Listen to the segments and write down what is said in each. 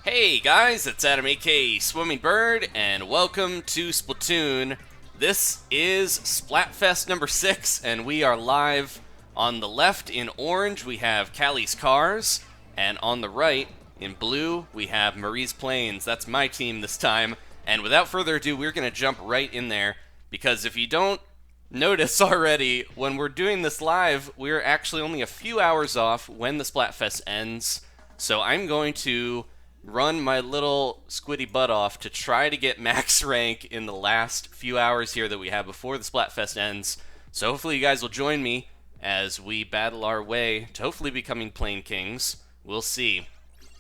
Hey guys, it's Adam aka Swimming Bird, and welcome to Splatoon. This is Splatfest number 6, and we are live. On the left in orange, we have Callie's Cars, and on the right in blue, we have Marie's Planes. That's my team this time, and without further ado, we're going to jump right in there, because if you don't notice already, when we're doing this live, we're actually only a few hours off when the Splatfest ends, so I'm going to run my little squiddy butt off to try to get max rank in the last few hours here that we have before the Splatfest ends. So hopefully you guys will join me as we battle our way to hopefully becoming Plane Kings. We'll see.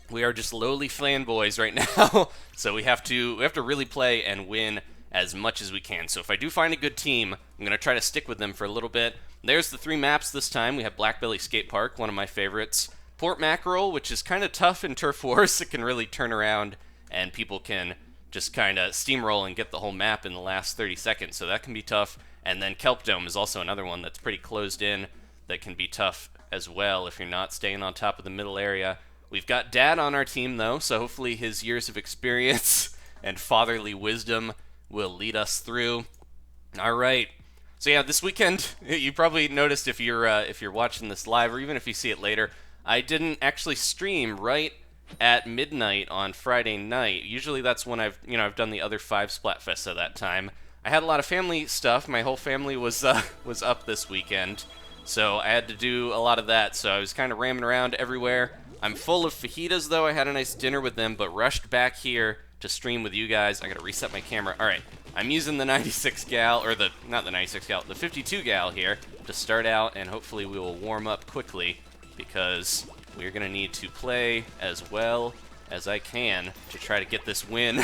We are just lowly fanboys right now, so we have to really play and win as much as we can. So if I do find a good team, I'm going to try to stick with them for a little bit. There's the 3 maps this time. We have Blackbelly Skatepark, one of my favorites. Port Mackerel, which is kind of tough in Turf Wars. It can really turn around, and people can just kind of steamroll and get the whole map in the last 30 seconds, so that can be tough. And then Kelp Dome is also another one that's pretty closed in that can be tough as well if you're not staying on top of the middle area. We've got Dad on our team, though, so hopefully his years of experience and fatherly wisdom will lead us through. All right. So yeah, this weekend, you probably noticed if you're watching this live, or even if you see it later, I didn't actually stream right at midnight on Friday night. Usually that's when I've done the other 5 Splatfests at that time. I had a lot of family stuff. My whole family was up this weekend, so I had to do a lot of that. So I was kind of ramming around everywhere. I'm full of fajitas though. I had a nice dinner with them, but rushed back here to stream with you guys. I gotta reset my camera. All right, I'm using the 96 gal, or not the 96 gal, the 52 gal here to start out, and hopefully we will warm up quickly, because we're going to need to play as well as I can to try to get this win,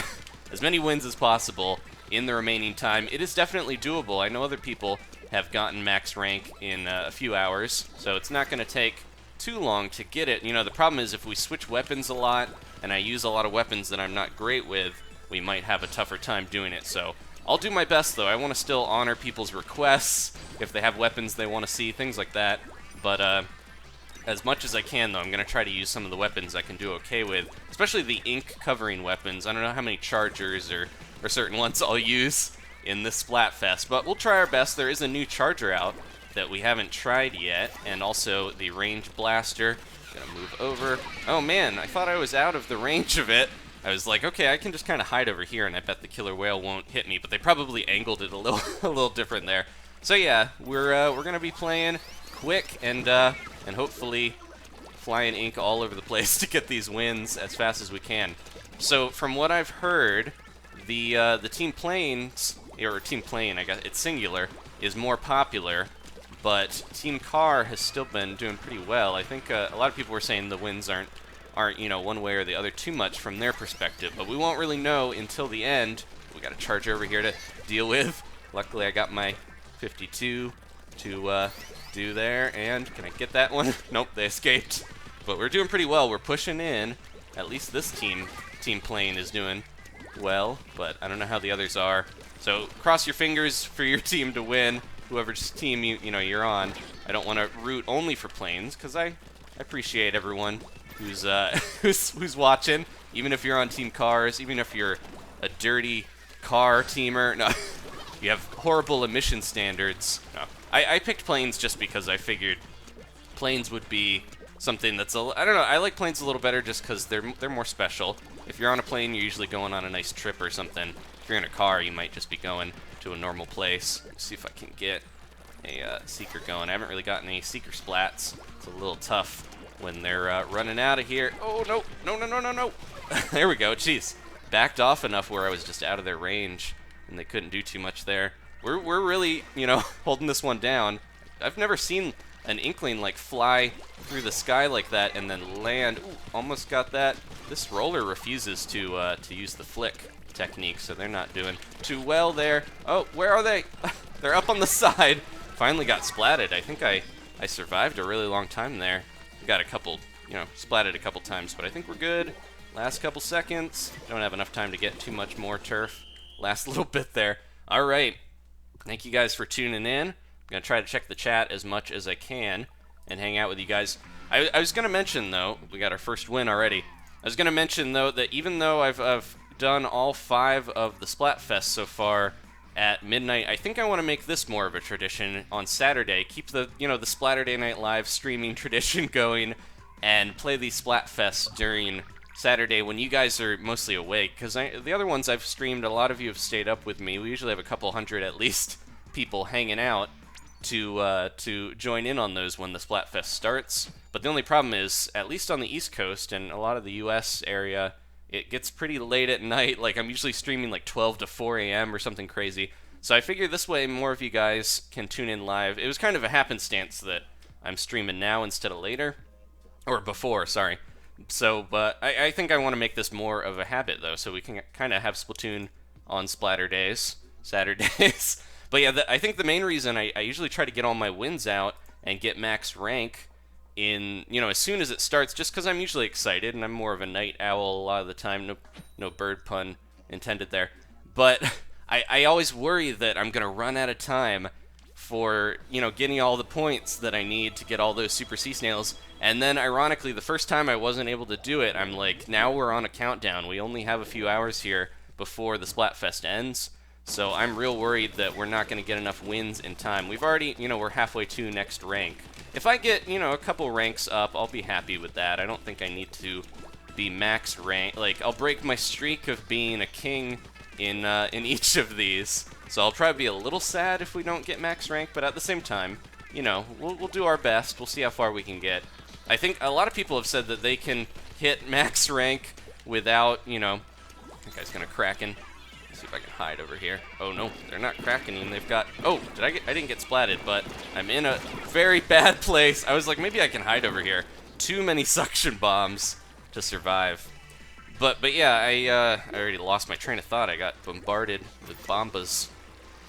as many wins as possible in the remaining time. It is definitely doable. I know other people have gotten max rank in a few hours, so it's not going to take too long to get it. You know, the problem is if we switch weapons a lot, and I use a lot of weapons that I'm not great with, we might have a tougher time doing it. So I'll do my best, though. I want to still honor people's requests if they have weapons they want to see, things like that. But, as much as I can, though, I'm going to try to use some of the weapons I can do okay with, especially the ink covering weapons. I don't know how many chargers or certain ones I'll use in this Splatfest, but we'll try our best. There is a new charger out that we haven't tried yet, and also the range blaster. Gonna move over. Oh man, I thought I was out of the range of it. I was like, okay, I can just kind of hide over here, and I bet the killer whale won't hit me, but they probably angled it a little a little different there. So yeah, we're gonna be playing quick and hopefully flying ink all over the place to get these wins as fast as we can. So from what I've heard, the team planes, or team plane, I guess it's singular, is more popular, but Team Car has still been doing pretty well. I think a lot of people were saying the wins aren't one way or the other too much from their perspective, but we won't really know until the end. We got a charger over here to deal with. Luckily I got my 52 to do there, and can I get that one? Nope, they escaped. But we're doing pretty well. We're pushing in. At least this team plane is doing well, but I don't know how the others are. So cross your fingers for your team to win, whoever's team you're on. I don't want to root only for planes, because I appreciate everyone who's who's watching, even if you're on Team Cars, even if you're a dirty car teamer. No, you have horrible emission standards. No. I picked planes just because I figured planes would be something that's I don't know. I like planes a little better just because they're more special. If you're on a plane, you're usually going on a nice trip or something. If you're in a car, you might just be going to a normal place. Let's see if I can get a seeker going. I haven't really gotten any seeker splats. It's a little tough when they're running out of here. Oh no, no, no, no, no, no! There we go. Jeez, backed off enough where I was just out of their range, and they couldn't do too much there. We're really, holding this one down. I've never seen an Inkling like fly through the sky like that and then land. Ooh, almost got that. This roller refuses to use the flick technique, so they're not doing too well there. Oh, where are they? They're up on the side. Finally got splatted. I think I survived a really long time there. Got a couple, splatted a couple times, but I think we're good. Last couple seconds. Don't have enough time to get too much more turf. Last little bit there. All right. Thank you guys for tuning in. I'm going to try to check the chat as much as I can and hang out with you guys. I was going to mention, though, we got our first win already. was going to mention, though, that even though I've done all 5 of the Splatfest so far at midnight, I think I want to make this more of a tradition on Saturday. Keep the, the Splaturday Night Live streaming tradition going and play these Splatfests during Saturday when you guys are mostly awake. Because the other ones I've streamed, a lot of you have stayed up with me. We usually have a couple hundred at least people hanging out to join in on those when the Splatfest starts. But the only problem is, at least on the East Coast and a lot of the US area, it gets pretty late at night. Like, I'm usually streaming like 12 to 4 a.m. or something crazy. So I figure this way more of you guys can tune in live. It was kind of a happenstance that I'm streaming now instead of later. Or before, sorry. So, but I think I want to make this more of a habit, though, so we can kind of have Splatoon on Splatterdays, Saturdays. But yeah, I think the main reason I usually try to get all my wins out and get max rank in, as soon as it starts, just because I'm usually excited, and I'm more of a night owl a lot of the time. No bird pun intended there. But I always worry that I'm going to run out of time for, getting all the points that I need to get all those Super Sea Snails. And then, ironically, the first time I wasn't able to do it, I'm like, now we're on a countdown. We only have a few hours here before the Splatfest ends. So I'm real worried that we're not going to get enough wins in time. We've already, we're halfway to next rank. If I get, a couple ranks up, I'll be happy with that. I don't think I need to be max rank. Like, I'll break my streak of being a king in each of these. So I'll probably be a little sad if we don't get max rank, but at the same time, we'll do our best. We'll see how far we can get. I think a lot of people have said that they can hit max rank without, that guy's gonna Kraken. See if I can hide over here. Oh no, they're not Krakening. They've got. Oh, I didn't get splatted, but I'm in a very bad place. I was like, maybe I can hide over here. Too many suction bombs to survive. But yeah, I already lost my train of thought. I got bombarded with bombas.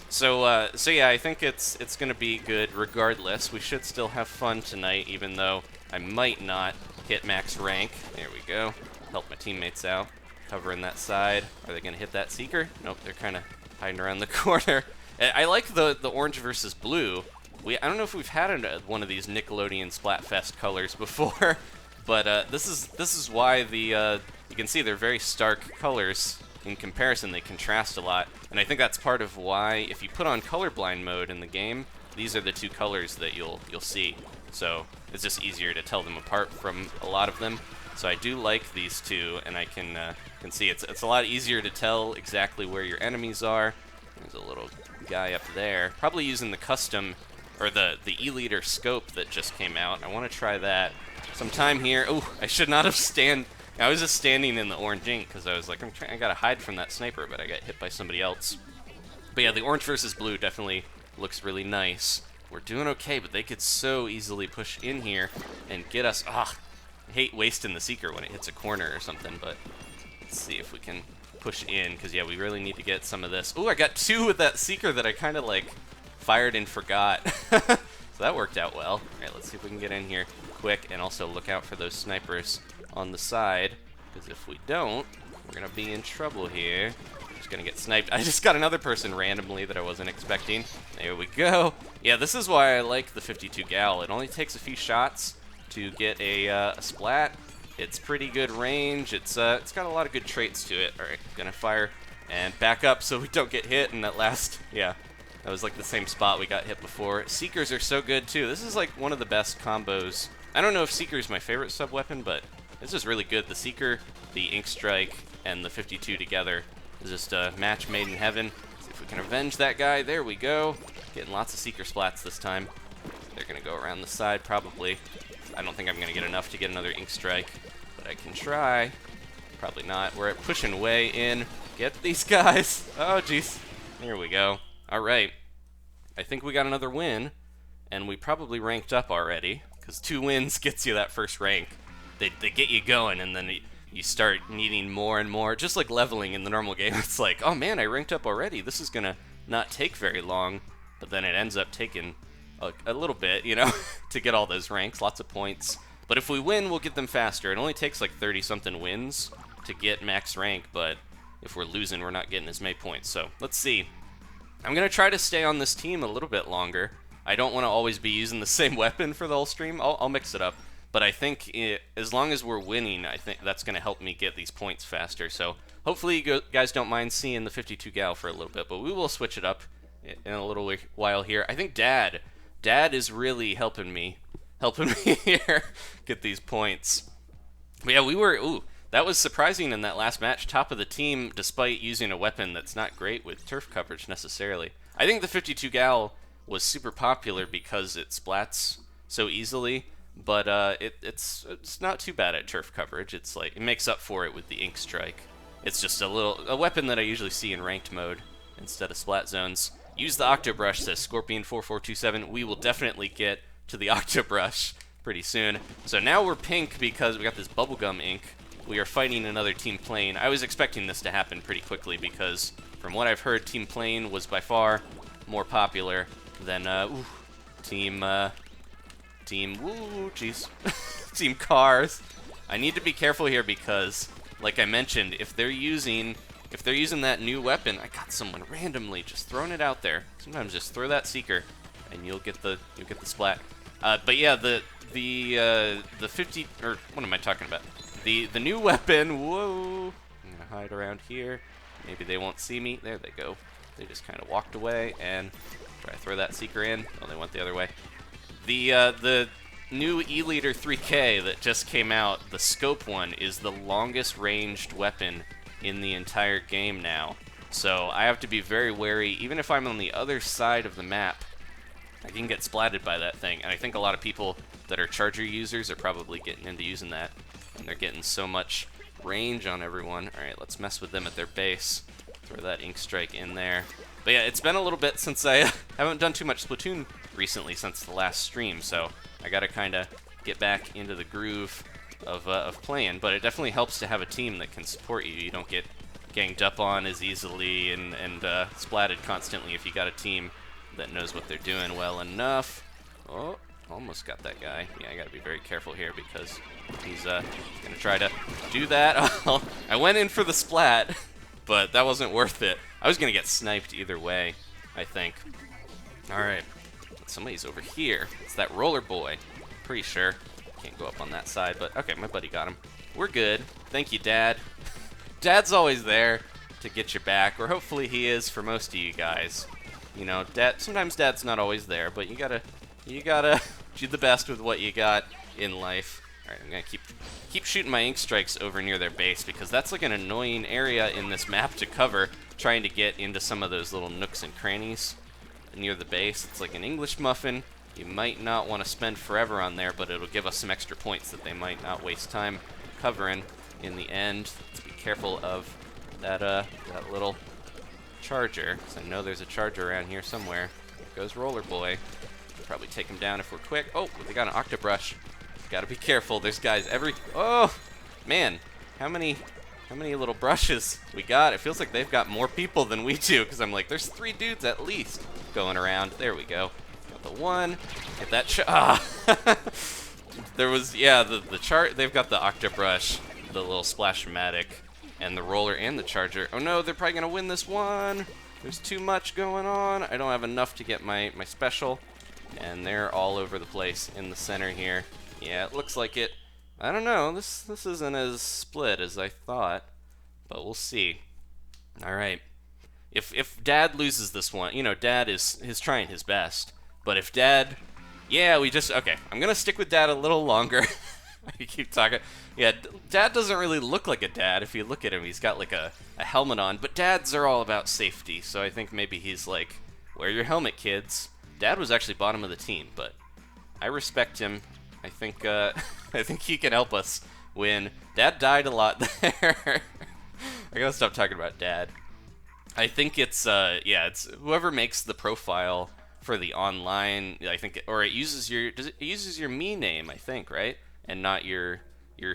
So yeah, I think it's gonna be good regardless. We should still have fun tonight, even though I might not hit max rank. There we go. Help my teammates out. Covering that side. Are they going to hit that Seeker? Nope, they're kind of hiding around the corner. I like the orange versus blue. I don't know if we've had one of these Nickelodeon Splatfest colors before, but this is why you can see they're very stark colors in comparison. They contrast a lot, and I think that's part of why if you put on colorblind mode in the game, these are the two colors that you'll see. So it's just easier to tell them apart from a lot of them. So I do like these two, and I can see it's a lot easier to tell exactly where your enemies are. There's a little guy up there, probably using the custom, or the E-liter scope that just came out. I want to try that sometime here. Oh, I should not have I was just standing in the orange ink because I was like, I gotta hide from that sniper, but I got hit by somebody else. But yeah, the orange versus blue definitely looks really nice. We're doing okay, but they could so easily push in here and get us. I hate wasting the Seeker when it hits a corner or something, but let's see if we can push in, because yeah, we really need to get some of this. Oh, I got 2 with that Seeker that I kind of like fired and forgot. So that worked out well. All right, let's see if we can get in here quick, and also look out for those snipers on the side, because if we don't, we're gonna be in trouble here. Just gonna get sniped. I just got another person randomly that I wasn't expecting. There we go. Yeah, this is why I like the 52 gal. It only takes a few shots to get a splat. It's pretty good range. It's got a lot of good traits to it. All right, gonna fire and back up so we don't get hit. And that last, yeah, that was like the same spot we got hit before. Seekers are so good too. This is like one of the best combos. I don't know if Seeker is my favorite sub weapon, but this is really good. The Seeker, the Ink Strike, and the 52 together is just a match made in heaven. Let's see if we can avenge that guy. There we go. Getting lots of Seeker splats this time. They're gonna go around the side probably. I don't think I'm gonna get enough to get another Ink Strike, but I can try. Probably not. We're pushing way in. Get these guys. Oh, jeez. There we go. All right. I think we got another win, and we probably ranked up already, because 2 wins gets you that first rank. They get you going, and then you start needing more and more. Just like leveling in the normal game. It's like, oh man, I ranked up already. This is gonna not take very long, but then it ends up taking a little bit, to get all those ranks, lots of points. But if we win, we'll get them faster. It only takes like 30-something wins to get max rank, but if we're losing, we're not getting as many points. So let's see. I'm going to try to stay on this team a little bit longer. I don't want to always be using the same weapon for the whole stream. I'll mix it up. But I think as long as we're winning, I think that's going to help me get these points faster. So hopefully you guys don't mind seeing the 52 gal for a little bit, but we will switch it up in a little while here. I think Dad is really helping me here get these points. But yeah, that was surprising in that last match. Top of the team, despite using a weapon that's not great with turf coverage necessarily. I think the 52 gal was super popular because it splats so easily, but it's not too bad at turf coverage. It's like it makes up for it with the ink strike. It's just a weapon that I usually see in ranked mode instead of splat zones. Use the Octobrush, says Scorpion4427. We will definitely get to the Octobrush pretty soon. So now we're pink because we got this bubblegum ink. We are fighting another Team Plane. I was expecting this to happen pretty quickly because from what I've heard, Team Plane was by far more popular than Team Team Cars. I need to be careful here because, like I mentioned, if they're using that new weapon, I got someone randomly just throwing it out there. Sometimes just throw that seeker, and you'll get the splat. But yeah, the 50 or what am I talking about? The new weapon. Whoa! I'm gonna hide around here. Maybe they won't see me. There they go. They just kind of walked away and try to throw that seeker in. Oh, they went the other way. The new E-Liter 3K that just came out, the scope one, is the longest ranged weapon in the entire game now. So I have to be very wary. Even if I'm on the other side of the map, I can get splatted by that thing. And I think a lot of people that are charger users are probably getting into using that. And they're getting so much range on everyone. Alright, let's mess with them at their base. Throw that ink strike in there. But yeah, it's been a little bit since I haven't done too much Splatoon recently since the last stream, so I gotta kind of get back into the groove of playing. But it definitely helps to have a team that can support you. You don't get ganged up on as easily and splatted constantly if you got a team that knows what they're doing well enough. Oh, almost got that guy. Yeah, I gotta be very careful here because he's gonna try to do that. Oh, I went in for the splat, but that wasn't worth it. I was gonna get sniped either way, I think. Alright, somebody's over here. It's that roller boy. Pretty sure. Can't go up on that side, but okay, my buddy got him. We're good. Thank you, Dad. Dad's always there to get your back, or hopefully he is for most of you guys. You know, sometimes Dad's not always there, but you gotta do the best with what you got in life. Alright, I'm gonna keep shooting my ink strikes over near their base because that's like an annoying area in this map to cover, trying to get into some of those little nooks and crannies near the base. It's like an English muffin. You might not want to spend forever on there, but it'll give us some extra points that they might not waste time covering in the end. Let's be careful of that little charger, because I know there's a charger around here somewhere. There goes Roller Boy. We'll probably take him down if we're quick. Oh, they got an Octobrush. Gotta be careful. There's guys Oh, man. How many little brushes we got? It feels like they've got more people than we do, because I'm like, there's 3 dudes at least going around. There we go. Got the one. Get that There was, yeah, the chart. They've got the Octobrush, the little Splash-O-Matic, and the roller and the charger. Oh no, they're probably gonna win this one. There's too much going on. I don't have enough to get my special, and they're all over the place in the center here. Yeah, it looks like it. I don't know. This isn't as split as I thought, but we'll see. All right. If Dad loses this one, you know, Dad is trying his best. But if Dad, yeah, okay. I'm gonna stick with Dad a little longer. I keep talking. Yeah, Dad doesn't really look like a dad. If you look at him, he's got like a helmet on. But dads are all about safety, so I think maybe he's like, wear your helmet, kids. Dad was actually bottom of the team, but I respect him. I think I think he can help us win. Dad died a lot there. I gotta stop talking about Dad. I think it's it's whoever makes the profile for the online. I think, or it uses it uses your me name, I think, right, and not your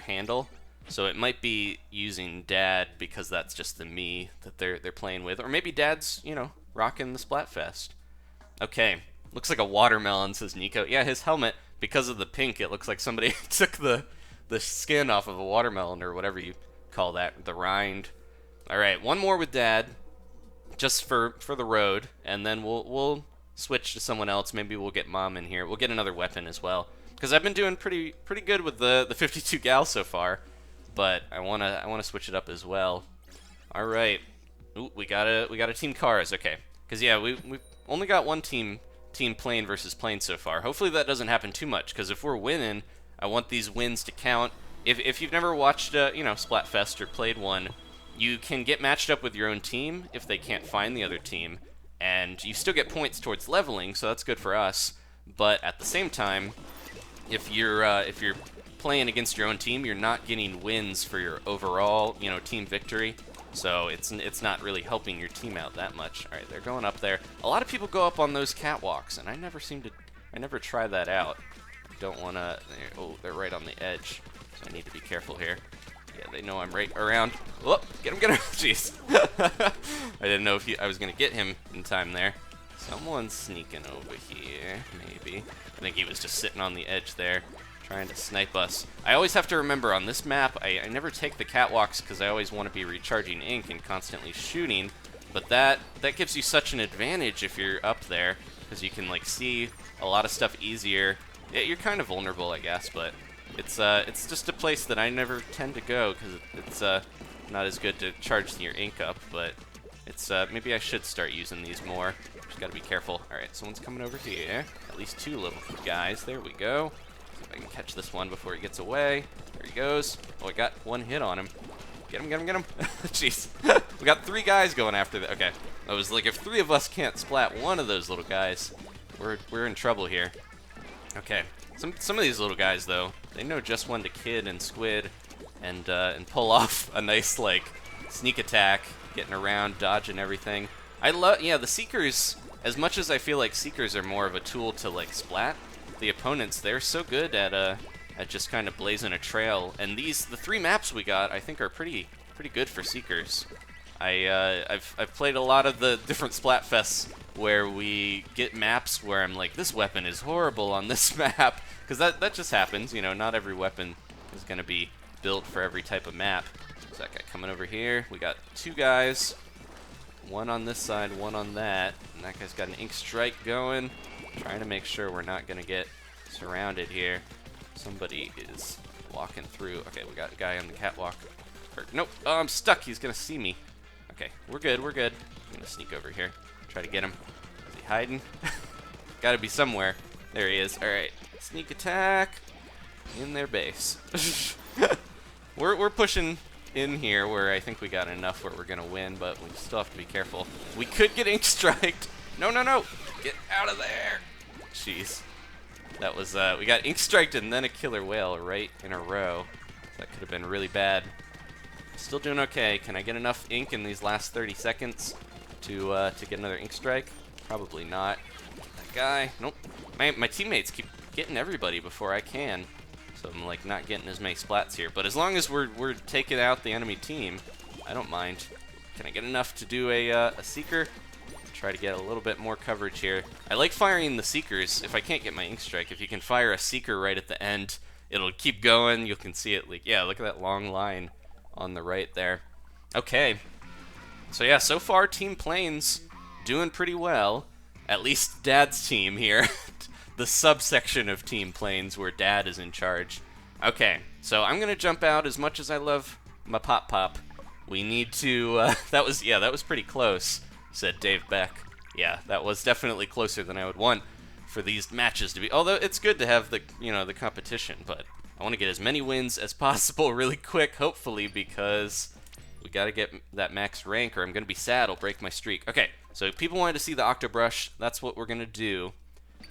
handle. So it might be using Dad because that's just the me that they're playing with, or maybe Dad's rocking the Splatfest. Okay, looks like a watermelon, says Nico. Yeah, his helmet, because of the pink, it looks like somebody took the skin off of a watermelon or whatever you call that, the rind. All right, one more with Dad, just for the road, and then we'll switch to someone else. Maybe we'll get Mom in here. We'll get another weapon as well. because I've been doing pretty good with the 52 gal so far, but I wanna switch it up as well. All right. Ooh, we got a team cars. Okay, because yeah, we only got one team plane versus plane so far. Hopefully that doesn't happen too much, because if we're winning, I want these wins to count. If you've never watched Splatfest or played one, you can get matched up with your own team if they can't find the other team, and you still get points towards leveling, so that's good for us. But at the same time, if you're playing against your own team, you're not getting wins for your overall team victory. So it's not really helping your team out that much. All right, they're going up there. A lot of people go up on those catwalks, and I never try that out. I don't want to. Oh, they're right on the edge, so I need to be careful here. Yeah, they know I'm right around. Whoop, get him! Jeez. I didn't know if I was gonna get him in time there. Someone's sneaking over here, maybe. I think he was just sitting on the edge there, trying to snipe us. I always have to remember on this map, I never take the catwalks because I always want to be recharging ink and constantly shooting, but that gives you such an advantage if you're up there, because you can like see a lot of stuff easier. Yeah, you're kind of vulnerable, I guess, but it's just a place that I never tend to go because it's not as good to charge your ink up, but it's maybe I should start using these more. Just gotta be careful. All right, someone's coming over here. At least two little guys. There we go. See if I can catch this one before he gets away. There he goes. Oh, I got one hit on him. Get him, get him, get him. Jeez. We got three guys going after that. Okay. I was like, if three of us can't splat one of those little guys, we're in trouble here. Okay. Some of these little guys, though, they know just when to kid and squid and pull off a nice, like, sneak attack, getting around, dodging everything. I love, yeah, the Seekers, as much as I feel like Seekers are more of a tool to, like, splat, the opponents, they're so good at just kind of blazing a trail. And the three maps we got, I think, are pretty good for Seekers. I've played a lot of the different Splatfests where we get maps where I'm like, this weapon is horrible on this map, because that just happens, not every weapon is going to be built for every type of map. There's that guy coming over here. We got two guys, one on this side, one on that, and that guy's got an ink strike going, trying to make sure we're not going to get surrounded here. Somebody is walking through. Okay, we got a guy on the catwalk. Nope, oh, I'm stuck. He's going to see me. Okay, we're good, we're good. I'm going to sneak over here. Try to get him. Is he hiding? Gotta be somewhere. There he is. Alright. Sneak attack. In their base. We're pushing in here where I think we got enough where we're gonna win, but we still have to be careful. We could get ink striked. No, no, no! Get out of there! Jeez. That was, we got ink striked and then a killer whale right in a row. That could have been really bad. Still doing okay. Can I get enough ink in these last 30 seconds to get another ink strike? Probably not. That guy, nope. My teammates keep getting everybody before I can, so I'm like not getting as many splats here. But as long as we're taking out the enemy team, I don't mind. Can I get enough to do a seeker? Try to get a little bit more coverage here. I like firing the seekers if I can't get my ink strike. If you can fire a seeker right at the end, it'll keep going. You can see it. Like, yeah, look at that long line on the right there. Okay. So yeah, so far Team Planes doing pretty well. At least Dad's team here. The subsection of Team Planes where Dad is in charge. Okay, so I'm gonna jump out. As much as I love my pop, we need to, that was pretty close, said Dave Beck. Yeah, that was definitely closer than I would want for these matches to be. Although it's good to have the, the competition, but I want to get as many wins as possible really quick, hopefully, because we got to get that max rank or I'm going to be sad. I'll break my streak. Okay, so if people wanted to see the Octobrush, that's what we're going to do.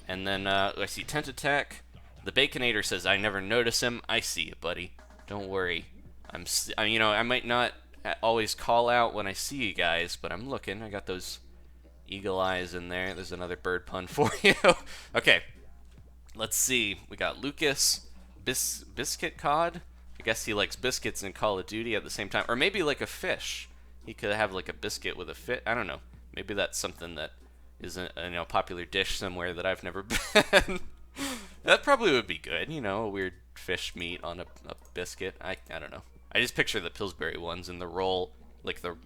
And then I see Tent Attack. The Baconator says, I never notice him. I see you, buddy. Don't worry. I might not always call out when I see you guys, but I'm looking. I got those eagle eyes in there. There's another bird pun for you. Okay, let's see. We got Lucas. Biscuit Cod? I guess he likes biscuits and Call of Duty at the same time. Or maybe like a fish. He could have like a biscuit with a fish. I don't know. Maybe that's something that is a popular dish somewhere that I've never been. That probably would be good. A weird fish meat on a biscuit. I don't know. I just picture the Pillsbury ones and the roll. Like the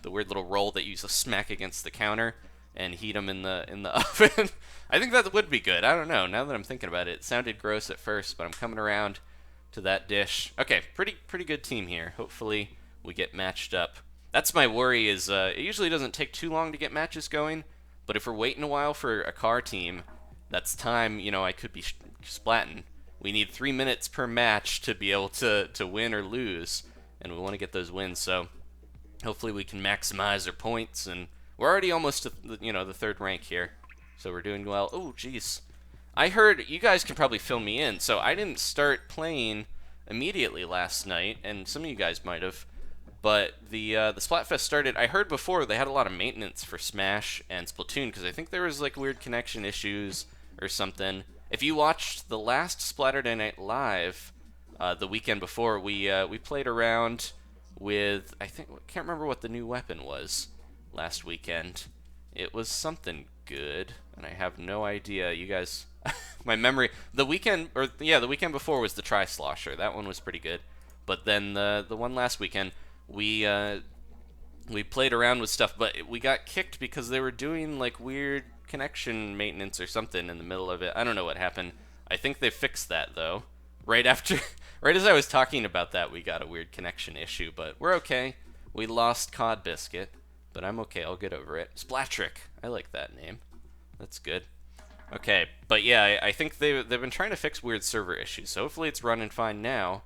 weird little roll that you just smack against the counter. and heat them in the oven. I think that would be good. I don't know. Now that I'm thinking about it, it sounded gross at first, but I'm coming around to that dish. Okay, pretty good team here. Hopefully we get matched up. That's my worry is it usually doesn't take too long to get matches going, but if we're waiting a while for a car team, that's time, I could be splatting. We need 3 minutes per match to be able to win or lose, and we want to get those wins, so hopefully we can maximize our points, and we're already almost to the third rank here, so we're doing well. Oh, jeez. I heard, you guys can probably fill me in, so I didn't start playing immediately last night, and some of you guys might have, but the Splatfest started, I heard before they had a lot of maintenance for Smash and Splatoon, because I think there was like weird connection issues or something. If you watched the last Splatterday Night Live, the weekend before, we played around with, I can't remember what the new weapon was last weekend. It was something good, and I have no idea. You guys, my memory, the weekend before was the Tri-Slosher. That one was pretty good. But then the one last weekend, we played around with stuff, but we got kicked because they were doing like weird connection maintenance or something in the middle of it. I don't know what happened. I think they fixed that though. Right as I was talking about that, we got a weird connection issue, but we're okay. We lost Cod Biscuit, but I'm okay. I'll get over it. Splatrick. I like that name. That's good. Okay, but yeah, I think they've been trying to fix weird server issues, so hopefully it's running fine now,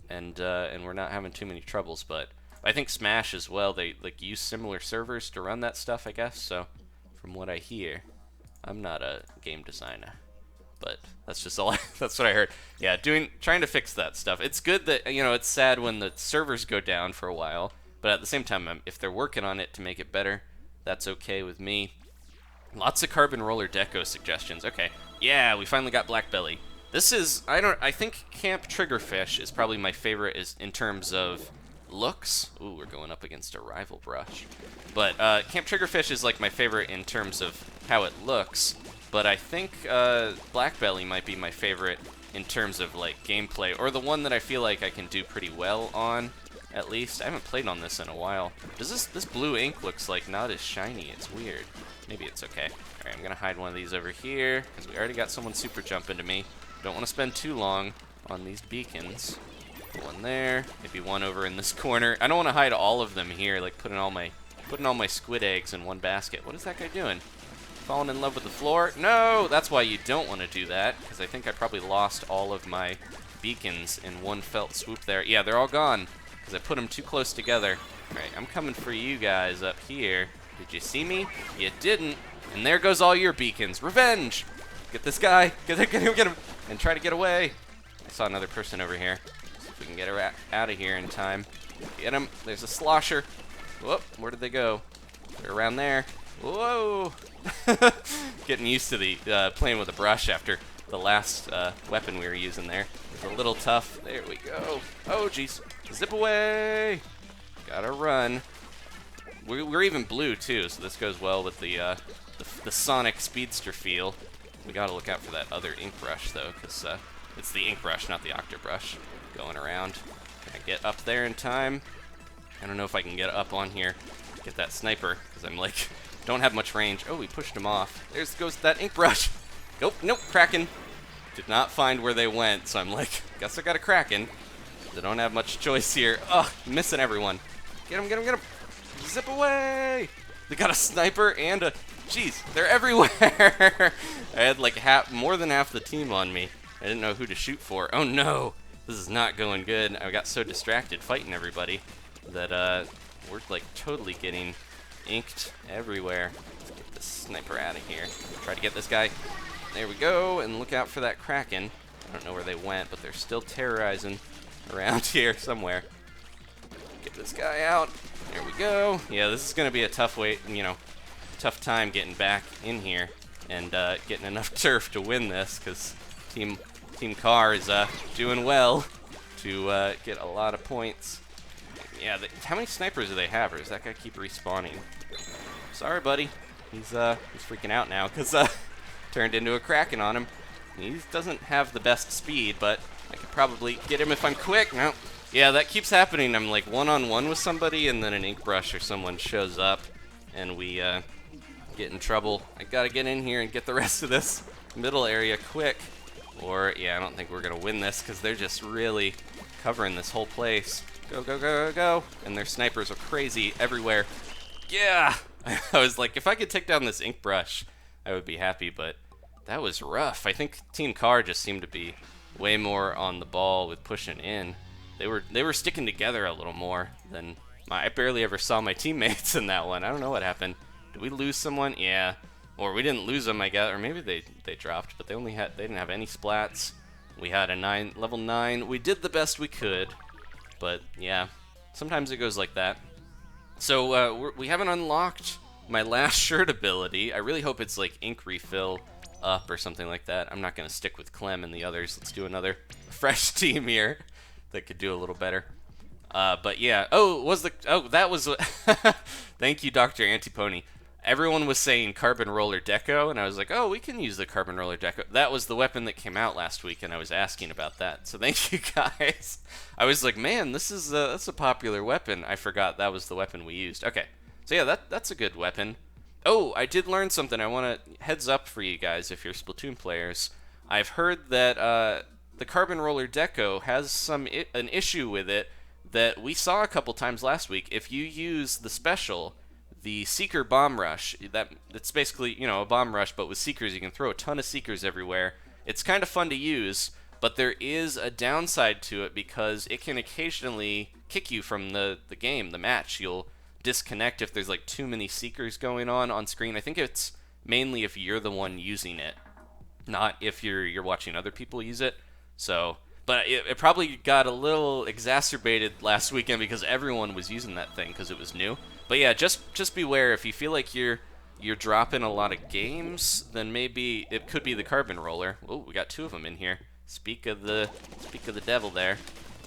and we're not having too many troubles. But I think Smash as well. They like use similar servers to run that stuff, I guess. So from what I hear, I'm not a game designer, but that's just all. That's what I heard. Yeah, trying to fix that stuff. It's good that it's sad when the servers go down for a while, but at the same time, if they're working on it to make it better, that's okay with me. Lots of Carbon Roller Deco suggestions. Okay, yeah, we finally got Blackbelly. This is I think Camp Triggerfish is probably my favorite in terms of looks. Ooh, we're going up against a rival brush. But Camp Triggerfish is like my favorite in terms of how it looks. But I think Blackbelly might be my favorite in terms of like gameplay, or the one that I feel like I can do pretty well on, at least. I haven't played on this in a while. This blue ink looks like not as shiny. It's weird. Maybe it's okay. Alright, I'm gonna hide one of these over here, because we already got someone super jumping to me. Don't want to spend too long on these beacons. Put one there, maybe one over in this corner. I don't want to hide all of them here, like putting all my squid eggs in one basket. What is that guy doing? Falling in love with the floor? No! That's why you don't want to do that, because I think I probably lost all of my beacons in one felt swoop there. Yeah, they're all gone, because I put them too close together. Alright, I'm coming for you guys up here. Did you see me? You didn't. And there goes all your beacons. Revenge! Get this guy. Get him. And try to get away. I saw another person over here. See if we can get her out of here in time. Get him. There's a slosher. Whoop. Where did they go? They're around there. Whoa. Getting used to the playing with a brush after the last weapon we were using there. It's a little tough. There we go. Oh, jeez. Zip away. Gotta run. We're even blue too, so this goes well with the Sonic Speedster feel. We gotta look out for that other ink brush though, because it's the ink brush, not the Octobrush, going around. Can I get up there in time? I don't know if I can get up on here, get that sniper, because I'm like, don't have much range. Oh, we pushed him off. There goes that ink brush. Nope, Kraken. Did not find where they went, so I'm like, guess I got a Kraken. They don't have much choice here. Ugh, missing everyone. Get him. Zip away! They got a sniper and a... Jeez, they're everywhere! I had like more than half the team on me. I didn't know who to shoot for. Oh no! This is not going good. I got so distracted fighting everybody that we're like totally getting inked everywhere. Let's get this sniper out of here. Try to get this guy. There we go, and look out for that Kraken. I don't know where they went, but they're still terrorizing around here somewhere. Get this guy out. There we go. Yeah, this is gonna be a tough tough time getting back in here and getting enough turf to win this, because Team Car is doing well to get a lot of points. Yeah, how many snipers do they have, or does that guy keep respawning? Sorry, buddy. He's freaking out now because turned into a Kraken on him. He doesn't have the best speed, but I could probably get him if I'm quick. No. Yeah, that keeps happening. I'm like one-on-one with somebody, and then an ink brush or someone shows up, and we get in trouble. I gotta get in here and get the rest of this middle area quick. Or, yeah, I don't think we're gonna win this because they're just really covering this whole place. Go, go, go, go, go. And their snipers are crazy everywhere. Yeah! I was like, if I could take down this Inkbrush, I would be happy, but that was rough. I think Team Car just seemed to be way more on the ball with pushing in. They were sticking together a little more than I barely ever saw my teammates in that one. I don't know what happened. Did we lose someone? Yeah. Or we didn't lose them, I guess, or maybe they dropped, but they didn't have any splats. We had a level 9. We did the best we could, but yeah, sometimes it goes like that. So we haven't unlocked my last shirt ability. I really hope it's like ink refill up or something like that. I'm not gonna stick with Clem and the others. Let's do another fresh team here that could do a little better. But yeah. That was. Thank you, Dr. Antipony. Everyone was saying Carbon Roller Deco, and I was like, oh, we can use the Carbon Roller Deco. That was the weapon that came out last week, and I was asking about that. So thank you, guys. I was like, man, that's a popular weapon. I forgot that was the weapon we used. Okay, so yeah, that's a good weapon. Oh, I did learn something. I want to heads up for you guys if you're Splatoon players. I've heard that the Carbon Roller Deco has an issue with it that we saw a couple times last week. If you use the special, the Seeker Bomb Rush, that's basically, you know, a bomb rush, but with Seekers. You can throw a ton of Seekers everywhere. It's kind of fun to use, but there is a downside to it because it can occasionally kick you from the game, the match. You'll disconnect if there's like too many Seekers going on screen. I think it's mainly if you're the one using it, not if you're watching other people use it. So, but it probably got a little exacerbated last weekend because everyone was using that thing because it was new. But yeah, just beware. If you feel like you're dropping a lot of games, then maybe it could be the Carbon Roller. Oh, we got 2 of them in here. Speak of the devil there.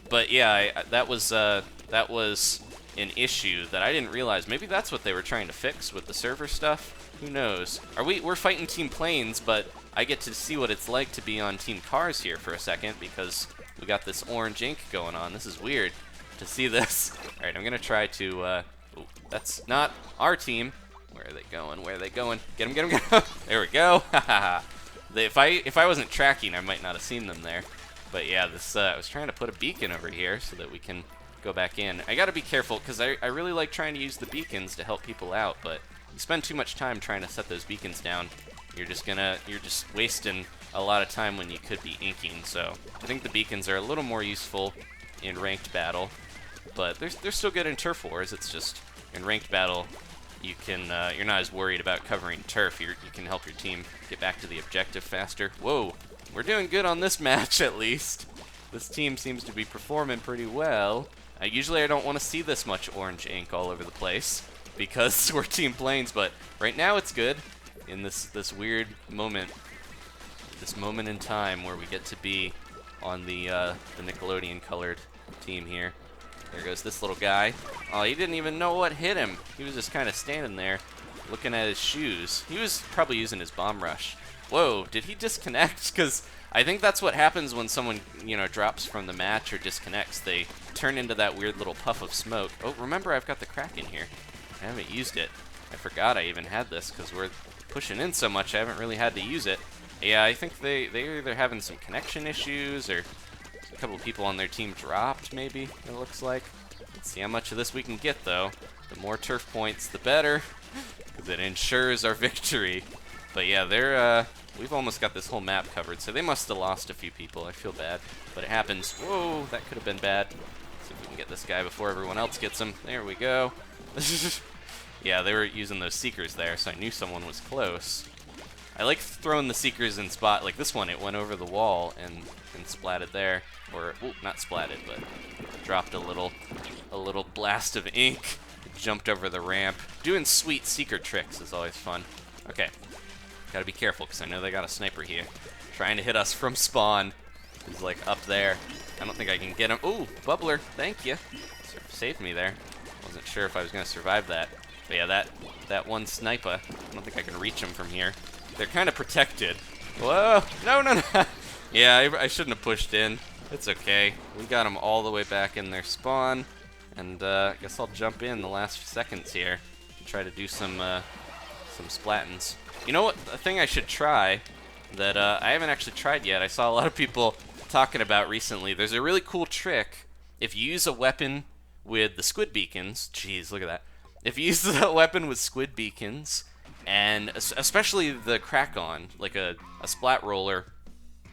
But yeah, that was an issue that I didn't realize. Maybe that's what they were trying to fix with the server stuff. Who knows? We're fighting Team Planes, but I get to see what it's like to be on Team Cars here for a second because we got this orange ink going on. This is weird to see this. All right, I'm gonna try to. Ooh, that's not our team. Where are they going? Where are they going? Get them, get them, get them. There we go. If I wasn't tracking, I might not have seen them there. But yeah, I was trying to put a beacon over here so that we can go back in. I gotta be careful because I really like trying to use the beacons to help people out, but you spend too much time trying to set those beacons down, you're just wasting a lot of time when you could be inking. So I think the beacons are a little more useful in ranked battle, but they're still good in turf wars. It's just in ranked battle you can you're not as worried about covering turf. You can help your team get back to the objective faster. Whoa, we're doing good on this match at least. This team seems to be performing pretty well. Usually I don't want to see this much orange ink all over the place because we're Team Planes, but right now it's good in this weird moment, this moment in time where we get to be on the Nickelodeon colored team here. There goes this little guy. Oh, he didn't even know what hit him. He was just kind of standing there looking at his shoes. He was probably using his bomb rush. Whoa, did he disconnect? Because I think that's what happens when someone, you know, drops from the match or disconnects. They turn into that weird little puff of smoke. Oh, remember I've got the Kraken here. I haven't used it. I forgot I even had this because we're pushing in so much I haven't really had to use it. Yeah, I think they're either having some connection issues or a couple of people on their team dropped, maybe, it looks like. Let's see how much of this we can get, though. The more turf points, the better, because it ensures our victory. But yeah, we've almost got this whole map covered, so they must have lost a few people. I feel bad, but it happens. Whoa, that could have been bad. Let's see if we can get this guy before everyone else gets him. There we go. Yeah, they were using those Seekers there, so I knew someone was close. I like throwing the Seekers in spot like this one. It went over the wall and splatted there, or not splatted, but dropped a little blast of ink. It jumped over the ramp. Doing sweet Seeker tricks is always fun. Okay, gotta be careful because I know they got a sniper here, trying to hit us from spawn. He's like up there. I don't think I can get him. Ooh, bubbler, thank you. Saved me there. Wasn't sure if I was gonna survive that. But yeah, that one sniper. I don't think I can reach him from here. They're kind of protected. Whoa! No, no, no! Yeah, I shouldn't have pushed in. It's okay. We got them all the way back in their spawn. And I guess I'll jump in the last few seconds here and try to do some some Splatons. You know what? A thing I should try that I haven't actually tried yet. I saw a lot of people talking about recently. There's a really cool trick if you use a weapon with the Squid beacons. Jeez, look at that. If you use the weapon with Squid beacons, and especially the Kraken, like a splat roller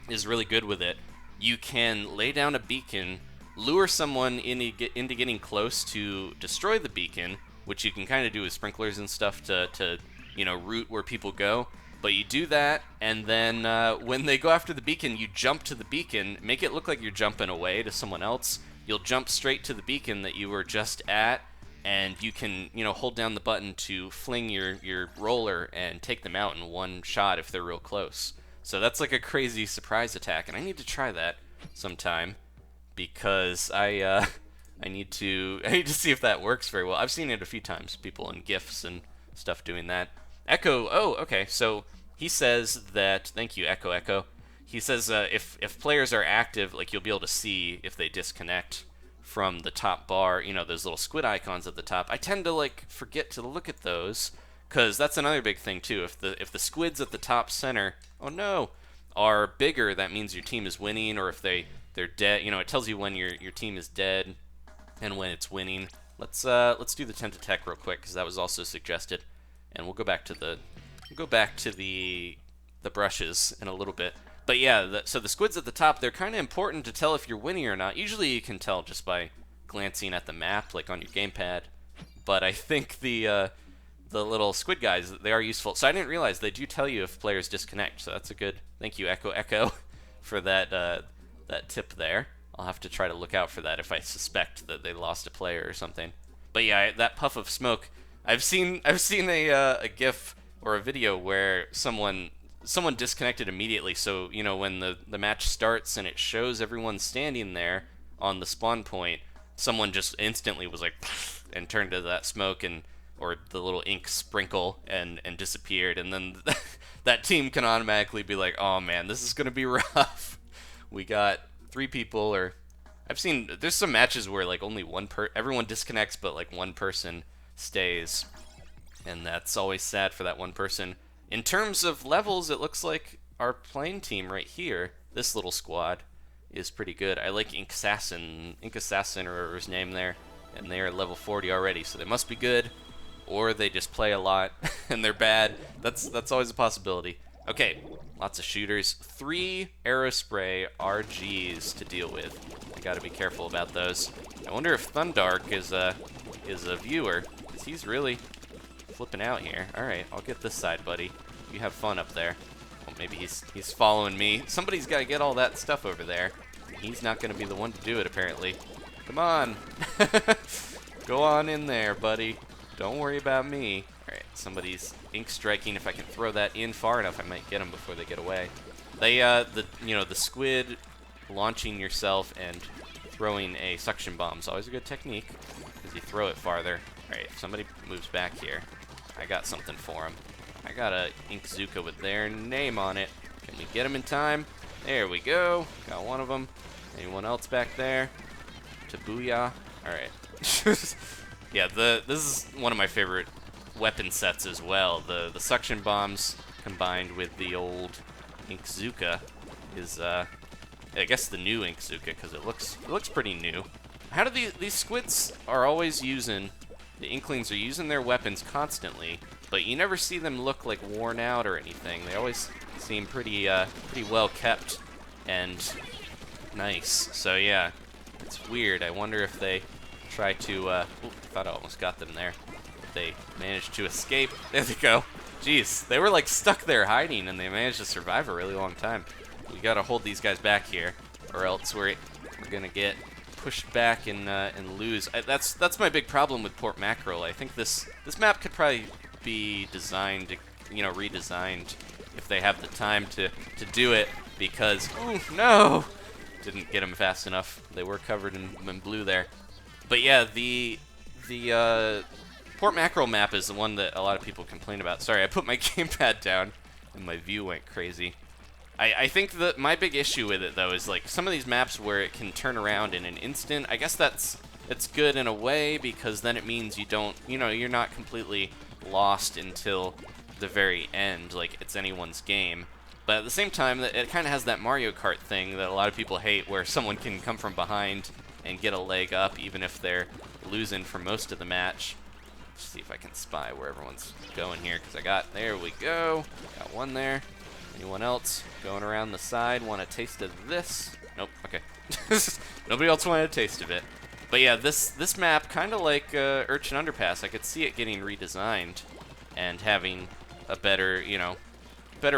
is really good with it. You can lay down a beacon, lure someone into getting close to destroy the beacon, which you can kind of do with sprinklers and stuff to you know, route where people go. But you do that, and then when they go after the beacon, you jump to the beacon, make it look like you're jumping away to someone else. You'll jump straight to the beacon that you were just at, and you can, you know, hold down the button to fling your roller and take them out in one shot if they're real close. So that's like a crazy surprise attack, and I need to try that sometime because I need to see if that works very well. I've seen it a few times, people in GIFs and stuff doing that. Echo, oh, okay, so he says that, thank you, Echo. He says if players are active, like, you'll be able to see if they disconnect from the top bar, you know, those little squid icons at the top. I tend to, like, forget to look at those, because that's another big thing, too. If the squids at the top center, oh no, are bigger, that means your team is winning, or if they're dead, you know, it tells you when your team is dead and when it's winning. Let's do the Tech real quick, because that was also suggested. And we'll go back to the brushes in a little bit. But yeah, so the squids at the top, they're kind of important to tell if you're winning or not. Usually you can tell just by glancing at the map, like on your gamepad. But I think the little squid guys, they are useful. So I didn't realize they do tell you if players disconnect. So that's a good, thank you, Echo, for that tip there. I'll have to try to look out for that if I suspect that they lost a player or something. But yeah, that puff of smoke. I've seen a GIF or a video where someone disconnected immediately. So, you know, when the match starts and it shows everyone standing there on the spawn point, someone just instantly was like, and turned to that smoke or the little ink sprinkle and disappeared. And then that team can automatically be like, oh man, this is gonna be rough. We got 3 people, or there's some matches where like only everyone disconnects, but like one person stays, and that's always sad for that one person. In terms of levels, it looks like our playing team right here, this little squad, is pretty good. I like Ink Assassin or whatever his name there, and they are level 40 already, so they must be good, or they just play a lot and they're bad. That's always a possibility. Okay, lots of shooters. 3 Aerospray RGs to deal with. I gotta be careful about those. I wonder if Thundark is a viewer. He's really flipping out here. Alright, I'll get this side, buddy. You have fun up there. Well, maybe he's following me. Somebody's got to get all that stuff over there. He's not going to be the one to do it, apparently. Come on. Go on in there, buddy. Don't worry about me. Alright, somebody's ink striking. If I can throw that in far enough, I might get them before they get away. They, the squid launching yourself and throwing a suction bomb is always a good technique, because you throw it farther. Alright, if somebody moves back here, I got something for him. I got a Inkzooka with their name on it. Can we get him in time? There we go. Got one of them. Anyone else back there? Tabuya. Alright. Yeah, this is one of my favorite weapon sets as well. The suction bombs combined with the old Inkzooka is, I guess, the new Inkzooka, because it looks pretty new. How do these squids are always using... The Inklings are using their weapons constantly, but you never see them look like worn out or anything. They always seem pretty well kept and nice. So yeah, it's weird. I wonder if they try to. I thought I almost got them there. If they managed to escape. There they go. Jeez, they were like stuck there hiding, and they managed to survive a really long time. We gotta hold these guys back here, or else we're gonna get pushed back and lose. That's my big problem with Port Mackerel. I think this map could probably be designed, redesigned if they have the time to do it, because ooh, no, didn't get them fast enough. They were covered in blue there. But yeah, the Port Mackerel map is the one that a lot of people complain about. Sorry, I put my gamepad down and my view went crazy. I think that my big issue with it, though, is like some of these maps where it can turn around in an instant. I guess it's good in a way, because then it means you don't, you're not completely lost until the very end, like it's anyone's game. But at the same time, it kind of has that Mario Kart thing that a lot of people hate, where someone can come from behind and get a leg up even if they're losing for most of the match. Let's see if I can spy where everyone's going here, because there we go. Got one there. Anyone else going around the side want a taste of this? Nope, okay. Nobody else wanted a taste of it. But yeah, this map, kind of like Urchin Underpass, I could see it getting redesigned and having a better,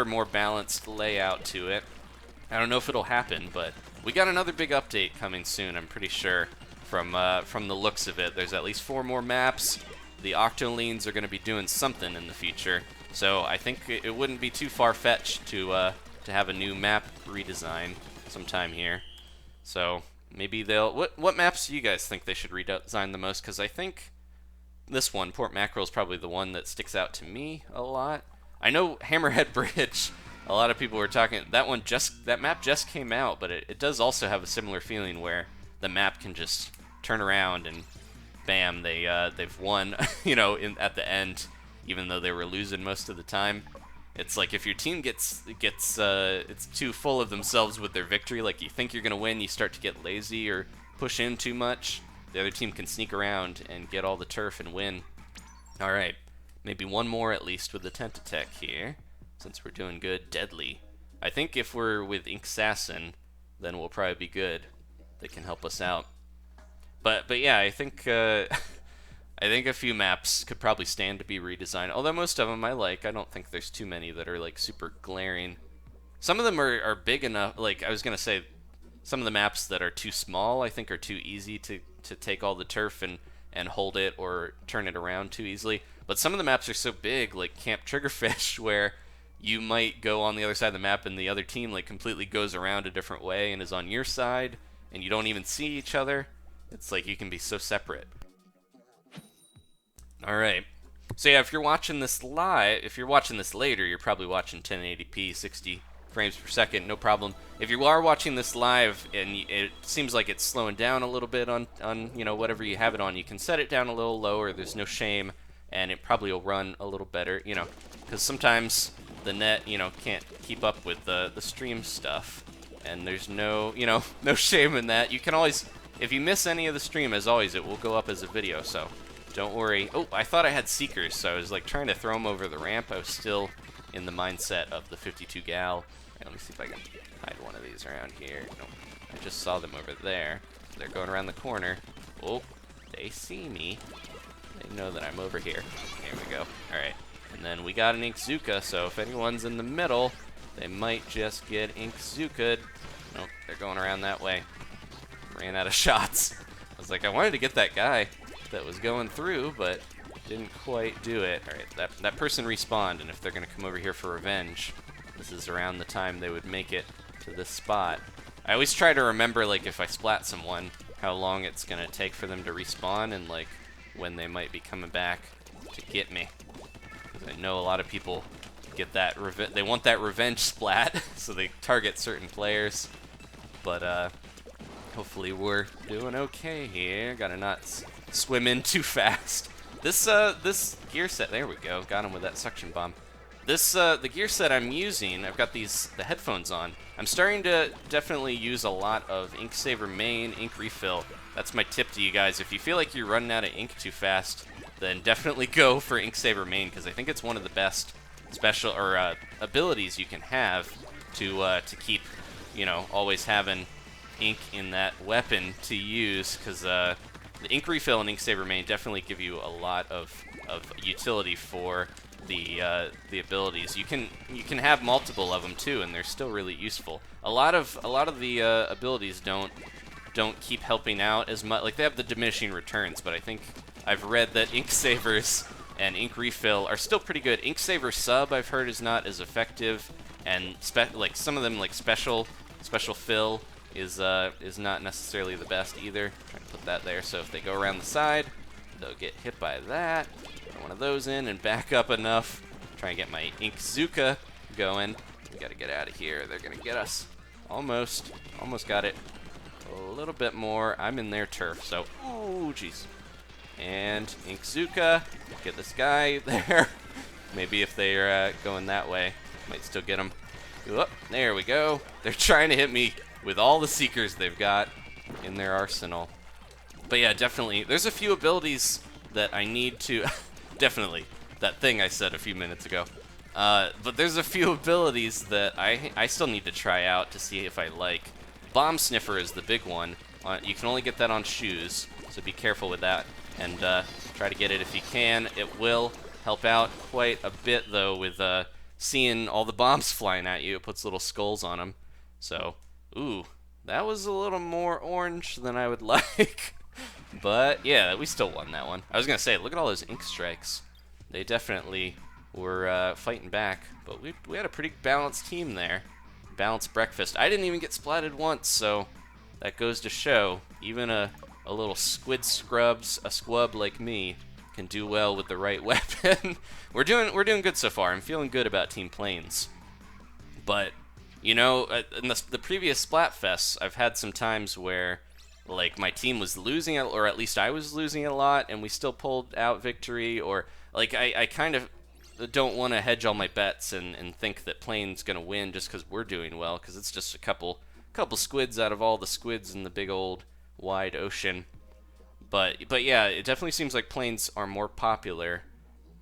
more balanced layout to it. I don't know if it'll happen, but we got another big update coming soon, I'm pretty sure, from the looks of it. There's at least 4 more maps. The Octolines are going to be doing something in the future, so I think it wouldn't be too far-fetched to have a new map redesign sometime here. So maybe they'll... What maps do you guys think they should redesign the most? Because I think this one, Port Mackerel, is probably the one that sticks out to me a lot. I know Hammerhead Bridge, a lot of people were talking... That map just came out, but it does also have a similar feeling where the map can just turn around and bam, they've won, at the end, even though they were losing most of the time. It's like if your team gets it's too full of themselves with their victory, like you think you're gonna win, you start to get lazy or push in too much, the other team can sneak around and get all the turf and win. All right, maybe one more at least with the Tentatech here, since we're doing good. Deadly. I think if we're with Inksassin, then we'll probably be good. They can help us out. But yeah, I think I think a few maps could probably stand to be redesigned. Although most of them I like. I don't think there's too many that are like super glaring. Some of them are big enough. Like I was gonna say, some of the maps that are too small I think are too easy to take all the turf and hold it or turn it around too easily. But some of the maps are so big, like Camp Triggerfish, where you might go on the other side of the map and the other team like completely goes around a different way and is on your side, and you don't even see each other. It's like you can be so separate. All right. So yeah, if you're watching this later, you're probably watching 1080p, 60 frames per second, no problem. If you are watching this live and it seems like it's slowing down a little bit on whatever you have it on, you can set it down a little lower. There's no shame, and it probably will run a little better, because sometimes the net, can't keep up with the stream stuff, and there's no shame in that. You can always, if you miss any of the stream, as always, it will go up as a video, so don't worry. Oh, I thought I had Seekers, so I was like trying to throw them over the ramp. I was still in the mindset of the 52 gal. Right, let me see if I can hide one of these around here. Nope, I just saw them over there. They're going around the corner. Oh, they see me. They know that I'm over here. Here we go. All right, and then we got an Inkzuka, so if anyone's in the middle, they might just get Inkzuka'd. Nope, they're going around that way. Ran out of shots. I was like, I wanted to get that guy that was going through, but didn't quite do it. All right, that person respawned, and if they're going to come over here for revenge, this is around the time they would make it to this spot. I always try to remember, like, if I splat someone, how long it's going to take for them to respawn and, like, when they might be coming back to get me. Because I know a lot of people get that they want that revenge splat, so they target certain players. But, hopefully we're doing okay here. Gotta not swim in too fast. This gear set, there we go, got him with that suction bomb. The gear set I'm using, I've got the headphones on. I'm starting to definitely use a lot of Ink Saver main, ink refill. That's my tip to you guys. If you feel like you're running out of ink too fast, then definitely go for Ink Saver main, because I think it's one of the best special or abilities you can have to keep, always having ink in that weapon to use, because the ink refill and Ink Saver main definitely give you a lot of utility for the abilities. You can have multiple of them too, and they're still really useful. A lot of the abilities don't keep helping out as much. Like, they have the diminishing returns, but I think I've read that Ink Savers and ink refill are still pretty good. Ink Saver sub, I've heard, is not as effective, and like some of them, like special fill is not necessarily the best either. Try to put that there, so if they go around the side, they'll get hit by that. Put one of those in and back up enough. Try and get my Inkzuka going. We gotta get out of here. They're gonna get us. Almost got it. A little bit more. I'm in their turf, so ooh, jeez. And Inkzuka, get this guy there. Maybe if they're going that way, might still get them. Oh, there we go. They're trying to hit me with all the Seekers they've got in their arsenal. But yeah, definitely, there's a few abilities that I need to... definitely, that thing I said a few minutes ago. But there's a few abilities that I still need to try out to see if I like. Bomb Sniffer is the big one. You can only get that on shoes, so be careful with that. And try to get it if you can. It will help out quite a bit, though, with seeing all the bombs flying at you. It puts little skulls on them. So, ooh, that was a little more orange than I would like. But, yeah, we still won that one. I was going to say, look at all those ink strikes. They definitely were fighting back. But we had a pretty balanced team there. Balanced breakfast. I didn't even get splatted once, so that goes to show. Even a little squid squub like me can do well with the right weapon. We're doing good so far. I'm feeling good about Team Plains. But, you know, in the previous Splatfests, I've had some times where, like, my team was losing, or at least I was losing a lot, and we still pulled out victory, or, like, I kind of don't want to hedge all my bets and think that Plains going to win just because we're doing well, because it's just a couple squids out of all the squids in the big old wide ocean. But yeah, it definitely seems like Plains are more popular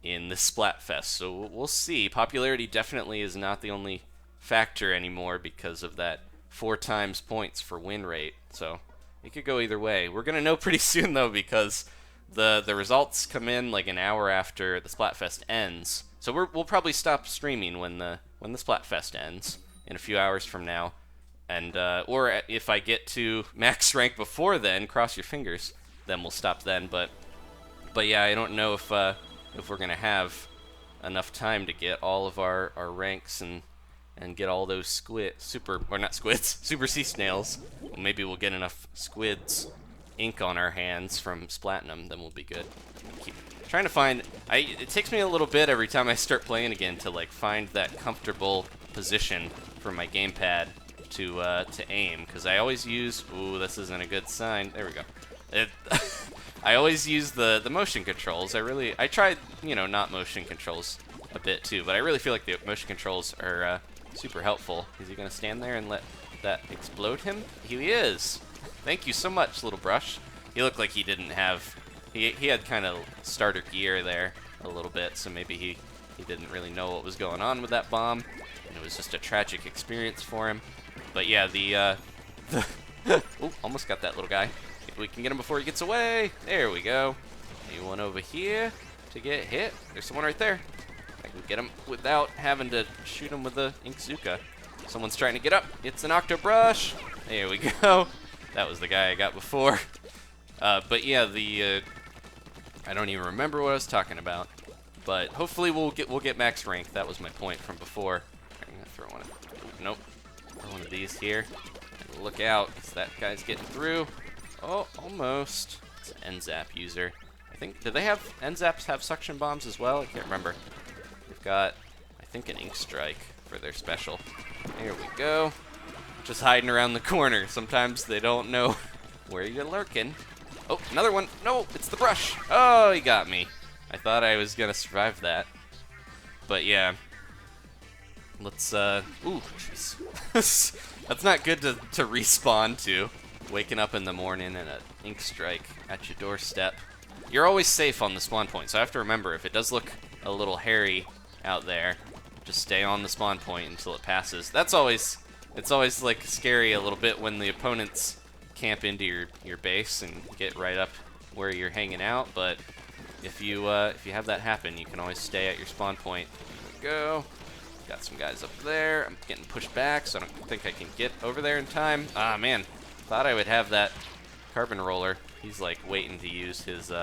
in this Splatfest, so we'll see. Popularity definitely is not the only factor anymore because of that 4 times points for win rate, so it could go either way. We're going to know pretty soon, though, because the results come in like an hour after the Splatfest ends. So we'll probably stop streaming when the Splatfest ends in a few hours from now. And or if I get to max rank before then, cross your fingers, then we'll stop then. But yeah, I don't know if we're gonna have enough time to get all of our ranks and get all those super sea snails. Maybe we'll get enough squids ink on our hands from Splatinum, then we'll be good. Keep trying to find. It takes me a little bit every time I start playing again to like find that comfortable position for my gamepad to aim, because I always use. Ooh, this isn't a good sign. There we go. I always use the motion controls. I tried, you know, not motion controls a bit too, but I really feel like the motion controls are super helpful. Is he gonna stand there and let that explode him? He is. Thank you so much, little brush. He looked like he didn't have. He had kind of starter gear there a little bit, so maybe he didn't really know what was going on with that bomb, and it was just a tragic experience for him. But yeah, ooh, almost got that little guy. If we can get him before he gets away. There we go. Anyone over here to get hit? There's someone right there. I can get him without having to shoot him with the Inkzuka. Someone's trying to get up. It's an Octobrush. There we go. That was the guy I got before. But yeah, I don't even remember what I was talking about. But hopefully we'll get max rank. That was my point from before. I'm gonna throw one. Nope. Throw one of these here. Look out, 'cause that guy's getting through. Oh, almost. It's an NZAP user. I think. Do they have NZAPs have suction bombs as well? I can't remember. They've got, I think, an ink strike for their special. There we go. Just hiding around the corner. Sometimes they don't know where you're lurking. Oh, another one. No, it's the brush. Oh, he got me. I thought I was gonna survive that. But yeah. Let's, ooh, jeez. That's not good to respawn to. Waking up in the morning and an ink strike at your doorstep. You're always safe on the spawn point, so I have to remember, if it does look a little hairy out there, just stay on the spawn point until it passes. It's always like scary a little bit when the opponents camp into your base and get right up where you're hanging out, but if you have that happen, you can always stay at your spawn point. There we go. Got some guys up there. I'm getting pushed back, so I don't think I can get over there in time. Ah, man. Thought I would have that carbon roller. He's like waiting to use his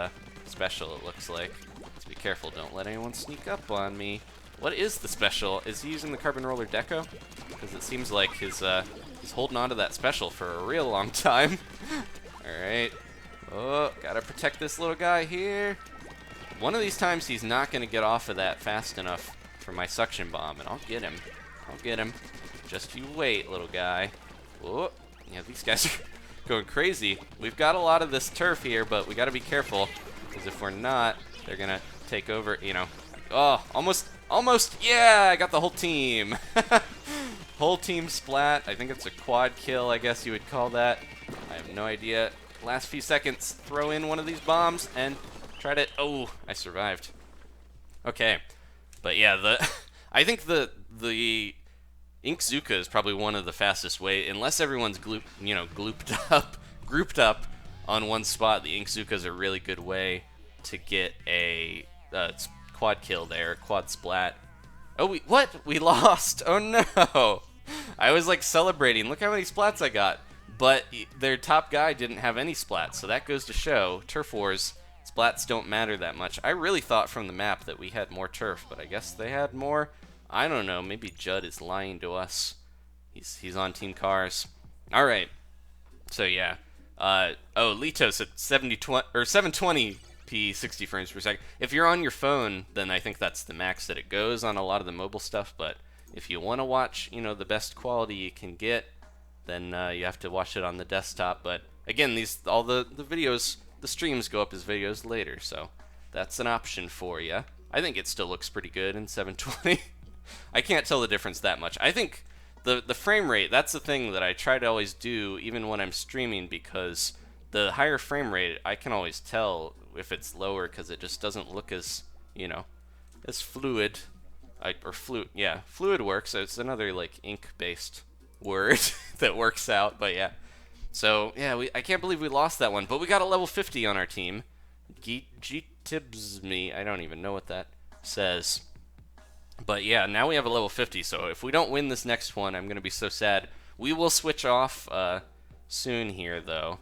special, it looks like. So be careful, don't let anyone sneak up on me. What is the special? Is he using the carbon roller deco? Because it seems like he's holding on to that special for a real long time. Alright. Oh, gotta protect this little guy here. One of these times he's not gonna get off of that fast enough for my suction bomb, and I'll get him. I'll get him. Just you wait, little guy. Whoa. Yeah, these guys are going crazy. We've got a lot of this turf here, but we got to be careful, because if we're not, they're going to take over. You know, Oh, almost. Yeah, I got the whole team. Whole team splat. I think it's a quad kill, I guess you would call that. I have no idea. Last few seconds, throw in one of these bombs and try to. Oh, I survived. Okay, but yeah, I think the Inkzuka is probably one of the fastest way, unless everyone's grouped up on one spot. The Inkzuka is a really good way to get a quad kill there, quad splat. Oh, we lost. Oh no. I was like celebrating. Look how many splats I got. But their top guy didn't have any splats, so that goes to show Turf Wars splats don't matter that much. I really thought from the map that we had more turf, but I guess they had more. I don't know. Maybe Judd is lying to us. He's on Team Cars. All right. So yeah. Litos at 720p 60 frames per second. If you're on your phone, then I think that's the max that it goes on a lot of the mobile stuff. But if you want to watch, the best quality you can get, then you have to watch it on the desktop. But again, all the videos, the streams go up as videos later, so that's an option for you. I think it still looks pretty good in 720. I can't tell the difference that much. I think the frame rate, that's the thing that I try to always do even when I'm streaming, because the higher frame rate, I can always tell if it's lower because it just doesn't look as, as fluid. Fluid works. So it's another like ink-based word that works out, but yeah. So yeah, I can't believe we lost that one, but we got a level 50 on our team. G-tibs-me, I don't even know what that says. But yeah, now we have a level 50, so if we don't win this next one, I'm gonna be so sad. We will switch off soon here though,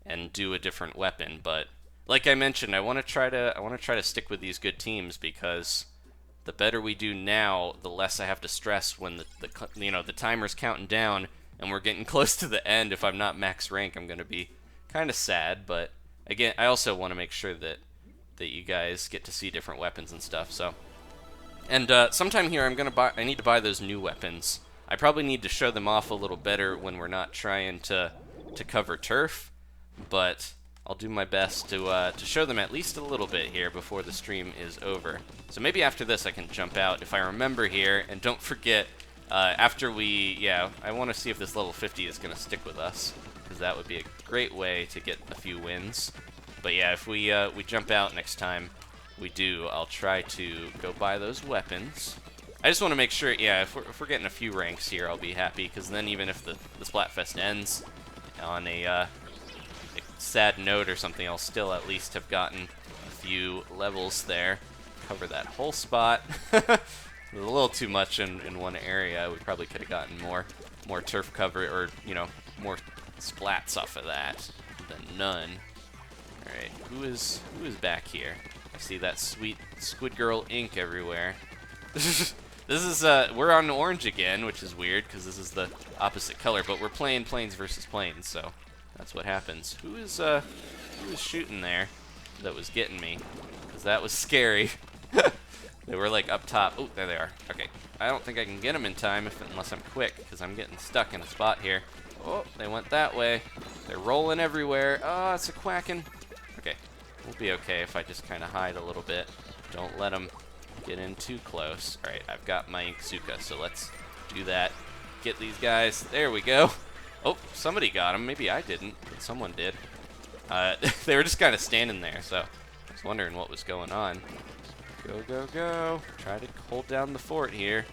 and do a different weapon. But like I mentioned, I want to try to stick with these good teams, because the better we do now, the less I have to stress when the timer's counting down and we're getting close to the end. If I'm not max rank, I'm gonna be kind of sad. But again, I also want to make sure that you guys get to see different weapons and stuff. So, and sometime here, I need to buy those new weapons. I probably need to show them off a little better when we're not trying to cover turf, but I'll do my best to show them at least a little bit here before the stream is over. So maybe after this I can jump out if I remember here, and don't forget, after I want to see if this level 50 is going to stick with us, because that would be a great way to get a few wins. But yeah, if we jump out next time, I'll try to go buy those weapons. I just want to make sure, yeah, if we're getting a few ranks here, I'll be happy, because then even if the Splatfest ends on a sad note or something, I'll still at least have gotten a few levels there. Cover that whole spot. A little too much in one area. We probably could have gotten more turf cover, or more splats off of that than none. All right, who is back here? I see that sweet Squid Girl ink everywhere. This is we're on orange again, which is weird because this is the opposite color, but we're playing planes versus planes, so that's what happens. Who is shooting there that was getting me? Because that was scary. They were like up top. Oh, there they are. Okay, I don't think I can get them in time unless I'm quick, because I'm getting stuck in a spot here. Oh, they went that way. They're rolling everywhere. Oh, it's a quacking. Okay, we'll be okay if I just kind of hide a little bit. Don't let them get in too close. All right, I've got my Inkzuka, so let's do that. Get these guys. There we go. Oh, somebody got him. Maybe I didn't, but someone did. They were just kind of standing there, so I was wondering what was going on. Go, go, go. Try to hold down the fort here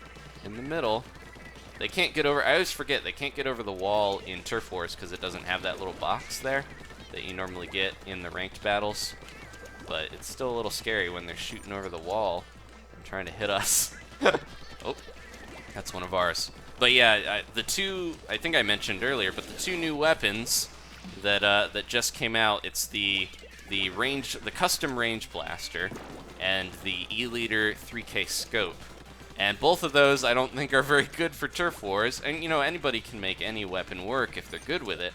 in the middle. They can't get over. I always forget they can't get over the wall in Turf Wars because it doesn't have that little box there that you normally get in the ranked battles. But it's still a little scary when they're shooting over the wall and trying to hit us. Oh, that's one of ours. But yeah, the two, I think I mentioned earlier, but the two new weapons that just came out, it's the custom range blaster and the E-liter 3K scope. And both of those I don't think are very good for Turf Wars. And anybody can make any weapon work if they're good with it.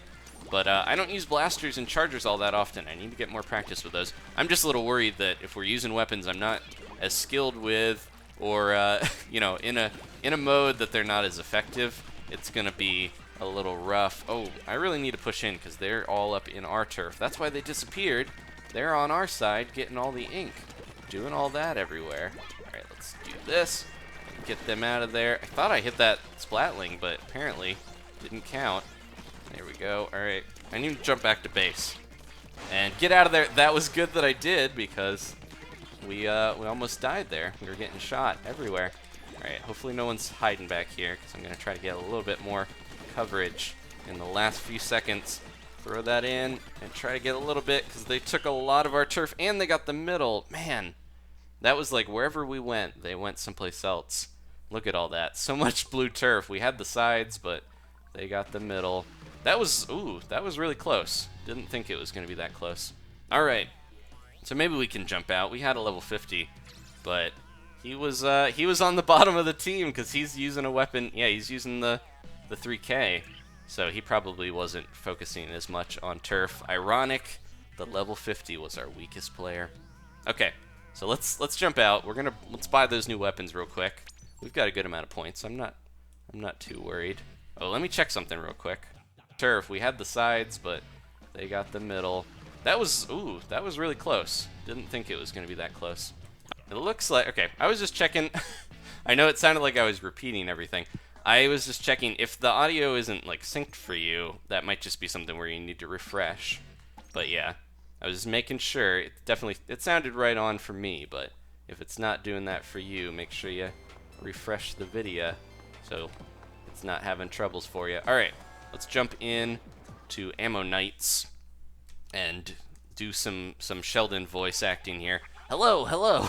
But I don't use blasters and chargers all that often. I need to get more practice with those. I'm just a little worried that if we're using weapons I'm not as skilled with, or in a mode that they're not as effective, it's gonna be a little rough. Oh, I really need to push in because they're all up in our turf. That's why they disappeared. They're on our side getting all the ink, doing all that everywhere. Alright, let's do this. Get them out of there. I thought I hit that Splatling, but apparently didn't count. There we go. Alright, I need to jump back to base. And get out of there. That was good that I did, because we almost died there. We were getting shot everywhere. Alright, hopefully no one's hiding back here, because I'm going to try to get a little bit more coverage in the last few seconds. Throw that in and try to get a little bit, because they took a lot of our turf, and they got the middle. Man, that was like wherever we went, they went someplace else. Look at all that. So much blue turf. We had the sides, but they got the middle. That was, ooh, that was really close. Didn't think it was going to be that close. Alright, so maybe we can jump out. We had a level 50, but he was on the bottom of the team, because he's using a weapon. Yeah, he's using the 3K. So he probably wasn't focusing as much on turf. Ironic, the level 50 was our weakest player. Okay, so let's jump out. Let's buy those new weapons real quick. We've got a good amount of points. I'm not too worried. Oh, let me check something real quick. Turf, we had the sides, but they got the middle. That was really close. Didn't think it was going to be that close. It looks like, okay, I was just checking. I know it sounded like I was repeating everything. I was just checking if the audio isn't like synced for you, that might just be something where you need to refresh. But yeah, I was just making sure. It sounded right on for me, but if it's not doing that for you, make sure you refresh the video so it's not having troubles for you. All right, let's jump in to Ammo Knights and do some Sheldon voice acting here. Hello, hello.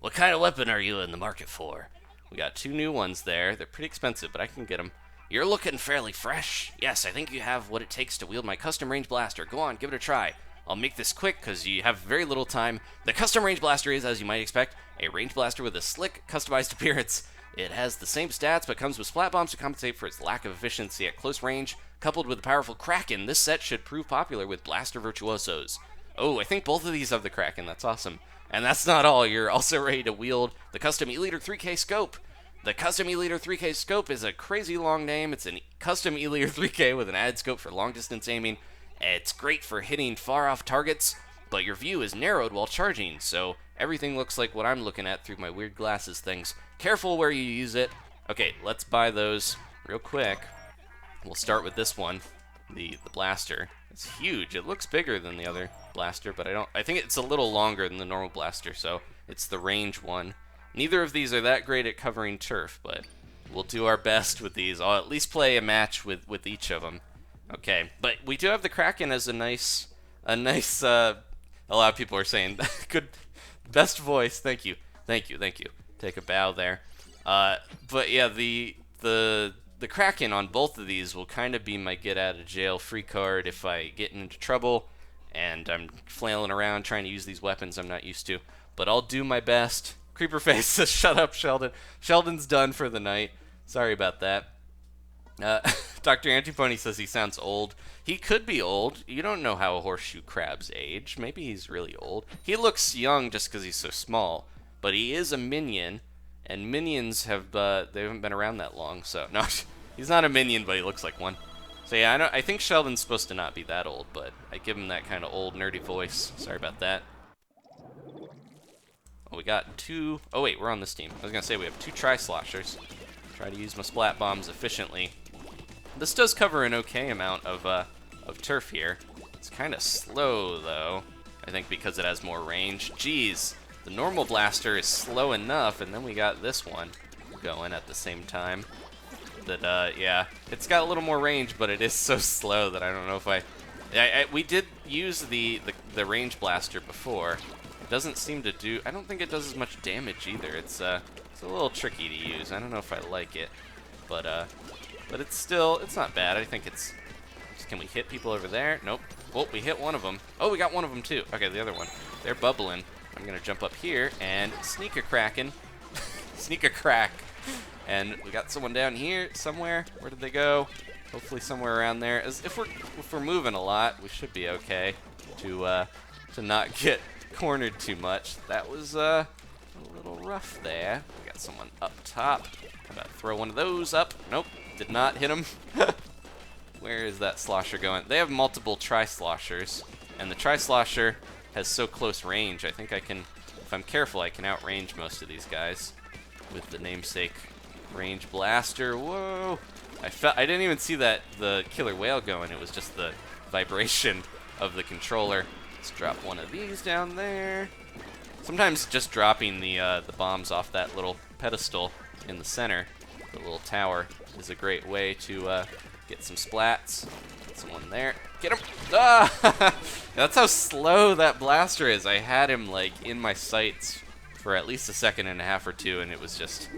What kind of weapon are you in the market for? We got two new ones there. They're pretty expensive, but I can get them. You're looking fairly fresh. Yes, I think you have what it takes to wield my custom range blaster. Go on, give it a try. I'll make this quick because you have very little time. The custom range blaster is, as you might expect, a range blaster with a slick, customized appearance. It has the same stats, but comes with splat bombs to compensate for its lack of efficiency at close range. Coupled with the powerful Kraken, this set should prove popular with blaster virtuosos. Oh, I think both of these have the Kraken. That's awesome. And that's not all. You're also ready to wield the custom E-Liter 3K scope. The custom E-Liter 3K scope is a crazy long name. It's a custom E-Liter 3K with an added scope for long distance aiming. It's great for hitting far off targets, but your view is narrowed while charging, so everything looks like what I'm looking at through my weird glasses things. Careful where you use it. Okay, let's buy those real quick. We'll start with this one, the blaster. It's huge. It looks bigger than the other blaster, but I think it's a little longer than the normal blaster, so it's the range one. Neither of these are that great at covering turf, but we'll do our best with these. I'll at least play a match with each of them. Okay, but we do have the Kraken as a nice, a lot of people are saying, good, best voice, thank you. Take a bow there. But yeah, the Kraken on both of these will kind of be my get out of jail free card if I get into trouble and I'm flailing around trying to use these weapons I'm not used to. But I'll do my best. Creeperface says, shut up, Sheldon. Sheldon's done for the night. Sorry about that. Dr. Antipony says he sounds old. He could be old. You don't know how horseshoe crabs age. Maybe he's really old. He looks young just because he's so small. But he is a minion, and minions have they haven't been around that long. So no, he's not a minion, but he looks like one. So yeah, I think Sheldon's supposed to not be that old, but I give him that kind of old nerdy voice. Sorry about that. Oh, we got two. Oh wait, we're on this team. I was gonna say we have two tri-sloshers. Try to use my splat bombs efficiently. This does cover an okay amount of turf here. It's kind of slow though. I think because it has more range. Jeez, the normal blaster is slow enough, and then we got this one going at the same time. That yeah, it's got a little more range, but it is so slow that I don't know if we did use the range blaster before. It doesn't seem to do. I don't think it does as much damage either. It's a little tricky to use. I don't know if I like it, but it's not bad. I think it's. Can we hit people over there? Nope. Oh, we hit one of them. Oh, we got one of them too. Okay, the other one. They're bubbling. I'm gonna jump up here and sneak a Kraken. Sneak a crack. And we got someone down here somewhere. Where did they go? Hopefully somewhere around there. If we're moving a lot, we should be okay to not get cornered too much. That was a little rough there. We got someone up top. How about throw one of those up? Nope, did not hit him. Where is that slosher going? They have multiple tri-sloshers, and the tri-slosher has so close range. I think I can, if I'm careful, I can outrange most of these guys with the namesake range blaster. Whoa! I didn't even see the killer whale going. It was just the vibration of the controller. Let's drop one of these down there. Sometimes just dropping the bombs off that little pedestal in the center, the little tower, is a great way to get some splats. Get someone there. Get him! Ah! That's how slow that blaster is. I had him like in my sights for at least a second and a half or two, and it was just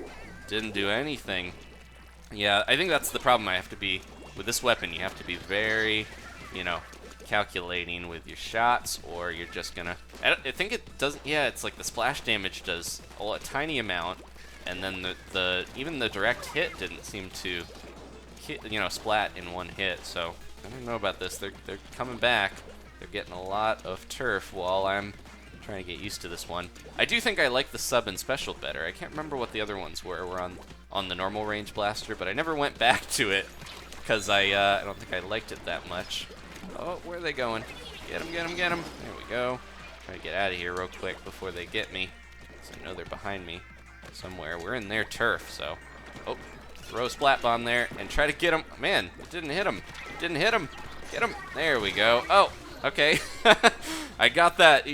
didn't do anything. Yeah, I think that's the problem. I have to be with this weapon. You have to be very, you know, calculating with your shots, or you're just gonna. I think it doesn't. Yeah, it's like the splash damage does a tiny amount, and then even the direct hit didn't seem to hit, you know, splat in one hit. So I don't know about this. They're coming back. They're getting a lot of turf while I'm trying to get used to this one. I do think I like the sub and special better. I can't remember what the other ones were. We're on the normal range blaster, but I never went back to it because I don't think I liked it that much. Oh, where are they going? Get them, get them, get them. There we go. Try to get out of here real quick before they get me. So I know they're behind me somewhere. We're in their turf, so. Oh, throw a splat bomb there and try to get them. Man, it didn't hit him. It didn't hit him. Get him. There we go. Oh, okay. I got that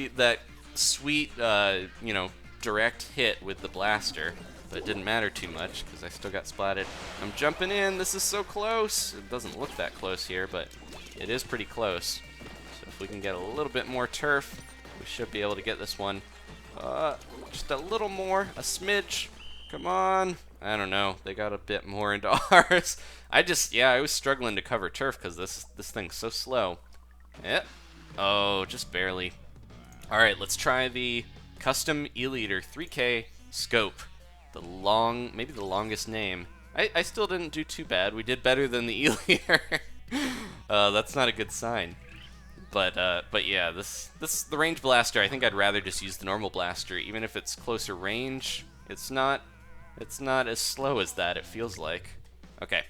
sweet, you know, direct hit with the blaster, but it didn't matter too much because I still got splatted. I'm jumping in. This is so close. It doesn't look that close here, but it is pretty close. So if we can get a little bit more turf, we should be able to get this one. Just a little more, a smidge. Come on. I don't know. They got a bit more into ours. I was struggling to cover turf because this thing's so slow. Yep. Oh, just barely. All right, let's try the custom E-liter 3K scope. Maybe the longest name. I still didn't do too bad. We did better than the E-liter. That's not a good sign. But yeah, the range blaster, I think I'd rather just use the normal blaster, even if it's closer range. It's not as slow as that, it feels like. Okay,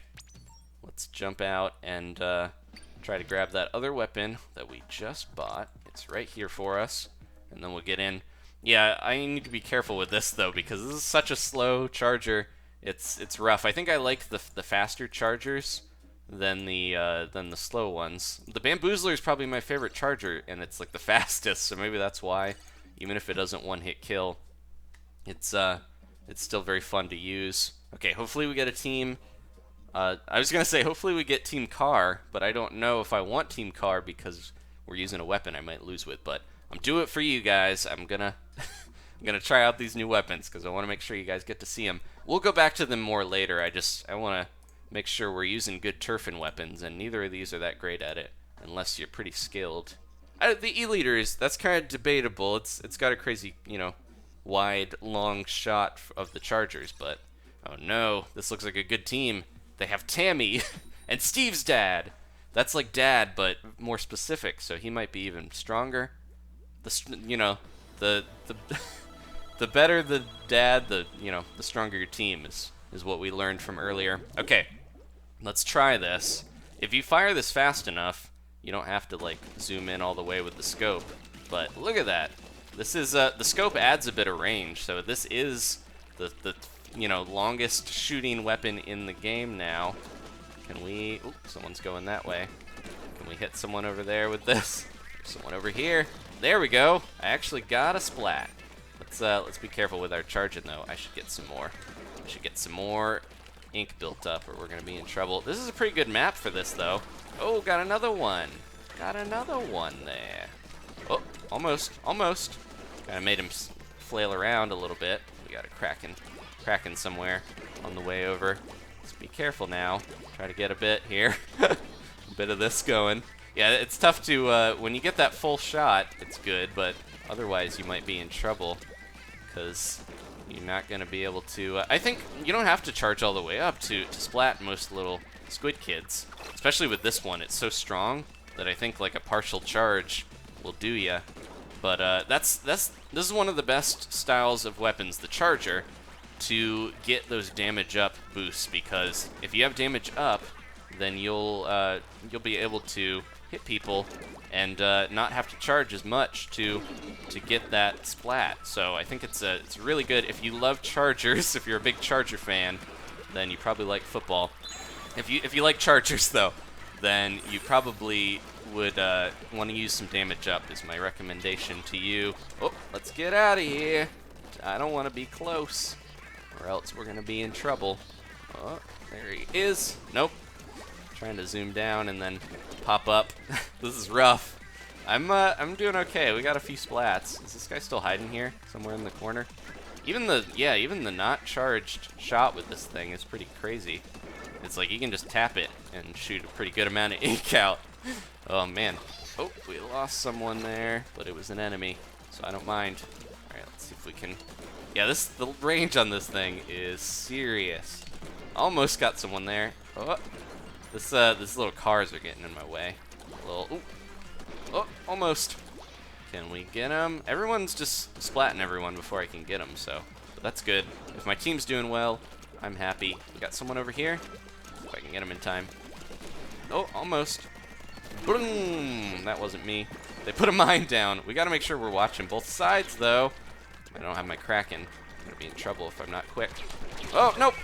let's jump out and try to grab that other weapon that we just bought. It's right here for us, and then we'll get in. Yeah, I need to be careful with this though, because this is such a slow charger. It's rough. I think I like the faster chargers than the slow ones. The Bamboozler is probably my favorite charger, and it's like the fastest, so maybe that's why. Even if it doesn't one-hit kill, it's still very fun to use. Okay, hopefully we get a team. I was gonna say hopefully we get Team Car, but I don't know if I want Team Car because we're using a weapon I might lose with. But I'm doing it for you guys. I'm gonna I'm gonna try out these new weapons because I want to make sure you guys get to see them. We'll go back to them more later. I want to make sure we're using good turfing weapons, and neither of these are that great at it unless you're pretty skilled. The E-liter that's kind of debatable. It's got a crazy, you know, wide, long shot of the chargers, but oh no, this looks like a good team. They have Tammy and Steve's dad. That's like dad, but more specific, so he might be even stronger. You know, the better the dad, the stronger your team is what we learned from earlier. Okay, let's try this. If you fire this fast enough, you don't have to like zoom in all the way with the scope. But look at that. This is the scope adds a bit of range, so this is the longest shooting weapon in the game now. Can we? Ooh, someone's going that way. Can we hit someone over there with this? Someone over here. There we go. I actually got a splat. Let's be careful with our charging though. I should get some more. I should get some more ink built up, or we're gonna be in trouble. This is a pretty good map for this though. Oh, got another one. Got another one there. Oh, almost. Kind of made him flail around a little bit. We got a Kraken somewhere on the way over. Let's be careful now. Try to get a bit here. A bit of this going. Yeah, it's tough to, when you get that full shot, it's good, but otherwise you might be in trouble because you're not going to be able to... I think you don't have to charge all the way up to splat most little Squid kids, especially with this one. It's so strong that I think like a partial charge will do ya. But this is one of the best styles of weapons, the charger, to get those damage up boosts, because if you have damage up, then you'll be able to hit people and not have to charge as much to get that splat. So I think it's really good. If you love chargers, if you're a big Charger fan, then you probably like football. If you like chargers though, then you probably would want to use some damage up is my recommendation to you. Oh, let's get out of here. I don't want to be close, or else we're gonna be in trouble. Oh, there he is. Nope. Trying to zoom down and then pop up. This is rough. I'm doing okay. We got a few splats. Is this guy still hiding here somewhere in the corner? Even the not charged shot with this thing is pretty crazy. It's like you can just tap it and shoot a pretty good amount of ink out. Oh man. Oh, we lost someone there, but it was an enemy, so I don't mind. All right, let's see if we can. Yeah, the range on this thing is serious. Almost got someone there. Oh, this little cars are getting in my way. Oh, almost. Can we get him? Everyone's just splatting everyone before I can get them, so but that's good. If my team's doing well, I'm happy. We got someone over here. If I can get him in time. Oh, almost. Boom! That wasn't me. They put a mine down. We got to make sure we're watching both sides, though. I don't have my Kraken. I'm gonna be in trouble if I'm not quick. Oh, nope!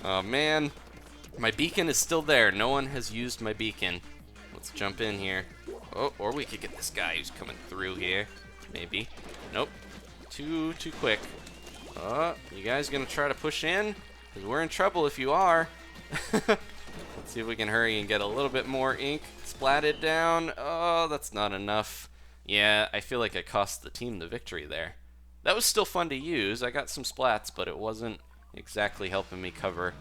Oh, man. My beacon is still there. No one has used my beacon. Let's jump in here. Oh, or we could get this guy who's coming through here. Maybe. Nope. Too quick. You guys gonna try to push in? Because we're in trouble if you are. Let's see if we can hurry and get a little bit more ink splatted down. Oh, that's not enough. Yeah, I feel like I cost the team the victory there. That was still fun to use. I got some splats, but it wasn't exactly helping me cover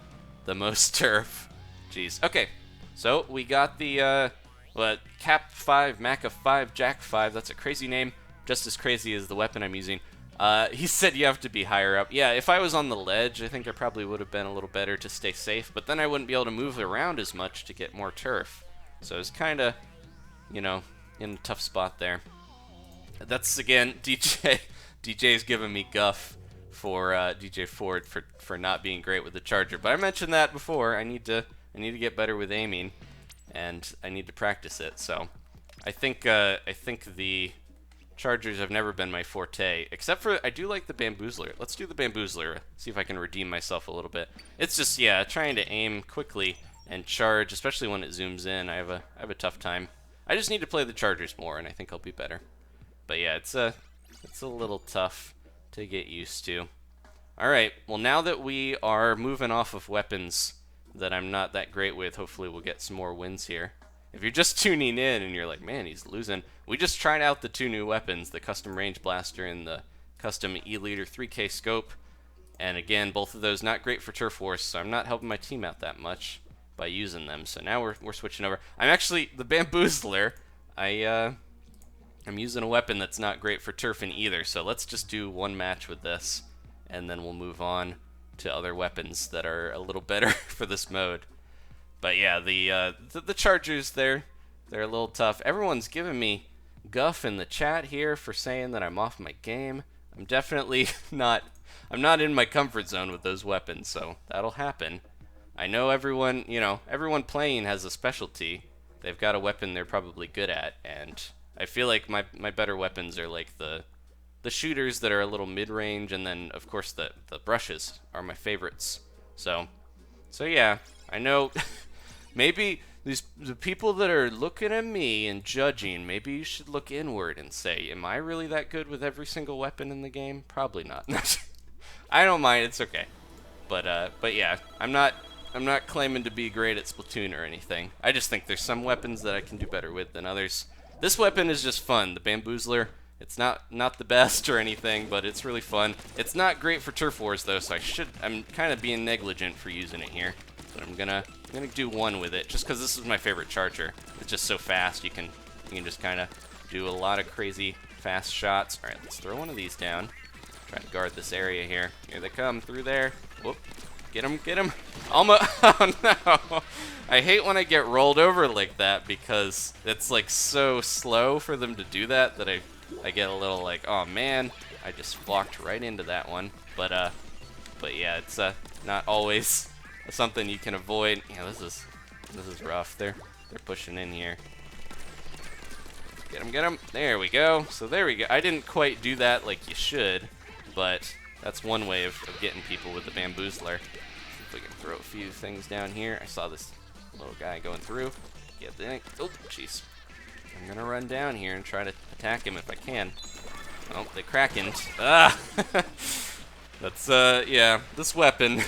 the most turf. Jeez. Okay, so we got the Cap 5, Mac of 5, Jack 5. That's a crazy name, just as crazy as the weapon I'm using. He said you have to be higher up. Yeah, if I was on the ledge, I think I probably would have been a little better to stay safe, but then I wouldn't be able to move around as much to get more turf. So it's kind of, you know, in a tough spot there. That's, again, DJ's giving me guff for DJ Ford for not being great with the charger. But I mentioned that before. I need to get better with aiming, and I need to practice it. So I think the chargers have never been my forte, except for I do like the bamboozler. Let's do the bamboozler. See if I can redeem myself a little bit. It's just, yeah, trying to aim quickly and charge, especially when it zooms in. I have a tough time. I just need to play the chargers more, and I think I'll be better. But yeah, it's a little tough to get used to. All right, well, now that we are moving off of weapons that I'm not that great with, hopefully we'll get some more wins here. If you're just tuning in and you're like, man, he's losing, we just tried out the two new weapons, the custom range blaster and the custom E-liter 3K scope. And again, both of those not great for turf wars, so I'm not helping my team out that much by using them. So now we're switching over. I'm actually the bamboozler. I'm using a weapon that's not great for turfing either, so let's just do one match with this, and then we'll move on to other weapons that are a little better for this mode. But yeah, the chargers, they're a little tough. Everyone's giving me guff in the chat here for saying that I'm off my game. I'm definitely not. I'm not in my comfort zone with those weapons, so that'll happen. I know everyone, everyone playing has a specialty. They've got a weapon they're probably good at, and I feel like my better weapons are like the shooters that are a little mid-range, and then of course the brushes are my favorites. So yeah, I know. Maybe the people that are looking at me and judging, maybe you should look inward and say, am I really that good with every single weapon in the game? Probably not. I don't mind, it's okay. But yeah, I'm not claiming to be great at Splatoon or anything. I just think there's some weapons that I can do better with than others. This weapon is just fun, the bamboozler. It's not the best or anything, but it's really fun. It's not great for turf wars though, so I'm kind of being negligent for using it here. But I'm gonna do one with it, just because this is my favorite charger. It's just so fast. You can just kind of do a lot of crazy fast shots. All right, let's throw one of these down. Try to guard this area here. Here they come through there. Whoop! Get him! Almost! Oh no! I hate when I get rolled over like that because it's like so slow for them to do that I get a little like, oh man, I just walked right into that one. But yeah, it's not always something you can avoid. Yeah, this is rough. They're pushing in here. Get him, get him. There we go. So there we go. I didn't quite do that like you should, but that's one way of getting people with the bamboozler. See if we can throw a few things down here. I saw this little guy going through. Get the... Oh, jeez. I'm going to run down here and try to attack him if I can. Oh, they Krakened. Ah! That's, yeah, this weapon.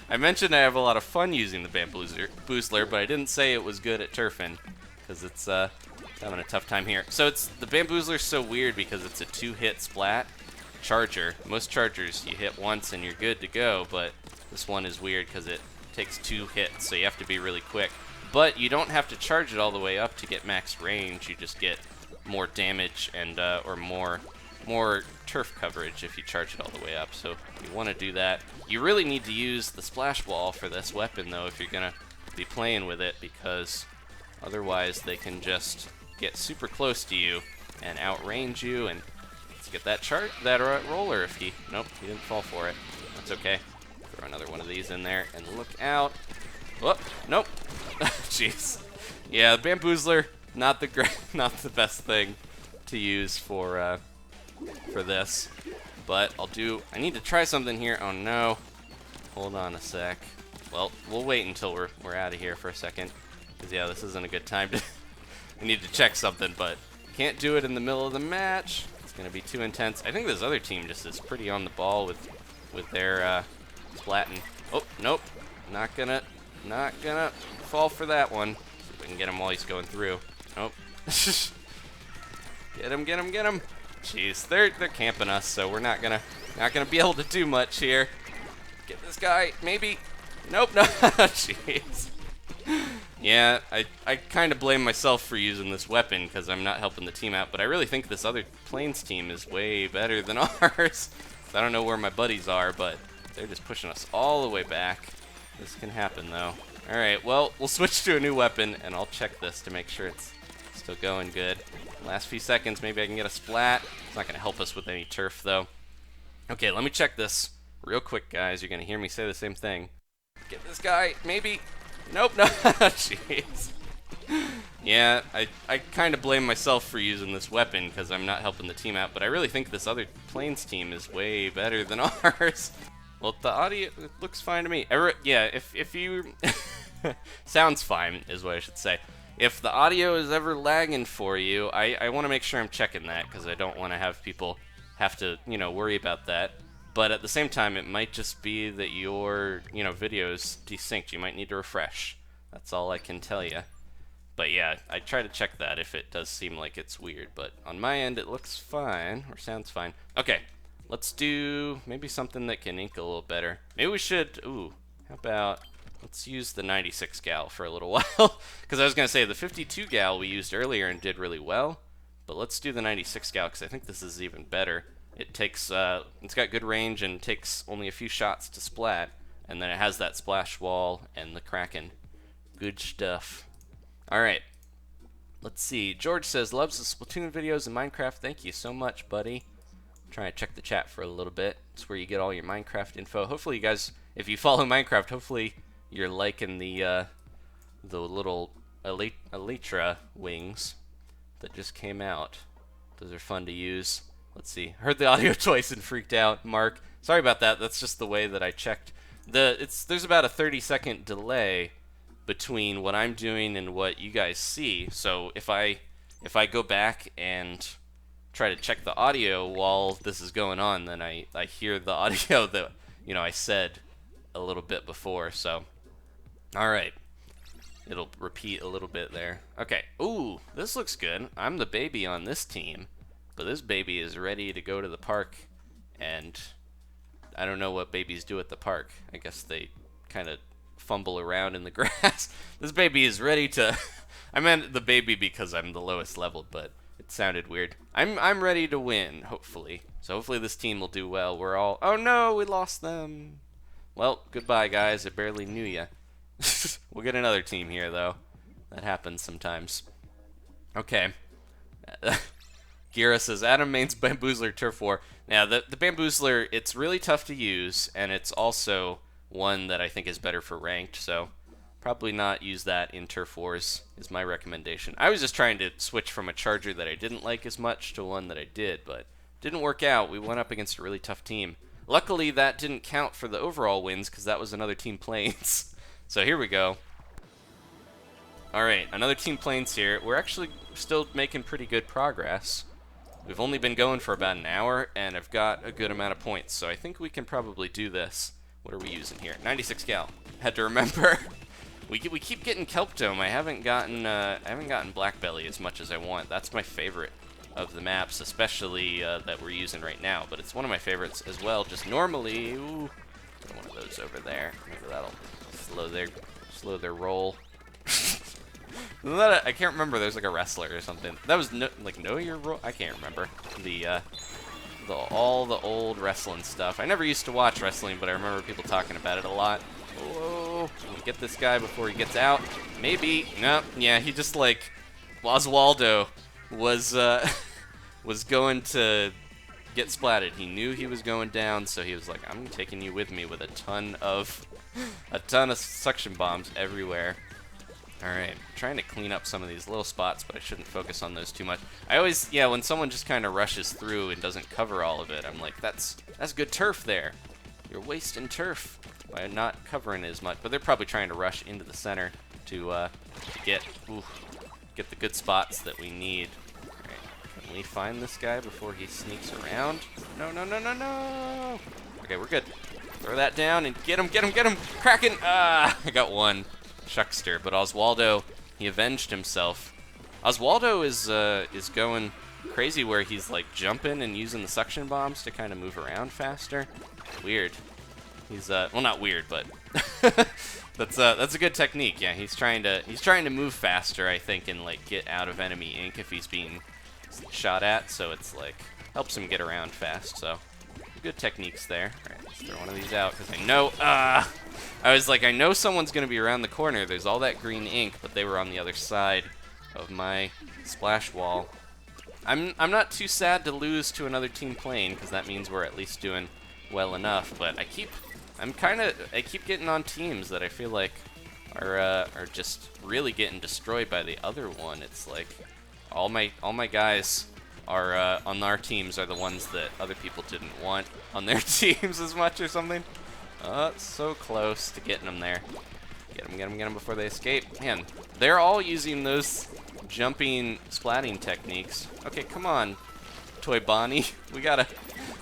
I mentioned I have a lot of fun using the bamboozler, but I didn't say it was good at turfing, because it's having a tough time here. So the bamboozler's so weird because it's a 2-hit splat charger. Most chargers, you hit once and you're good to go, but this one is weird because it takes 2 hits, so you have to be really quick. But you don't have to charge it all the way up to get max range. You just get more damage and or more turf coverage if you charge it all the way up. So you want to do that. You really need to use the splash ball for this weapon though if you're gonna be playing with it, because otherwise they can just get super close to you and outrange you. And let's get that roller. If nope, he didn't fall for it. That's okay. Throw another one of these in there and look out. Whoop, nope. Jeez. Yeah, the bamboozler, not the best thing to use for this, but I need to try something here. Oh no, hold on a sec. Well, we'll wait until we're out of here for a second, because yeah, this isn't a good time to I need to check something, but can't do it in the middle of the match. It's gonna be too intense. I think this other team just is pretty on the ball with their splatting. Oh, nope, not gonna fall for that one. See if we can get him while he's going through. Nope. Get him, get him, get him. Jeez, they're camping us, so we're not gonna be able to do much here. Get this guy, maybe. Nope, no. Jeez. Yeah, I kind of blame myself for using this weapon because I'm not helping the team out, but I really think this other Plains team is way better than ours. So I don't know where my buddies are, but they're just pushing us all the way back. This can happen, though. All right, well, we'll switch to a new weapon, and I'll check this to make sure it's still going good. Last few seconds, maybe I can get a splat. It's not going to help us with any turf, though. Okay, let me check this real quick, guys. You're going to hear me say the same thing. Get this guy, maybe. Nope, no. Jeez. Yeah, I kind of blame myself for using this weapon because I'm not helping the team out, but I really think this other Plains team is way better than ours. Well, the audio looks fine to me. Yeah, if you... Sounds fine, is what I should say. If the audio is ever lagging for you, I want to make sure I'm checking that, because I don't want to have people have to, worry about that. But at the same time, it might just be that your, video is desynced. You might need to refresh. That's all I can tell you. But yeah, I try to check that if it does seem like it's weird. But on my end, it looks fine, or sounds fine. Okay, let's do maybe something that can ink a little better. Maybe we should, how about, let's use the 96 gal for a little while. Because I was going to say, the 52 gal we used earlier and did really well. But let's do the 96 gal, because I think this is even better. It takes, it's got good range and takes only a few shots to splat. And then it has that splash wall and the Kraken. Good stuff. Alright. Let's see. George says, loves the Splatoon videos and Minecraft. Thank you so much, buddy. I'm trying to check the chat for a little bit. It's where you get all your Minecraft info. Hopefully you guys, if you follow Minecraft, hopefully you're liking the little Elytra wings that just came out. Those are fun to use. Let's see. Heard the audio twice and freaked out. Mark, sorry about that. That's just the way that I checked. There's about a 30-second delay between what I'm doing and what you guys see. So if I go back and try to check the audio while this is going on, then I hear the audio that I said a little bit before. So all right. It'll repeat a little bit there. Okay. Ooh, this looks good. I'm the baby on this team. But this baby is ready to go to the park, and I don't know what babies do at the park. I guess they kind of fumble around in the grass. This baby is ready to... I meant the baby because I'm the lowest level, but it sounded weird. I'm ready to win, hopefully. So hopefully this team will do well. We're all... Oh no, we lost them. Well, goodbye, guys. I barely knew ya. We'll get another team here, though. That happens sometimes. Okay. Gira says, Adam mains Bamboozler Turf War. Now, the Bamboozler, it's really tough to use, and it's also one that I think is better for ranked, so Probably not use that in Turf Wars is my recommendation. I was just trying to switch from a charger that I didn't like as much to one that I did, but didn't work out. We went up against a really tough team. Luckily, that didn't count for the overall wins because that was another Team Planes. So here we go. All right, another Team Planes here. We're actually still making pretty good progress. We've only been going for about an hour, and I've got a good amount of points, so I think we can probably do this. What are we using here? 96 gal. Had to remember. we keep getting Kelp Dome. I haven't gotten Blackbelly as much as I want. That's my favorite of the maps, especially that we're using right now. But it's one of my favorites as well. Just normally, ooh, got one of those over there. Maybe that'll slow their roll. I can't remember. There's like a wrestler or something. That was know your role. I can't remember all the old wrestling stuff. I never used to watch wrestling, but I remember people talking about it a lot. Whoa! Can we get this guy before he gets out? Maybe. No. Yeah, he just like Oswaldo was was going to get splatted. He knew he was going down, so he was like, "I'm taking you with me," with a ton of suction bombs everywhere. Alright, trying to clean up some of these little spots, but I shouldn't focus on those too much. I always, yeah, when someone just kind of rushes through and doesn't cover all of it, I'm like, that's good turf there. You're wasting turf by not covering it as much. But they're probably trying to rush into the center to get the good spots that we need. Alright, can we find this guy before he sneaks around? No, no, no, no, no! Okay, we're good. Throw that down and get him, get him, get him! Kraken! Ah, I got one. Shuckster, but Oswaldo, he avenged himself. Oswaldo is going crazy where he's like jumping and using the suction bombs to kind of move around faster. Weird. He's well, not weird, but that's a good technique. Yeah, he's trying to move faster, I think, and like get out of enemy ink if he's being shot at. So it's like helps him get around fast. So good techniques there. All right, let's throw one of these out because I know. I was like, I know someone's going to be around the corner. There's all that green ink, but they were on the other side of my splash wall. I'm not too sad to lose to another team plane because that means we're at least doing well enough. But I keep getting on teams that I feel like are just really getting destroyed by the other one. It's like all my guys are on our teams are the ones that other people didn't want on their teams as much or something. So close to getting them there. Get them, get them, get them before they escape. Man, they're all using those jumping, splatting techniques. Okay, come on, Toy Bonnie.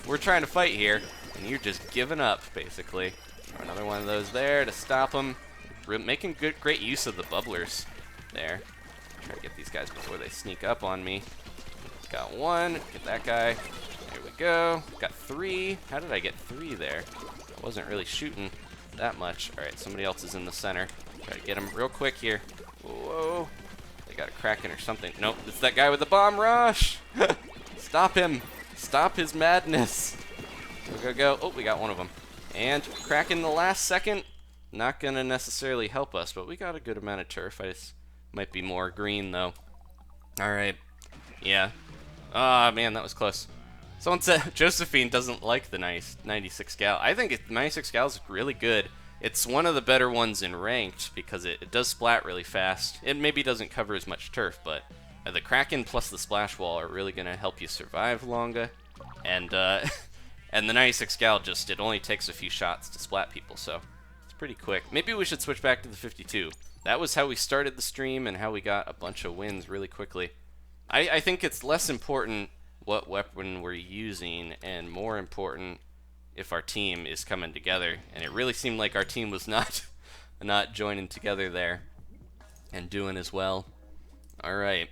We're trying to fight here, and you're just giving up, basically. Another one of those there to stop them. Making great use of the bubblers there. Try to get these guys before they sneak up on me. Got one, get that guy. There we go. Got three. How did I get three there? I wasn't really shooting that much. All right, somebody else is in the center. Try to get him real quick here. Whoa. They got a Kraken or something. Nope, it's that guy with the bomb rush. Stop him. Stop his madness. Go, go, go. Oh, we got one of them. And Kraken the last second. Not going to necessarily help us, but we got a good amount of turf. I just might be more green, though. All right. Yeah. Ah, man, that was close. Someone said Josephine doesn't like the 96 gal. I think 96 gal is really good. It's one of the better ones in ranked because it does splat really fast. It maybe doesn't cover as much turf, but the Kraken plus the splash wall are really going to help you survive longer. And and the 96 gal it only takes a few shots to splat people, so it's pretty quick. Maybe we should switch back to the 52. That was how we started the stream and how we got a bunch of wins really quickly. I think it's less important what weapon we're using and more important if our team is coming together, and it really seemed like our team was not joining together there and doing as well. Alright,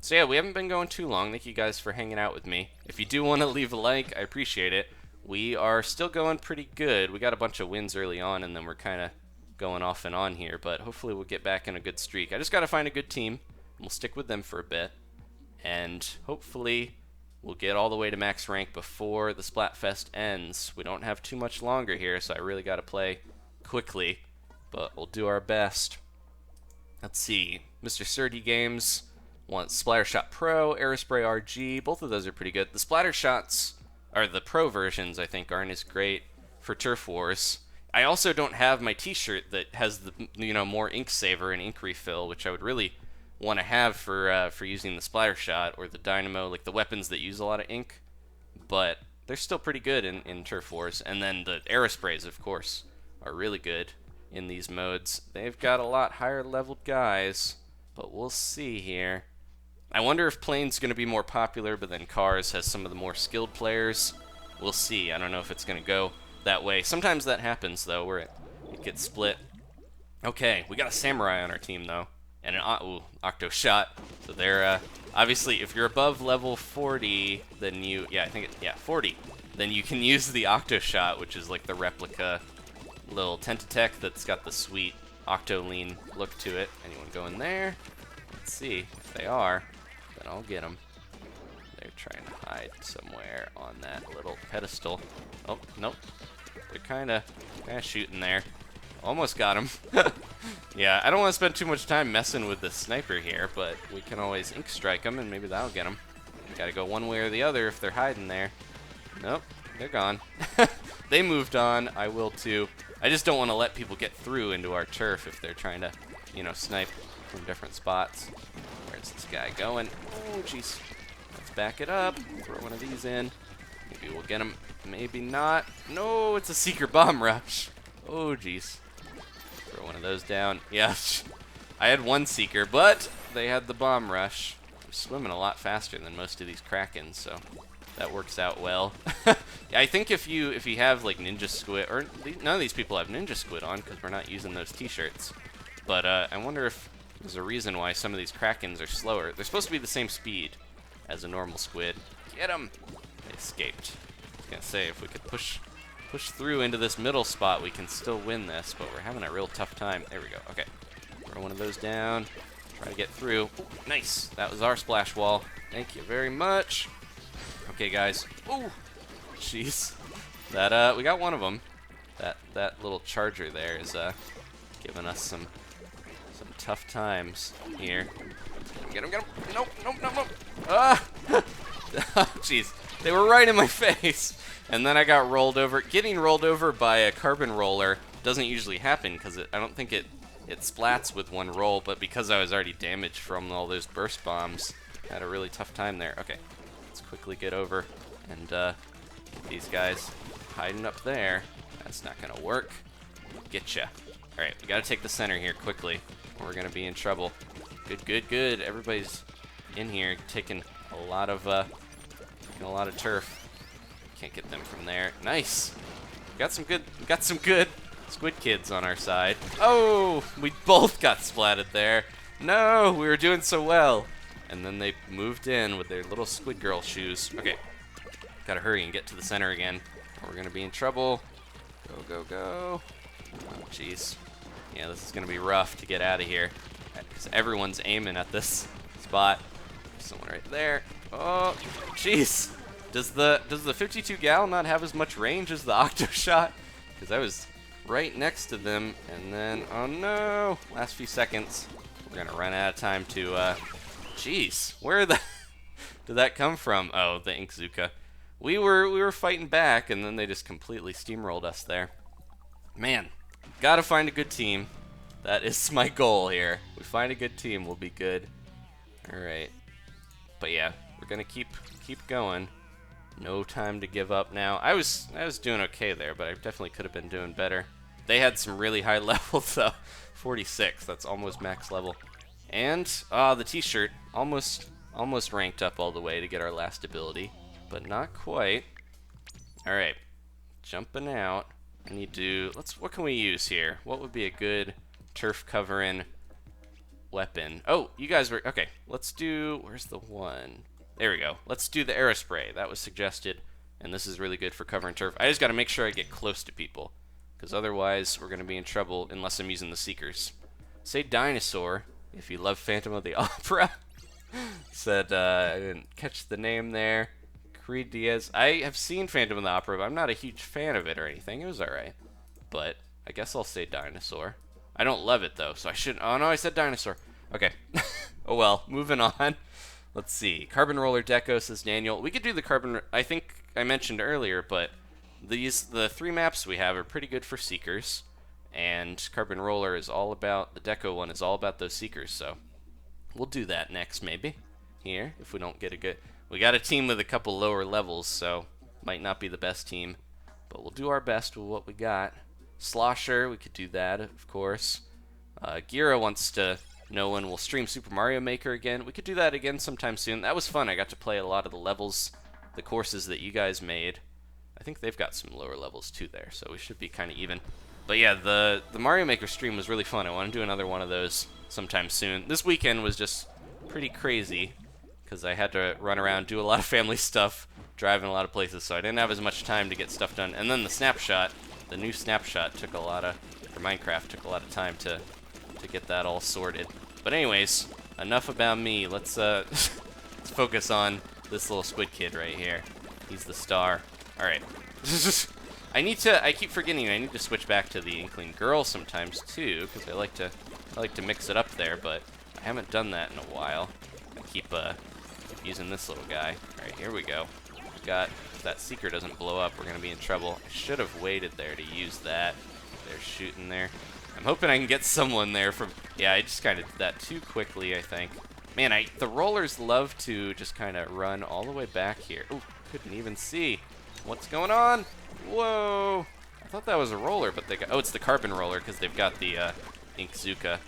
so yeah, we haven't been going too long. Thank you guys for hanging out with me. If you do want to leave a like, I appreciate it. We are still going pretty good. We got a bunch of wins early on, and then we're kind of going off and on here, but hopefully we'll get back in a good streak. I just got to find a good team, and we'll stick with them for a bit, and hopefully we'll get all the way to max rank before the Splatfest ends. We don't have too much longer here, so I really got to play quickly, but we'll do our best. Let's see. Mr. Surdy Games wants Splattershot Pro, Aerospray RG. Both of those are pretty good. The Splattershots, or the Pro versions, I think, aren't as great for Turf Wars. I also don't have my t-shirt that has the, more ink saver and ink refill, which I would really want to have for using the splatter shot or the dynamo, like the weapons that use a lot of ink. But they're still pretty good in Turf Wars. And then the aerosprays, of course, are really good in these modes. They've got a lot higher leveled guys, but we'll see here. I wonder if plane's going to be more popular, but then cars has some of the more skilled players. We'll see. I don't know if it's going to go that way. Sometimes that happens, though, where it gets split. Okay, we got a samurai on our team, though, and an octo shot. So they're obviously, if you're above level 40, then you 40, then you can use the octo shot, which is like the replica little Tentatech that's got the sweet octo lean look to it. Anyone go in there? Let's see. If they are, then I'll get them. They're trying to hide somewhere on that little pedestal. Oh, nope. They're kind of shooting there. Almost got him. Yeah, I don't want to spend too much time messing with the sniper here, but we can always ink strike them, and maybe that'll get them. Gotta go one way or the other if they're hiding there. Nope, they're gone. They moved on. I will too. I just don't want to let people get through into our turf if they're trying to, snipe from different spots. Where's this guy going? Oh, jeez. Let's back it up. Throw one of these in. Maybe we'll get him. Maybe not. No, it's a Seeker Bomb Rush. Oh, jeez. Throw one of those down. Yeah, I had one Seeker, but they had the Bomb Rush. I'm swimming a lot faster than most of these Krakens, so that works out well. I think if you have like Ninja Squid, or none of these people have Ninja Squid on because we're not using those t-shirts. But I wonder if there's a reason why some of these Krakens are slower. They're supposed to be the same speed as a normal squid. Get them! They escaped. I was gonna say, if we could push through into this middle spot, we can still win this, but we're having a real tough time. There we go. Okay. Throw one of those down. Try to get through. Ooh, nice. That was our splash wall. Thank you very much. Okay, guys. Ooh, jeez. That we got one of them. That little charger there is giving us some tough times here. Get him, get him. Nope, nope, nope, nope. Ah! Oh, jeez. They were right in my face. And then I got rolled over. Getting rolled over by a carbon roller doesn't usually happen because I don't think it splats with one roll, but because I was already damaged from all those burst bombs, I had a really tough time there. Okay, let's quickly get over and these guys hiding up there. That's not gonna work. Getcha. All right, we gotta take the center here quickly, or we're gonna be in trouble. Good, good, good. Everybody's in here taking a lot of turf. Can't get them from there. Nice. We got some good squid kids on our side. Oh, we both got splatted there. No, we were doing so well. And then they moved in with their little squid girl shoes. Okay, gotta hurry and get to the center again, or we're gonna be in trouble. Go, go, go. Oh, jeez. Yeah, this is gonna be rough to get out of here because everyone's aiming at this spot. There's someone right there. Oh, jeez. Does the 52 gal not have as much range as the octo shot? Because I was right next to them, and then, oh no, last few seconds. We're gonna run out of time to, jeez, where did that come from? Oh, the Inkzuka. We were fighting back, and then they just completely steamrolled us there. Man, gotta find a good team. That is my goal here. We find a good team, we'll be good. All right, but yeah, we're gonna keep going. No time to give up now. I was doing okay there, but I definitely could have been doing better. They had some really high levels though. 46, that's almost max level. And the t-shirt almost ranked up all the way to get our last ability, but not quite. All right, jumping out. I need to, what can we use here? What would be a good turf covering weapon? Oh, you guys were, okay, let's do, where's the one? There we go. Let's do the aerospray. That was suggested, and this is really good for covering turf. I just got to make sure I get close to people, because otherwise we're going to be in trouble unless I'm using the Seekers. Say Dinosaur, if you love Phantom of the Opera. Said, I didn't catch the name there. Creed Diaz. I have seen Phantom of the Opera, but I'm not a huge fan of it or anything. It was alright. But I guess I'll say Dinosaur. I don't love it, though, so I shouldn't. Oh, no, I said Dinosaur. Okay. Oh, well. Moving on. Let's see. Carbon Roller Deco, says Danielle. We could do the carbon, I think I mentioned earlier, but the 3 maps we have are pretty good for Seekers, and Carbon Roller is all about, the Deco one is all about those Seekers, so we'll do that next, maybe, here, if we don't get a good... We got a team with a couple lower levels, so might not be the best team, but we'll do our best with what we got. Slosher, we could do that, of course. Gira wants to know when we'll stream Super Mario Maker again. We could do that again sometime soon. That was fun. I got to play a lot of the levels, the courses that you guys made. I think they've got some lower levels too there, so we should be kind of even. But yeah, the Mario Maker stream was really fun. I want to do another one of those sometime soon. This weekend was just pretty crazy because I had to run around, do a lot of family stuff, drive in a lot of places, so I didn't have as much time to get stuff done. And then the snapshot, the new snapshot took a lot of, for Minecraft, took a lot of time to get that all sorted. But anyways, enough about me. Let's let's focus on this little squid kid right here. He's the star. All right. I keep forgetting I need to switch back to the Inkling girl sometimes too, because I like to mix it up there, but I haven't done that in a while. I keep using this little guy. All right, here we go. We've got, if that Seeker doesn't blow up, we're gonna be in trouble. I should have waited there to use that. They're shooting there. I'm hoping I can get someone there from... Yeah, I just kind of did that too quickly, I think. Man, the rollers love to just kind of run all the way back here. Ooh, couldn't even see. What's going on? Whoa! I thought that was a roller, but they got... Oh, it's the carbon roller, because they've got the Inkzuka.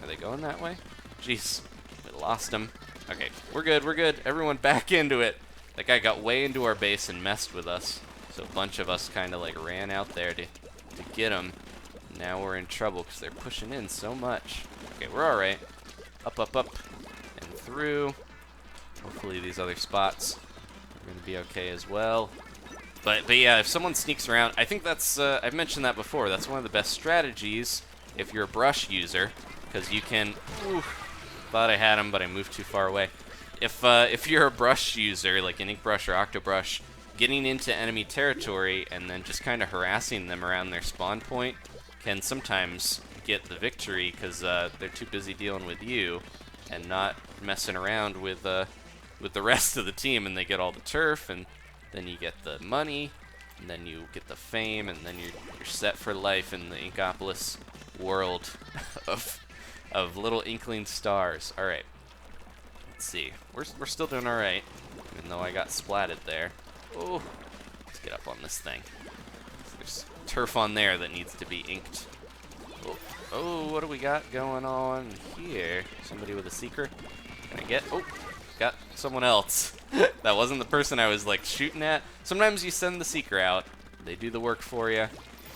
Are they going that way? Jeez, we lost them. Okay, we're good, we're good. Everyone back into it. That guy got way into our base and messed with us. So a bunch of us kind of like ran out there to get him. Now we're in trouble because they're pushing in so much. Okay, we're all right. Up, up, up, and through. Hopefully these other spots are going to be okay as well. But yeah, if someone sneaks around, I think that's, I've mentioned that before, that's one of the best strategies if you're a brush user, because you can, thought I had him, but I moved too far away. If you're a brush user, like an Inkbrush or Octobrush, getting into enemy territory and then just kind of harassing them around their spawn point can sometimes get the victory because they're too busy dealing with you and not messing around with the rest of the team, and they get all the turf, and then you get the money, and then you get the fame, and then you're set for life in the Inkopolis world of little Inkling stars. All right, let's see. We're still doing all right, even though I got splatted there. Oh, let's get up on this thing. There's turf on there that needs to be inked. Oh, what do we got going on here? Somebody with a Seeker? Can I get? Oh, got someone else. That wasn't the person I was like shooting at. Sometimes you send the Seeker out, they do the work for you,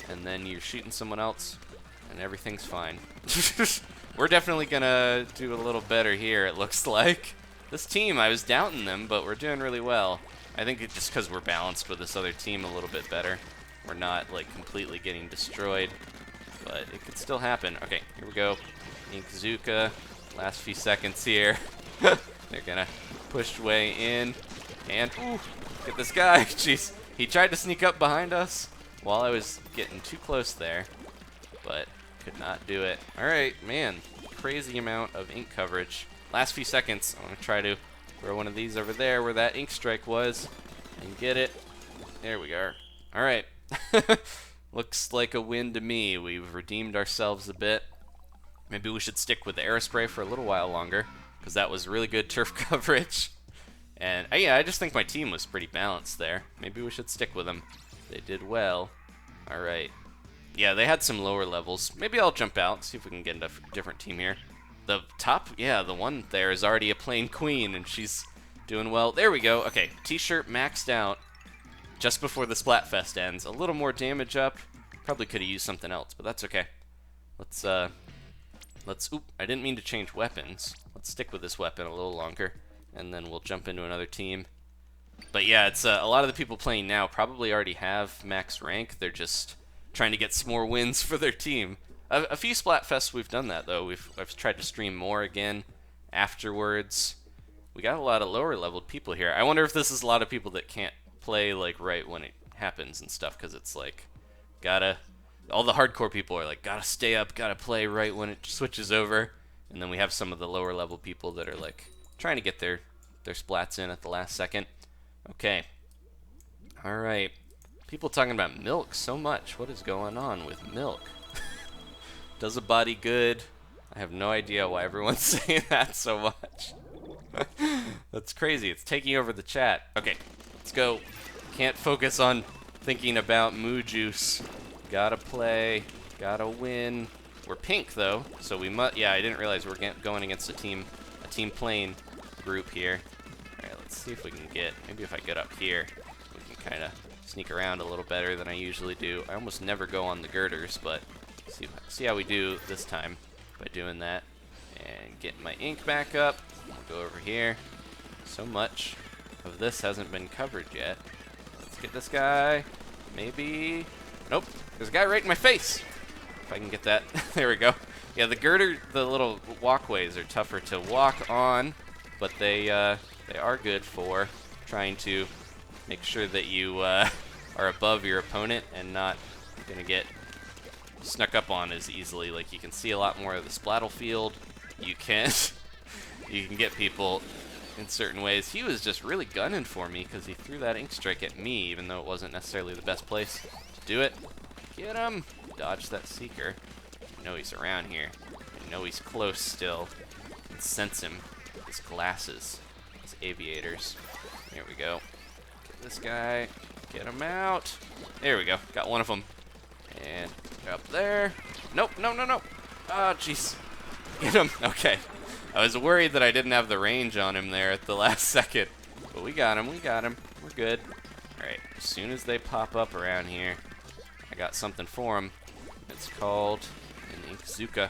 and then you're shooting someone else, and everything's fine. We're definitely gonna do a little better here, it looks like. This team, I was doubting them, but we're doing really well. I think it's just because we're balanced with this other team a little bit better. We're not like completely getting destroyed, but it could still happen. Okay, here we go. Inkzuka, last few seconds here. They're gonna push way in, and ooh, get this guy. Jeez, he tried to sneak up behind us while I was getting too close there, but could not do it. All right, man, crazy amount of ink coverage. Last few seconds, I'm gonna try to throw one of these over there where that ink strike was and get it. There we are. All right. Looks like a win to me. We've redeemed ourselves a bit. Maybe we should stick with the aerospray for a little while longer, because that was really good turf coverage. And yeah, I just think my team was pretty balanced there. Maybe we should stick with them. They did well. All right. Yeah, they had some lower levels. Maybe I'll jump out, see if we can get a different team here. The top, yeah, the one there is already a plain queen, and she's doing well. There we go. Okay, t-shirt maxed out just before the Splatfest ends. A little more damage up. Probably could have used something else, but that's okay. Let's, oop, I didn't mean to change weapons. Let's stick with this weapon a little longer, and then we'll jump into another team. But yeah, it's a lot of the people playing now probably already have max rank. They're just trying to get some more wins for their team. A few Splatfests we've done that, though. I've tried to stream more again afterwards. We got a lot of lower leveled people here. I wonder if this is a lot of people that can't play like right when it happens and stuff, because it's like all the hardcore people are like gotta stay up, gotta play right when it switches over, and then we have some of the lower level people that are like trying to get their splats in at the last second. Okay, all right, People talking about milk so much. What is going on with milk? Does a body good? I have no idea why everyone's saying that so much. That's crazy. It's taking over the chat. Okay, let's go. Can't focus on thinking about moo juice. Gotta play. Gotta win. We're pink though, so we must. Yeah, I didn't realize we're going against a team playing group here. All right, let's see if we can get. Maybe if I get up here, we can kind of sneak around a little better than I usually do. I almost never go on the girders, but see how we do this time by doing that. And getting my ink back up. We'll go over here. So much of this hasn't been covered yet. Let's get this guy. Maybe. Nope. There's a guy right in my face. If I can get that. There we go. Yeah, the little walkways are tougher to walk on, but they are good for trying to make sure that you are above your opponent and not gonna get snuck up on as easily. Like, you can see a lot more of the splattle field. You can get people in certain ways. He was just really gunning for me because he threw that ink strike at me, even though it wasn't necessarily the best place to do it. Get him! Dodge that seeker. I know he's around here. I know he's close still. I can sense him with his glasses, his aviators. There we go. Get this guy. Get him out. There we go. Got one of them. And up there. Nope, no, no, no. Oh, jeez. Get him. Okay. I was worried that I didn't have the range on him there at the last second. But we got him. We got him. We're good. Alright. As soon as they pop up around here, I got something for them. It's called an Inkzuka.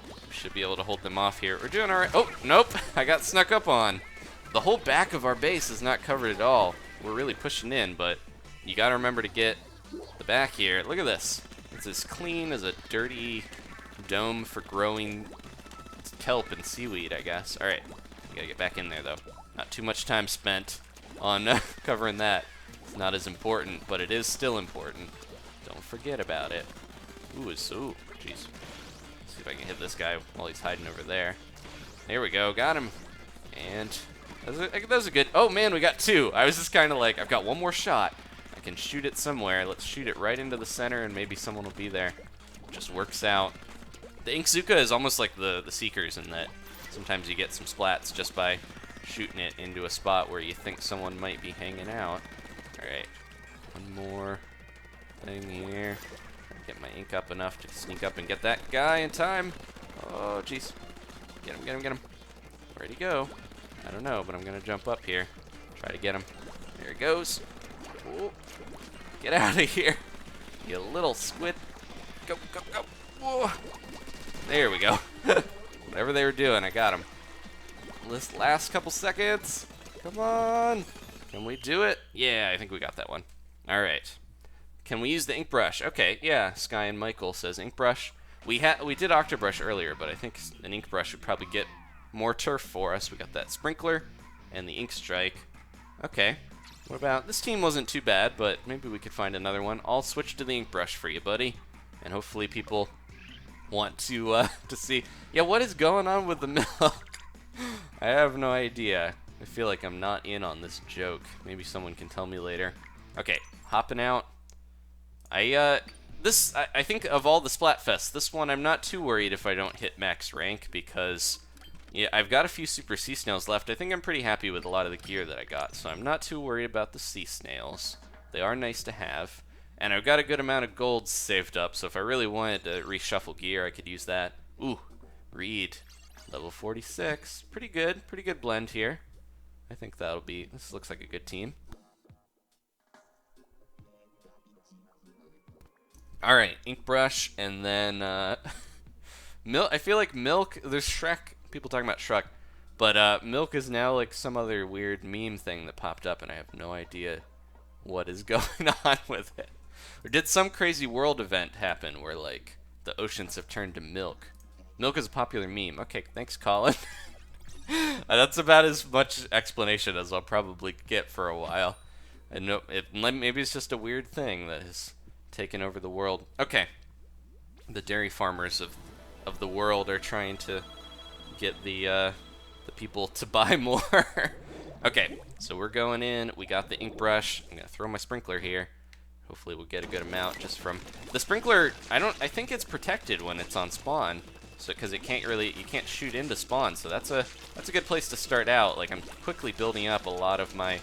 We should be able to hold them off here. We're doing alright. Oh, nope. I got snuck up on. The whole back of our base is not covered at all. We're really pushing in, but you gotta remember to get the back here. Look at this. It's as clean as a dirty dome for growing kelp and seaweed, I guess. Alright. We gotta get back in there, though. Not too much time spent on covering that. It's not as important, but it is still important. Don't forget about it. Ooh, jeez. See if I can hit this guy while he's hiding over there. There we go, got him. And that was a good. Oh man, we got two. I was just kind of like, I've got one more shot. I can shoot it somewhere. Let's shoot it right into the center, and maybe someone will be there. Just works out. The Inkzuka is almost like the Seekers in that sometimes you get some splats just by shooting it into a spot where you think someone might be hanging out. All right, one more thing here. Get my ink up enough to sneak up and get that guy in time. Oh, jeez. Get him, get him, get him. Where'd he go? I don't know, but I'm going to jump up here. Try to get him. There he goes. Whoa. Get out of here, you little squid. Go, go, go. Whoa. There we go. Whatever they were doing, I got him. This last couple seconds. Come on. Can we do it? Yeah, I think we got that one. All right. Can we use the ink brush? Okay, yeah. Sky and Michael says ink brush. We did Octobrush earlier, but I think an ink brush would probably get more turf for us. We got that sprinkler and the ink strike. Okay. What about this team? Wasn't too bad, but maybe we could find another one. I'll switch to the ink brush for you, buddy, and hopefully people want to see. Yeah, what is going on with the milk? I have no idea. I feel like I'm not in on this joke. Maybe someone can tell me later. Okay, hopping out. I think of all the Splatfests, this one I'm not too worried if I don't hit max rank because, yeah, I've got a few super sea snails left. I think I'm pretty happy with a lot of the gear that I got, so I'm not too worried about the sea snails. They are nice to have, and I've got a good amount of gold saved up, so if I really wanted to reshuffle gear, I could use that. Ooh, Reed, level 46. Pretty good blend here. I think this looks like a good team. Alright, ink brush, and then, milk. I feel like milk, there's Shrek, people talking about Shrek, but milk is now like some other weird meme thing that popped up, and I have no idea what is going on with it. Or did some crazy world event happen where, like, the oceans have turned to milk? Milk is a popular meme. Okay, thanks, Colin. That's about as much explanation as I'll probably get for a while. And no, maybe it's just a weird thing that has taken over the world. Okay. The dairy farmers of the world are trying to get the people to buy more. Okay, so we're going in. We got the ink brush. I'm going to throw my sprinkler here. Hopefully we'll get a good amount just from the sprinkler. I think it's protected when it's on spawn, so because it can't really, you can't shoot into spawn. So that's a good place to start out. Like, I'm quickly building up a lot of my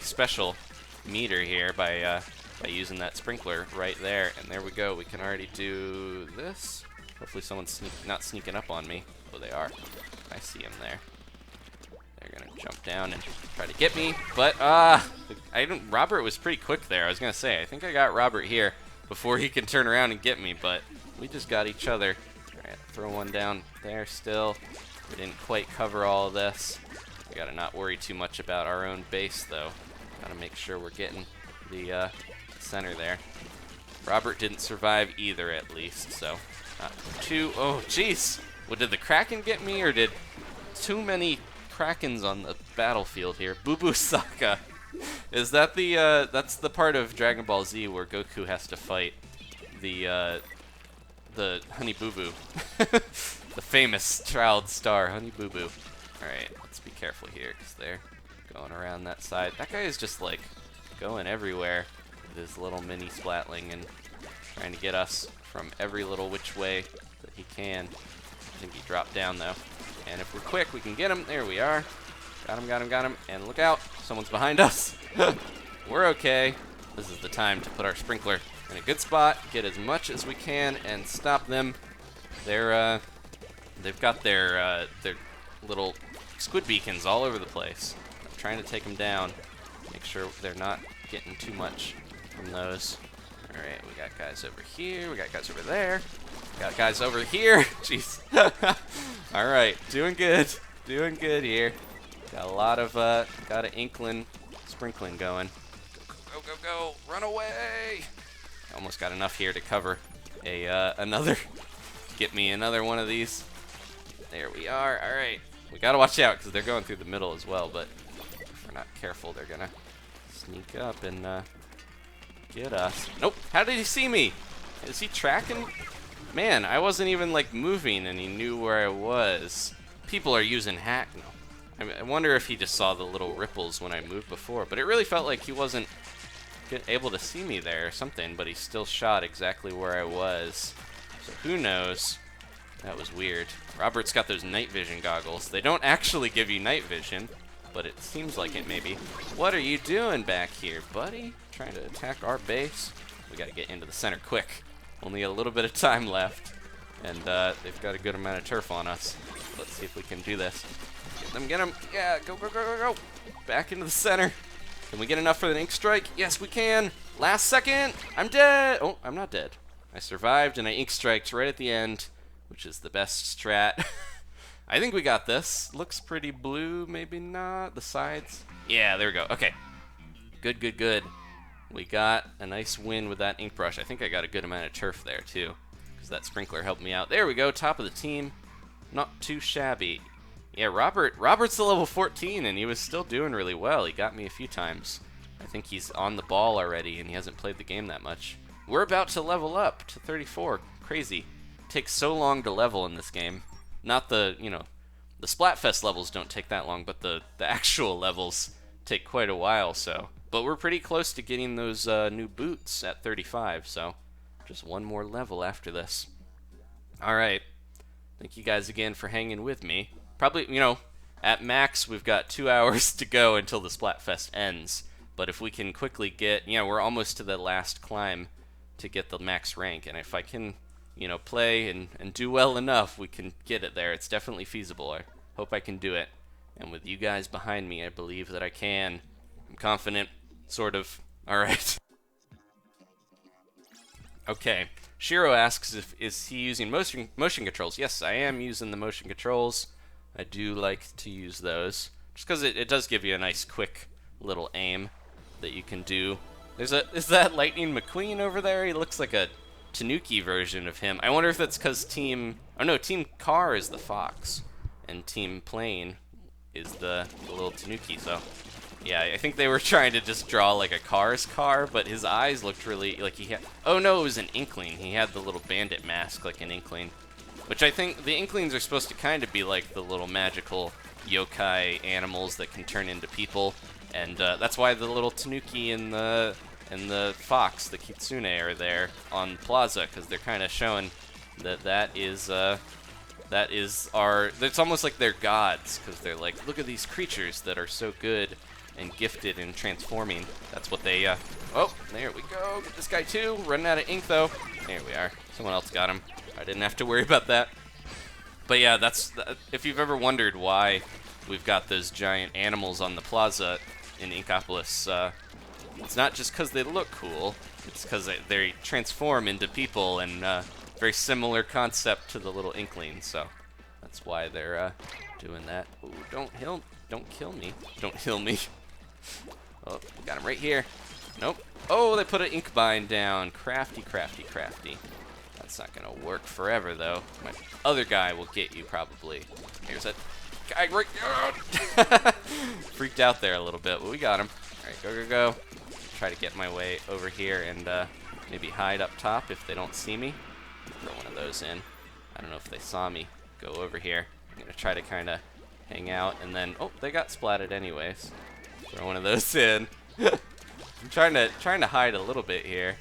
special meter here by using that sprinkler right there. And there we go. We can already do this. Hopefully someone's not sneaking up on me. Oh, they are. I see them there. They're gonna jump down and try to get me, but Robert was pretty quick there. I was gonna say, I think I got Robert here before he can turn around and get me, but we just got each other. All right, throw one down there still. We didn't quite cover all of this. We gotta not worry too much about our own base though. Gotta make sure we're getting the center there. Robert didn't survive either, at least, so not too. Oh, jeez. Well, did the Kraken get me, or did too many Krakens on the battlefield here? Boo Boo Saka. Is that that's the part of Dragon Ball Z where Goku has to fight the Honey Boo Boo. The famous child star, Honey Boo Boo. Alright, let's be careful here, because they're going around that side. That guy is just, like, going everywhere with his little mini Splatling and trying to get us from every little which way that he can. I think he dropped down, though. And if we're quick, we can get him. There we are. Got him, got him, got him. And look out. Someone's behind us. We're okay. This is the time to put our sprinkler in a good spot, get as much as we can, and stop them. They've got their little squid beacons all over the place. I'm trying to take them down. Make sure they're not getting too much from those. All right, we got guys over here. We got guys over there. Got guys over here. Jeez. All right, doing good. Doing good here. Got a lot of, got an Inkling sprinkling going. Go, go, go. Run away. Almost got enough here to cover get me another one of these. There we are. All right. We got to watch out because they're going through the middle as well, but if we're not careful, they're going to sneak up and get us. Nope. How did he see me? Is he tracking? Man, I wasn't even, like, moving, and he knew where I was. People are using hack. No. I wonder if he just saw the little ripples when I moved before, but it really felt like he wasn't able to see me there or something, but he still shot exactly where I was. So who knows? That was weird. Robert's got those night vision goggles. They don't actually give you night vision, but it seems like it maybe. What are you doing back here, buddy? Trying to attack our base? We gotta get into the center quick. Only a little bit of time left, and they've got a good amount of turf on us. Let's see if we can do this. Get them, get them. Yeah, go, go, go, go, go. Back into the center. Can we get enough for the ink strike? Yes, we can. Last second. I'm dead. Oh, I'm not dead. I survived, and I ink striked right at the end, which is the best strat. I think we got this. Looks pretty blue, maybe not. The sides. Yeah, there we go. Okay. Good, good, good. We got a nice win with that ink brush. I think I got a good amount of turf there, too, because that sprinkler helped me out. There we go. Top of the team. Not too shabby. Yeah, Robert's the level 14, and he was still doing really well. He got me a few times. I think he's on the ball already, and he hasn't played the game that much. We're about to level up to 34. Crazy. It takes so long to level in this game. Not the, you know, the Splatfest levels don't take that long, but the actual levels take quite a while, so. But we're pretty close to getting those new boots at 35, so just one more level after this. All right. Thank you guys again for hanging with me. Probably, you know, at max, we've got 2 hours to go until the Splatfest ends. But if we can quickly get, you know, we're almost to the last climb to get the max rank. And if I can, you know, play and do well enough, we can get it there. It's definitely feasible. I hope I can do it. And with you guys behind me, I believe that I can. I'm confident, sort of. All right. Okay. Shiro asks, is he using motion controls? Yes, I am using the motion controls. I do like to use those, just because it does give you a nice, quick little aim that you can do. Is that Lightning McQueen over there? He looks like a Tanuki version of him. I wonder if that's because Team Car is the fox, and Team Plane is the little Tanuki. So, yeah, I think they were trying to just draw like a Car's car, but his eyes looked really like he had. Oh no, it was an Inkling. He had the little bandit mask like an Inkling. Which I think the Inklings are supposed to kind of be like the little magical yokai animals that can turn into people. And that's why the little Tanuki in the and the fox, the kitsune, are there on Plaza because they're kind of showing that is our. It's almost like they're gods because they're like, look at these creatures that are so good and gifted in transforming. That's what they. Oh, there we go. Get this guy too. Running out of ink though. There we are. Someone else got him. I didn't have to worry about that. But yeah, that's if you've ever wondered why we've got those giant animals on the plaza in Inkopolis, it's not just because they look cool. It's because they transform into people, and very similar concept to the little Inkling. So that's why they're doing that. Ooh, don't kill me. Don't kill me. Oh, got him right here. Nope. Oh, they put an ink bind down. Crafty, crafty, crafty. That's not gonna work forever though. My other guy will get you probably. Here's that guy right. Freaked out there a little bit, but we got him. All right, go, go, go. Try to get my way over here and maybe hide up top if they don't see me. Throw one of those in. I don't know if they saw me. Go over here. I'm gonna try to kind of hang out, and then they got splatted anyways. Throw one of those in. I'm trying to hide a little bit here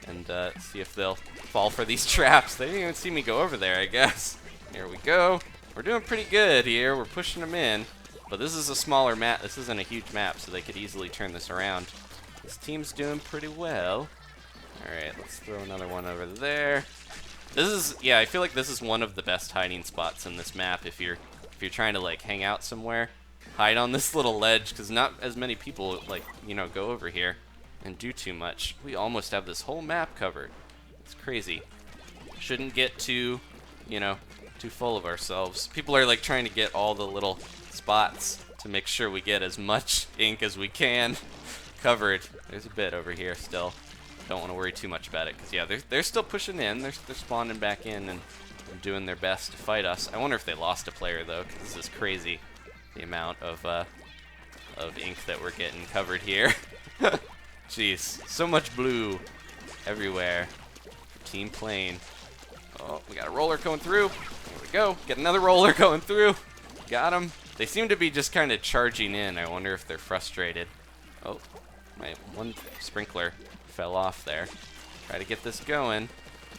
and see if they'll fall for these traps. They didn't even see me go over there, I guess. Here we go. We're doing pretty good here. We're pushing them in, but this is a smaller map. This isn't a huge map, so they could easily turn this around. This team's doing pretty well. All right, let's throw another one over there. This is, yeah, I feel like this is one of the best hiding spots in this map if you're trying to like hang out somewhere. Hide on this little ledge because not as many people like, you know, go over here and do too much. We almost have this whole map covered. It's crazy. Shouldn't get too, you know, too full of ourselves. People are like trying to get all the little spots to make sure we get as much ink as we can covered. There's a bit over here still. Don't want to worry too much about it because yeah, they're still pushing in. They're spawning back in and doing their best to fight us. I wonder if they lost a player though, because this is crazy. The amount of ink that we're getting covered here. Jeez, so much blue everywhere. Team plane. Oh, we got a roller going through. There we go. Get another roller going through. Got him. They seem to be just kind of charging in. I wonder if they're frustrated. Oh, my one sprinkler fell off there. Try to get this going.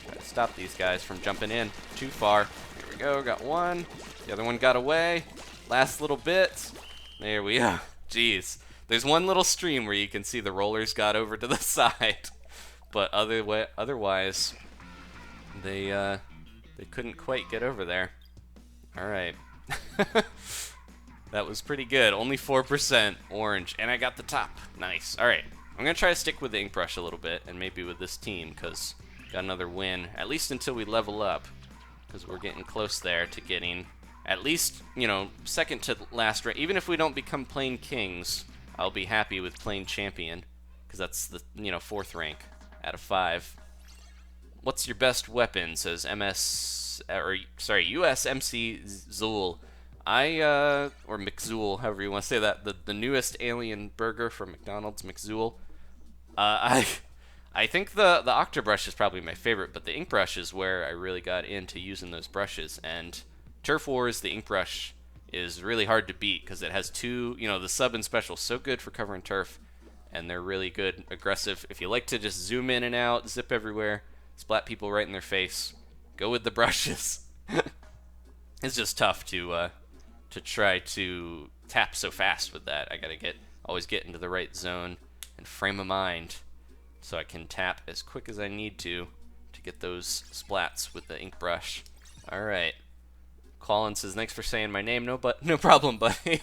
Try to stop these guys from jumping in too far. Here we go. Got one. The other one got away. Last little bit. There we go. Jeez. There's one little stream where you can see the rollers got over to the side. But otherwise, they couldn't quite get over there. All right. That was pretty good. Only 4% orange, and I got the top. Nice. All right. I'm going to try to stick with the ink brush a little bit, and maybe with this team, because got another win, at least until we level up, because we're getting close there to getting at least, you know, second to last rank. Even if we don't become plain kings, I'll be happy with plain champion, because that's the, you know, 4th rank out of 5. What's your best weapon? Says USMC Zool. Or McZool, however you want to say that. The newest alien burger from McDonald's, McZool. I think the Octobrush is probably my favorite, but the ink brush is where I really got into using those brushes. And Turf Wars, the ink brush is really hard to beat because it has two, you know, the sub and special so good for covering turf, and they're really good, aggressive. If you like to just zoom in and out, zip everywhere, splat people right in their face, go with the brushes. It's just tough to try to tap so fast with that. I gotta always get into the right zone and frame of mind so I can tap as quick as I need to get those splats with the ink brush. All right. Colin says, thanks for saying my name. No problem, buddy.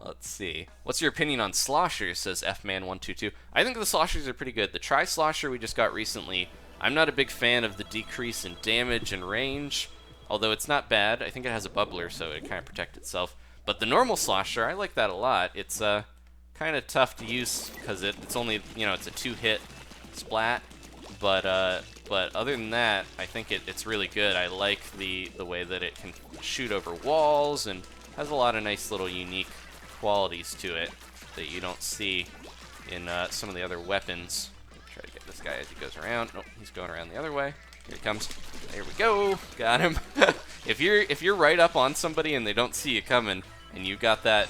Let's see. What's your opinion on sloshers, says Fman122. I think the sloshers are pretty good. The tri-slosher we just got recently, I'm not a big fan of the decrease in damage and range, although it's not bad. I think it has a bubbler, so it kind of protects itself. But the normal slosher, I like that a lot. It's kind of tough to use because it's only, you know, it's a 2-hit splat. But other than that, I think it's really good. I like the way that it can shoot over walls and has a lot of nice little unique qualities to it that you don't see in some of the other weapons. Try to get this guy as he goes around. Nope, he's going around the other way. Here he comes. There we go. Got him. If you're right up on somebody and they don't see you coming, and you got the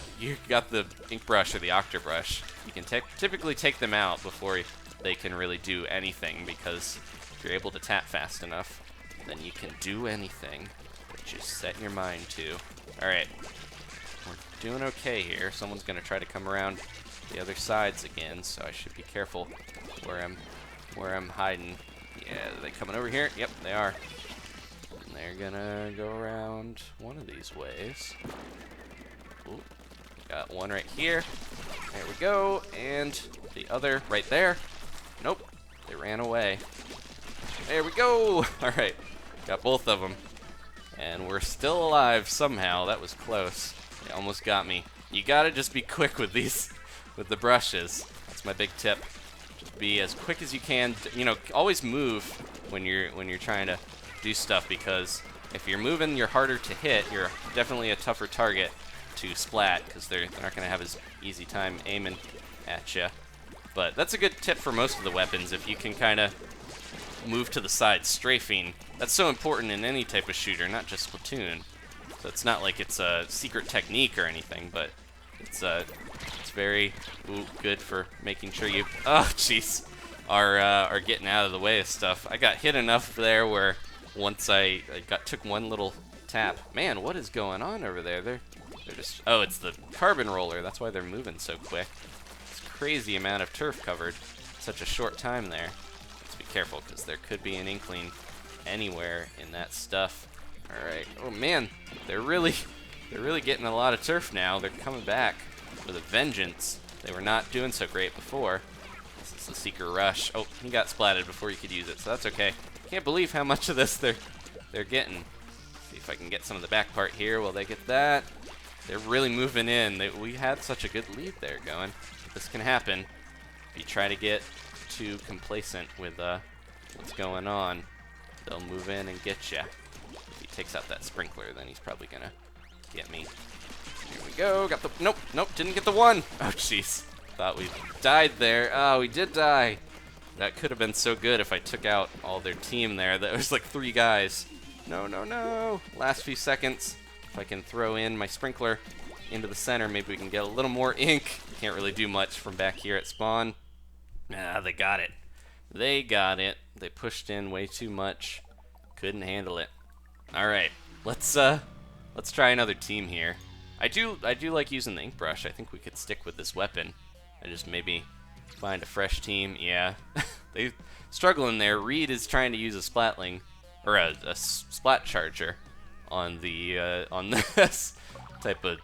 ink brush or the Octobrush, you can typically take them out before they can really do anything, because if you're able to tap fast enough, then you can do anything that you set your mind to. Alright, we're doing okay here. Someone's going to try to come around the other sides again, so I should be careful where I'm hiding. Yeah, are they coming over here? Yep, they are. And they're gonna go around one of these ways. Ooh, got one right here. There we go, and the other right there. Nope, they ran away. There we go! Alright, got both of them. And we're still alive somehow. That was close. They almost got me. You gotta just be quick with these, with the brushes. That's my big tip. Just be as quick as you can. You know, always move when you're trying to do stuff, because if you're moving, you're harder to hit. You're definitely a tougher target to splat, because they're not gonna have as easy time aiming at you. But that's a good tip for most of the weapons. If you can kind of move to the side, strafing. That's so important in any type of shooter, not just Splatoon. So it's not like it's a secret technique or anything, but it's very good for making sure you jeez are getting out of the way of stuff. I got hit enough there where once I took one little tap. Man, what is going on over there? They're just it's the carbon roller. That's why they're moving so quick. It's a crazy amount of turf covered in such a short time there. Be careful, because there could be an Inkling anywhere in that stuff. Alright. Oh man, they're really getting a lot of turf now. They're coming back with a vengeance. They were not doing so great before. This is the Seeker Rush. Oh, he got splatted before you could use it, so that's okay. Can't believe how much of this they're getting. See if I can get some of the back part here while they get that. They're really moving in. We had such a good lead there going. This can happen if you try to get too complacent with what's going on. They'll move in and get you. If he takes out that sprinkler, then he's probably gonna get me. Here we go. Got the nope, didn't get the one. Oh jeez, thought we died there. Oh, we did die. That could have been so good if I took out all their team there. That was like 3 guys. No. Last few seconds. If I can throw in my sprinkler into the center, maybe we can get a little more ink. Can't really do much from back here at spawn. They got it. They got it. They pushed in way too much. Couldn't handle it. All right, let's try another team here. I do like using the ink brush. I think we could stick with this weapon. I just maybe find a fresh team. Yeah, they struggling there. Reed is trying to use a splatling or a splat charger on this type of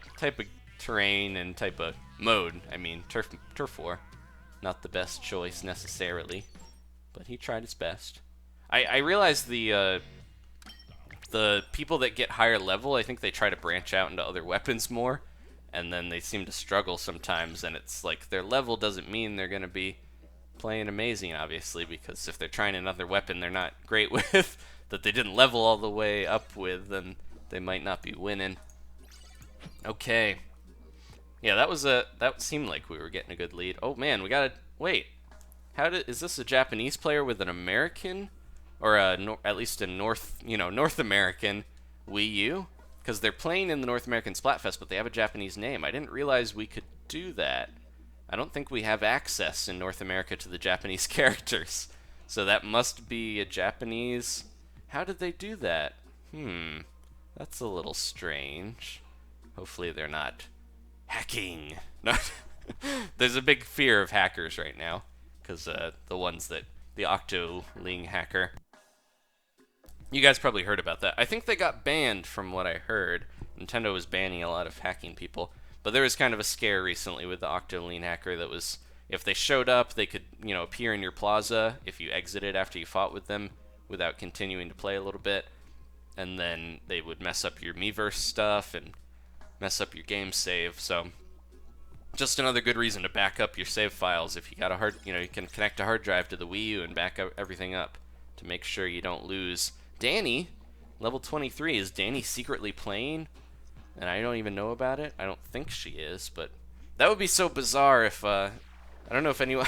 terrain and type of mode. I mean, turf war. Not the best choice necessarily, but he tried his best. I realize the people that get higher level, I think they try to branch out into other weapons more, and then they seem to struggle sometimes, and it's like their level doesn't mean they're going to be playing amazing, obviously, because if they're trying another weapon they're not great with, that they didn't level all the way up with, then they might not be winning. Okay. Yeah, that seemed like we were getting a good lead. Oh man, we gotta wait. Is this a Japanese player with an American, or at least a North American Wii U? Because they're playing in the North American Splatfest, but they have a Japanese name. I didn't realize we could do that. I don't think we have access in North America to the Japanese characters, so that must be a Japanese. How did they do that? That's a little strange. Hopefully they're not hacking. No, there's a big fear of hackers right now, because the Octoling hacker. You guys probably heard about that. I think they got banned from what I heard. Nintendo was banning a lot of hacking people, but there was kind of a scare recently with the Octoling hacker that was, if they showed up, they could, appear in your plaza if you exited after you fought with them without continuing to play a little bit, and then they would mess up your Miiverse stuff and mess up your game save. So just another good reason to back up your save files. If you got a you can connect a hard drive to the Wii U and back up everything up to make sure you don't lose. Danny, level 23, is Danny secretly playing and I don't even know about it? I don't think she is, but that would be so bizarre if I don't know if anyone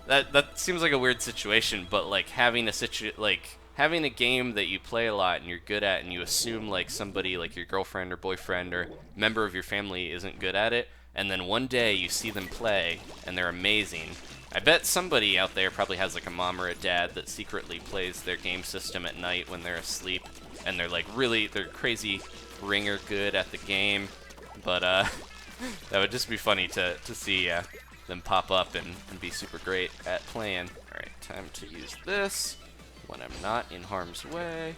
that seems like a weird situation, but like having a game that you play a lot and you're good at, and you assume like somebody like your girlfriend or boyfriend or member of your family isn't good at it, and then one day you see them play, and they're amazing. I bet somebody out there probably has like a mom or a dad that secretly plays their game system at night when they're asleep, and they're like they're crazy ringer good at the game, but that would just be funny to see them pop up and be super great at playing. Alright, time to use this when I'm not in harm's way.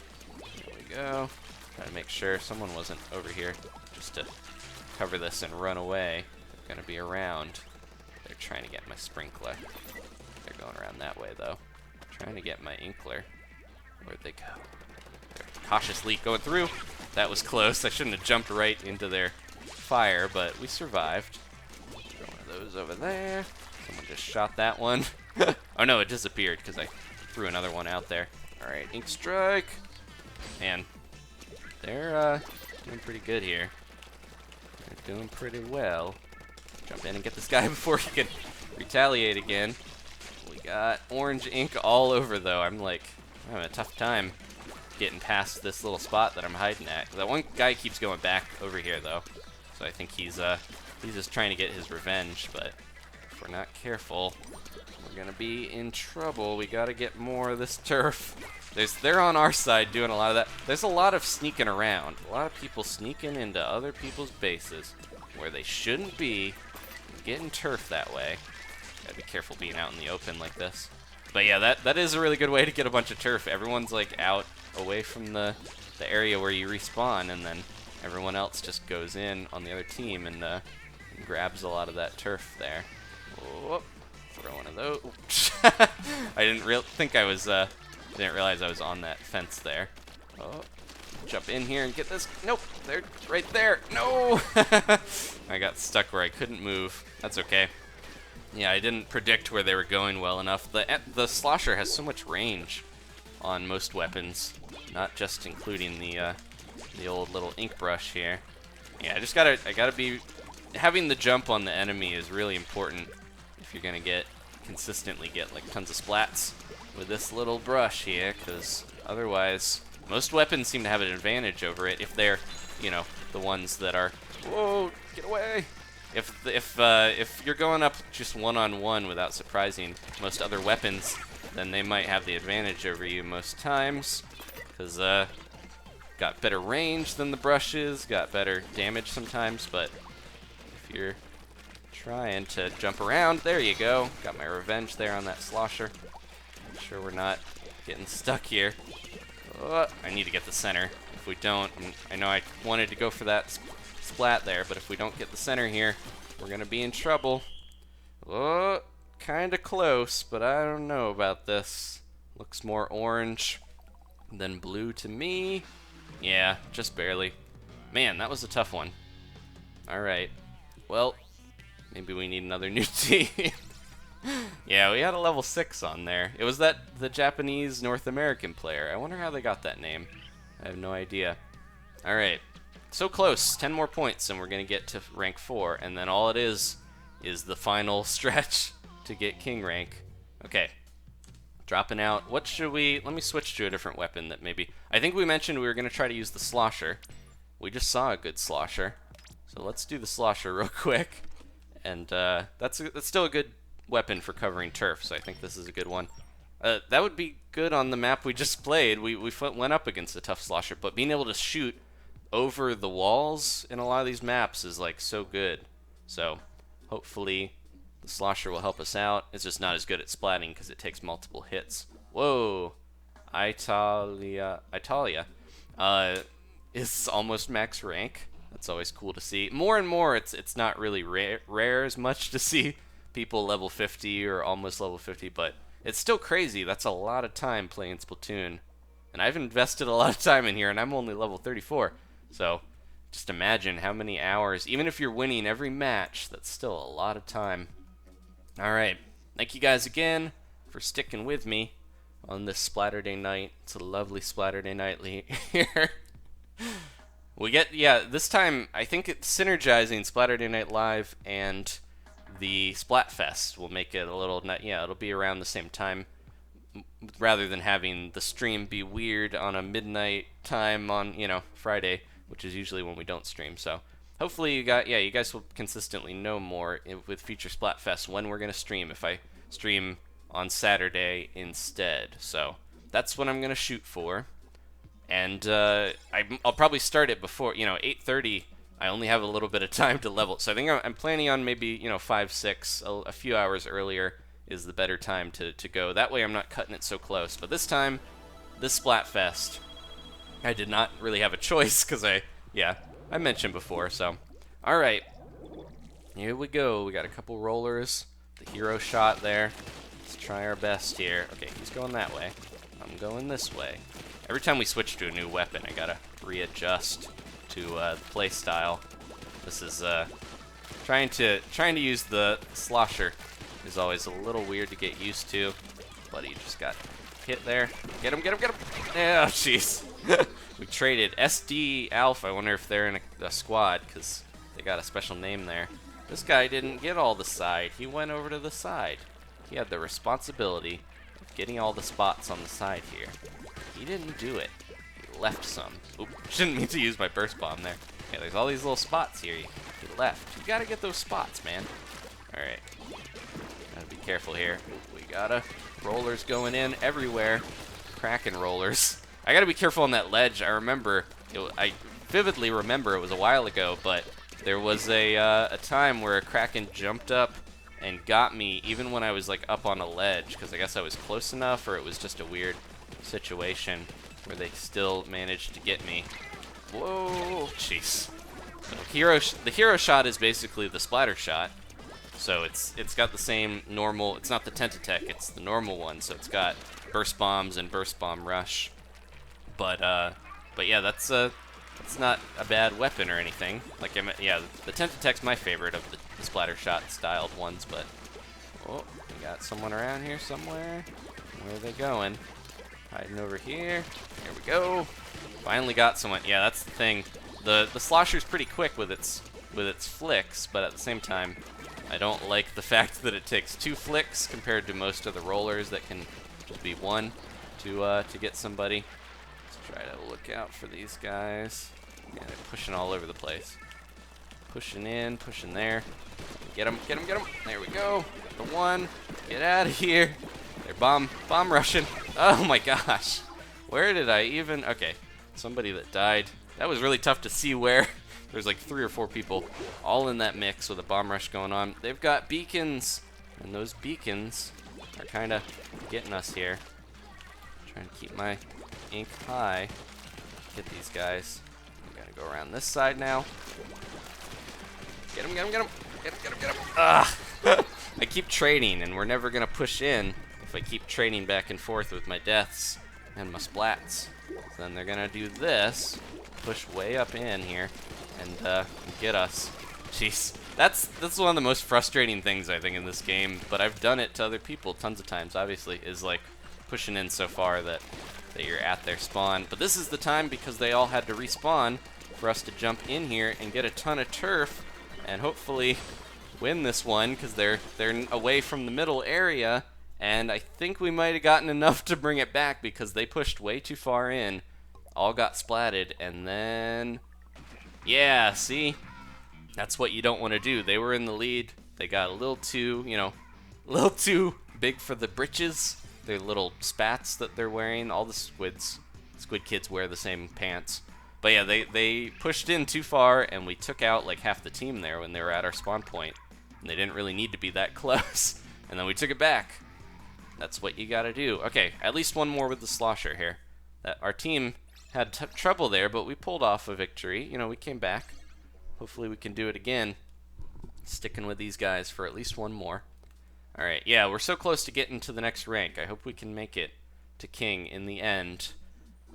There we go. Try to make sure someone wasn't over here just to cover this and run away. They're gonna be around. They're trying to get my sprinkler. They're going around that way though. Trying to get my inkler. Where'd they go? They're cautiously going through. That was close. I shouldn't have jumped right into their fire, but we survived. Throw one of those over there. Someone just shot that one. Oh no, it disappeared because I threw another one out there. Alright, ink strike. Man, they're doing pretty good here. They're doing pretty well. Jump in and get this guy before he can retaliate again. We got orange ink all over though. I'm having a tough time getting past this little spot that I'm hiding at. That one guy keeps going back over here though. So I think he's just trying to get his revenge, but if we're not careful, we're gonna be in trouble. We gotta get more of this turf. They're on our side doing a lot of that. There's a lot of sneaking around. A lot of people sneaking into other people's bases where they shouldn't be, getting turf that way. Gotta be careful being out in the open like this. But yeah, that is a really good way to get a bunch of turf. Everyone's like out away from the area where you respawn, and then everyone else just goes in on the other team and grabs a lot of that turf there. Whoop. Throw one of those. I didn't didn't realize I was on that fence there. Oh, jump in here and get this. Nope, they're right there. No! I got stuck where I couldn't move. That's okay. Yeah, I didn't predict where they were going well enough. The slosher has so much range on most weapons, not just including the old little ink brush here. Yeah, I gotta be having the jump on the enemy is really important if you're gonna consistently get like tons of splats with this little brush here, because otherwise most weapons seem to have an advantage over it if they're, the ones that are, whoa, get away. If you're going up just one-on-one without surprising most other weapons, then they might have the advantage over you most times, because got better range than the brushes, got better damage sometimes, but if you're trying to jump around, there you go. Got my revenge there on that slosher. Make sure we're not getting stuck here. I need to get the center. If we don't, and I know I wanted to go for that splat there, but if we don't get the center here, we're gonna be in trouble. Oh, kinda close, but I don't know about this. Looks more orange than blue to me. Yeah, just barely. Man, that was a tough one. Alright. Well, maybe we need another new team. Yeah, we had a level 6 on there. It was the Japanese North American player. I wonder how they got that name. I have no idea. Alright. So close. 10 more points and we're going to get to rank 4. And then all it is the final stretch to get king rank. Okay. Dropping out. What should we... Let me switch to a different weapon that maybe... I think we mentioned we were going to try to use the slosher. We just saw a good slosher. So let's do the slosher real quick. And that's still a good weapon for covering turf, so I think this is a good one. That would be good on the map we just played. We went up against a tough slosher, but being able to shoot over the walls in a lot of these maps is like so good. So hopefully the slosher will help us out. It's just not as good at splatting because it takes multiple hits. Whoa, Italia is almost max rank. That's always cool to see. More and more, it's not really rare as much to see people level 50 or almost level 50, but it's still crazy. That's a lot of time playing Splatoon. And I've invested a lot of time in here, and I'm only level 34. So just imagine how many hours, even if you're winning every match, that's still a lot of time. Alright, thank you guys again for sticking with me on this Splaturday night. It's a lovely Splaturday night here. We get, yeah, this time, I think it's synergizing Splaturday Night Live and the Splatfest will make it a little, yeah, it'll be around the same time, rather than having the stream be weird on a midnight time on, Friday, which is usually when we don't stream. So hopefully you guys will consistently know more with future Splatfest when we're gonna stream. If I stream on Saturday instead, so that's what I'm gonna shoot for. And I'll probably start it before 8:30. I only have a little bit of time to level, so I think I'm planning on maybe 5, 6, a few hours earlier is the better time to go. That way I'm not cutting it so close. But this time, this Splatfest, I did not really have a choice because I mentioned before. So, all right, here we go. We got a couple rollers, the hero shot there. Let's try our best here. Okay, he's going that way. I'm going this way. Every time we switch to a new weapon, I gotta readjust to the play style. This is trying to use the slosher is always a little weird to get used to. But he just got hit there. Get him, get him, get him! Yeah, jeez. We traded SD Alpha. I wonder if they're in a squad because they got a special name there. This guy didn't get all the side. He went over to the side. He had the responsibility of getting all the spots on the side here. He didn't do it. He left some. Oop, shouldn't mean to use my burst bomb there. Yeah, there's all these little spots here. He left. You gotta get those spots, man. Alright. Gotta be careful here. We gotta. Rollers going in everywhere. Kraken rollers. I gotta be careful on that ledge. I vividly remember it was a while ago, but there was a time where a Kraken jumped up and got me even when I was like up on a ledge, because I guess I was close enough, or it was just a weird situation where they still managed to get me. Whoa, jeez. So the hero shot is basically the splatter shot. So it's got the same normal. It's not the Tentatech, it's the normal one. So it's got burst bombs and burst bomb rush. But yeah, that's not a bad weapon or anything. Like the Tentatech's my favorite of the splatter shot styled ones. But oh, we got someone around here somewhere. Where are they going? Hiding over here. There we go. Finally got someone. Yeah, that's the thing. The slosher's pretty quick with its flicks, but at the same time, I don't like the fact that it takes 2 flicks compared to most of the rollers that can just be 1 to get somebody. Let's try to look out for these guys. Yeah, they're pushing all over the place. Pushing in, pushing there. Get him, get him, get him. There we go. The one. Get out of here. They're bomb rushing. Oh my gosh. Where did I even... Okay, somebody that died. That was really tough to see where. There's like 3 or 4 people all in that mix with a bomb rush going on. They've got beacons, and those beacons are kind of getting us here. Trying to keep my ink high. Get these guys. We gotta go around this side now. Get him, get him, get him. Get him, get him, get him. Ah! I keep trading, and we're never gonna push in if I keep trading back and forth with my deaths and my splats. So then they're gonna do this, push way up in here, and get us. Jeez, that's one of the most frustrating things I think in this game. But I've done it to other people tons of times. Obviously, is like pushing in so far that you're at their spawn. But this is the time because they all had to respawn for us to jump in here and get a ton of turf and hopefully win this one because they're away from the middle area. And I think we might have gotten enough to bring it back because they pushed way too far in, all got splatted, and then, yeah, see? That's what you don't want to do. They were in the lead. They got a little too, a little too big for the britches. Their little spats that they're wearing. All the Squid kids wear the same pants. But yeah, they pushed in too far, and we took out like half the team there when they were at our spawn point. And they didn't really need to be that close. And then we took it back. That's what you gotta do. Okay, at least one more with the slosher here. Our team had trouble there, but we pulled off a victory. We came back. Hopefully we can do it again. Sticking with these guys for at least one more. Alright, yeah, we're so close to getting to the next rank. I hope we can make it to King in the end.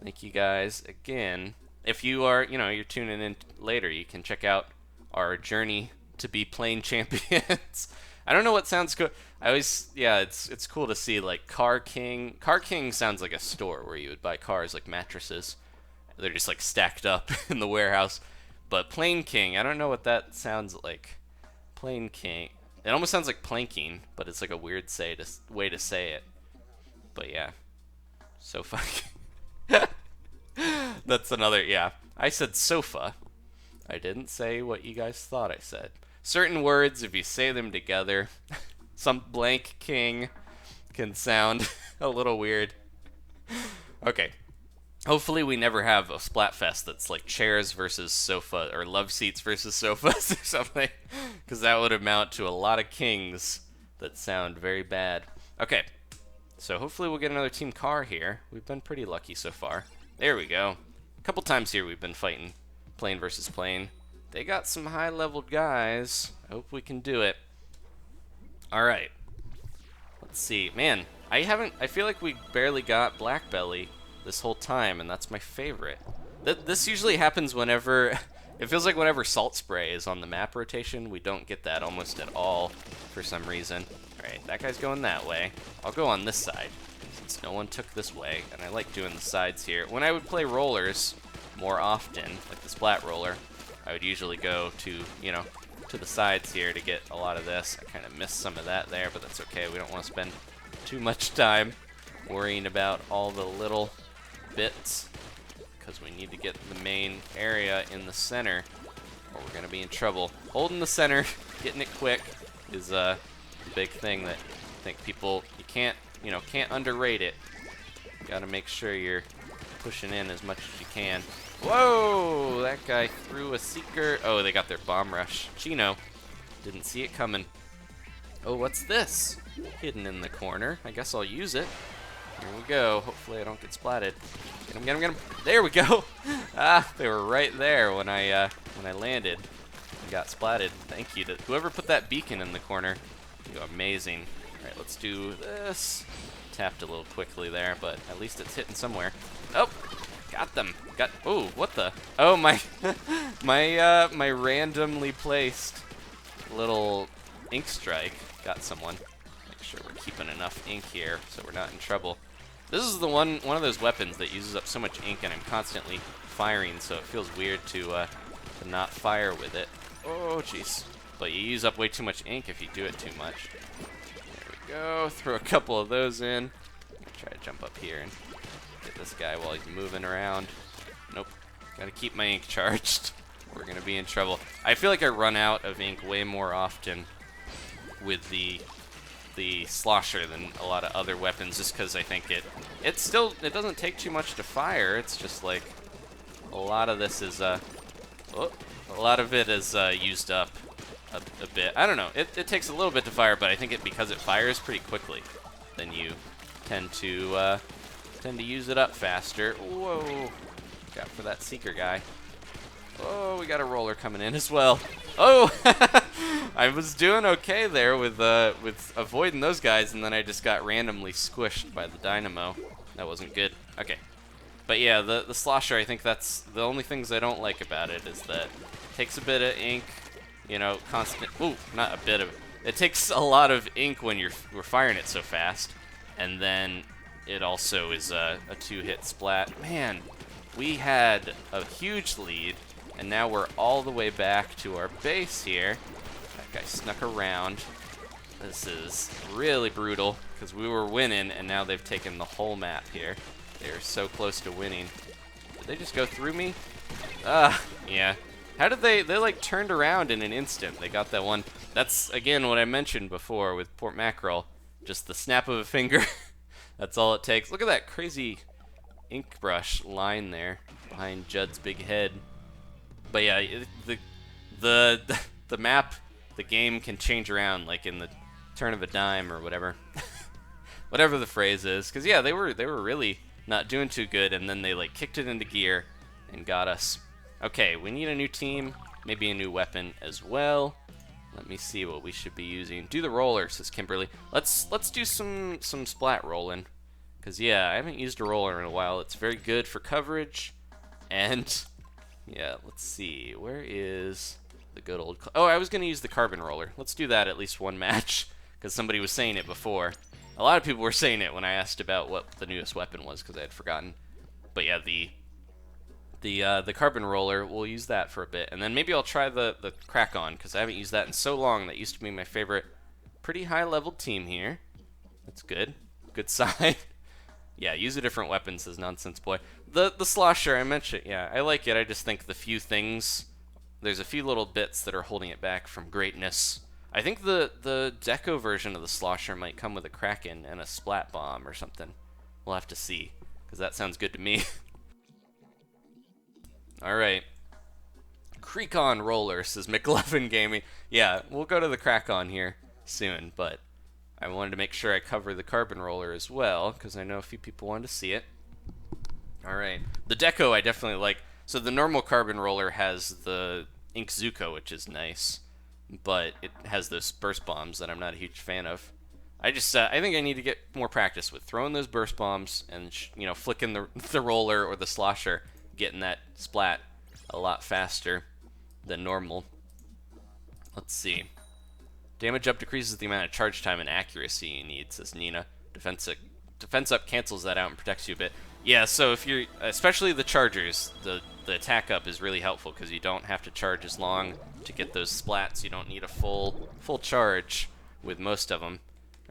Thank you guys again. If you are, you're tuning in later, you can check out our journey to be plane champions. I don't know what sounds good. It's cool to see like Car King. Car King sounds like a store where you would buy cars like mattresses. They're just like stacked up in the warehouse. But Plane King, I don't know what that sounds like. Plane King. It almost sounds like planking, but it's like a weird way to say it. But yeah, sofa. That's another. Yeah, I said sofa. I didn't say what you guys thought I said. Certain words, if you say them together, some blank king can sound a little weird. Okay. Hopefully we never have a Splatfest that's like chairs versus sofa or love seats versus sofas or something, because that would amount to a lot of kings that sound very bad. Okay, so hopefully we'll get another team car here. We've been pretty lucky so far. There we go. A couple times here we've been fighting plane versus plane. They got some high-leveled guys. I hope we can do it. All right. Let's see. Man, I feel like we barely got Blackbelly this whole time, and that's my favorite. This usually happens whenever, it feels like whenever Salt Spray is on the map rotation, we don't get that almost at all for some reason. Alright, that guy's going that way. I'll go on this side, since no one took this way, and I like doing the sides here. When I would play rollers more often, like the Splat Roller, I would usually go to, you know, to the sides here to get a lot of this. I kind of missed some of that there, but that's okay. We don't want to spend too much time worrying about all the little bits, because we need to get the main area in the center, or we're going to be in trouble. Holding the center, getting it quick, is a big thing that I think people, can't underrate it. You got to make sure you're pushing in as much as you can. Whoa! That guy threw a seeker. Oh, they got their bomb rush. Chino. Didn't see it coming. Oh, what's this? Hidden in the corner. I guess I'll use it. Here we go. Hopefully I don't get splatted. Get him, get him, get him. There we go. Ah, they were right there when I landed and got splatted. Thank you to whoever put that beacon in the corner. You're amazing. All right, let's do this. Tapped a little quickly there, but at least it's hitting somewhere. Oh, got them. Oh, what the? Oh, my my randomly placed little ink strike got someone. Make sure we're keeping enough ink here so we're not in trouble. This is the one of those weapons that uses up so much ink, and I'm constantly firing, so it feels weird to not fire with it. Oh, jeez. But you use up way too much ink if you do it too much. There we go. Throw a couple of those in. Try to jump up here and get this guy while he's moving around. Nope. Gotta keep my ink charged. We're gonna be in trouble. I feel like I run out of ink way more often with the slosher than a lot of other weapons, just because I think it doesn't take too much to fire. It's just like a lot of this is a lot of it is used up a bit. I don't know. It takes a little bit to fire, but I think because it fires pretty quickly, then you tend to use it up faster. Whoa! Got for that seeker guy. Oh, we got a roller coming in as well. Oh, I was doing okay there with avoiding those guys, and then I just got randomly squished by the dynamo. That wasn't good. Okay, but yeah, the slosher, I think that's the only things I don't like about it, is that it takes a bit of ink, you know, constant. Ooh, not a bit of. It takes a lot of ink when we're firing it so fast, and then it also is a two-hit splat. Man, we had a huge lead. And now we're all the way back to our base here. That guy snuck around. This is really brutal, because we were winning, and now they've taken the whole map here. They're so close to winning. Did they just go through me? Yeah. How did they like turned around in an instant? They got that one. That's, again, what I mentioned before with Port Mackerel. Just the snap of a finger. That's all it takes. Look at that crazy ink brush line there behind Judd's big head. But yeah, the map, the game can change around like in the turn of a dime or whatever, whatever the phrase is. Cause yeah, they were really not doing too good, and then they like kicked it into gear and got us. Okay, we need a new team, maybe a new weapon as well. Let me see what we should be using. Do the roller, says Kimberly. Let's do some splat rolling, cause yeah, I haven't used a roller in a while. It's very good for coverage, and yeah, let's see. Where is the good old... Oh, I was going to use the carbon roller. Let's do that at least one match, because somebody was saying it before. A lot of people were saying it when I asked about what the newest weapon was, because I had forgotten. But yeah, the carbon roller, we'll use that for a bit. And then maybe I'll try the Kraken, because I haven't used that in so long. That used to be my favorite. Pretty high-level team here. That's good. Good sign. Yeah, use a different weapon, says Nonsense Boy. The slosher, I mentioned, yeah, I like it. I just think the few things there's a few little bits that are holding it back from greatness. I think the deco version of the slosher might come with a Kraken and a splat bomb or something. We'll have to see, because that sounds good to me. Alright. Kraken roller, says McLovin Gaming. Yeah, we'll go to the Kraken here soon, but I wanted to make sure I cover the carbon roller as well, because I know a few people wanted to see it. Alright. The deco I definitely like. So the normal carbon roller has the Ink Zuko, which is nice, but it has those burst bombs that I'm not a huge fan of. I think I need to get more practice with throwing those burst bombs and, flicking the roller or the slosher, getting that splat a lot faster than normal. Let's see. Damage up decreases the amount of charge time and accuracy you need, says Nina. Defense up cancels that out and protects you a bit. Yeah, so if you're, especially the chargers, the attack up is really helpful because you don't have to charge as long to get those splats. You don't need a full charge with most of them.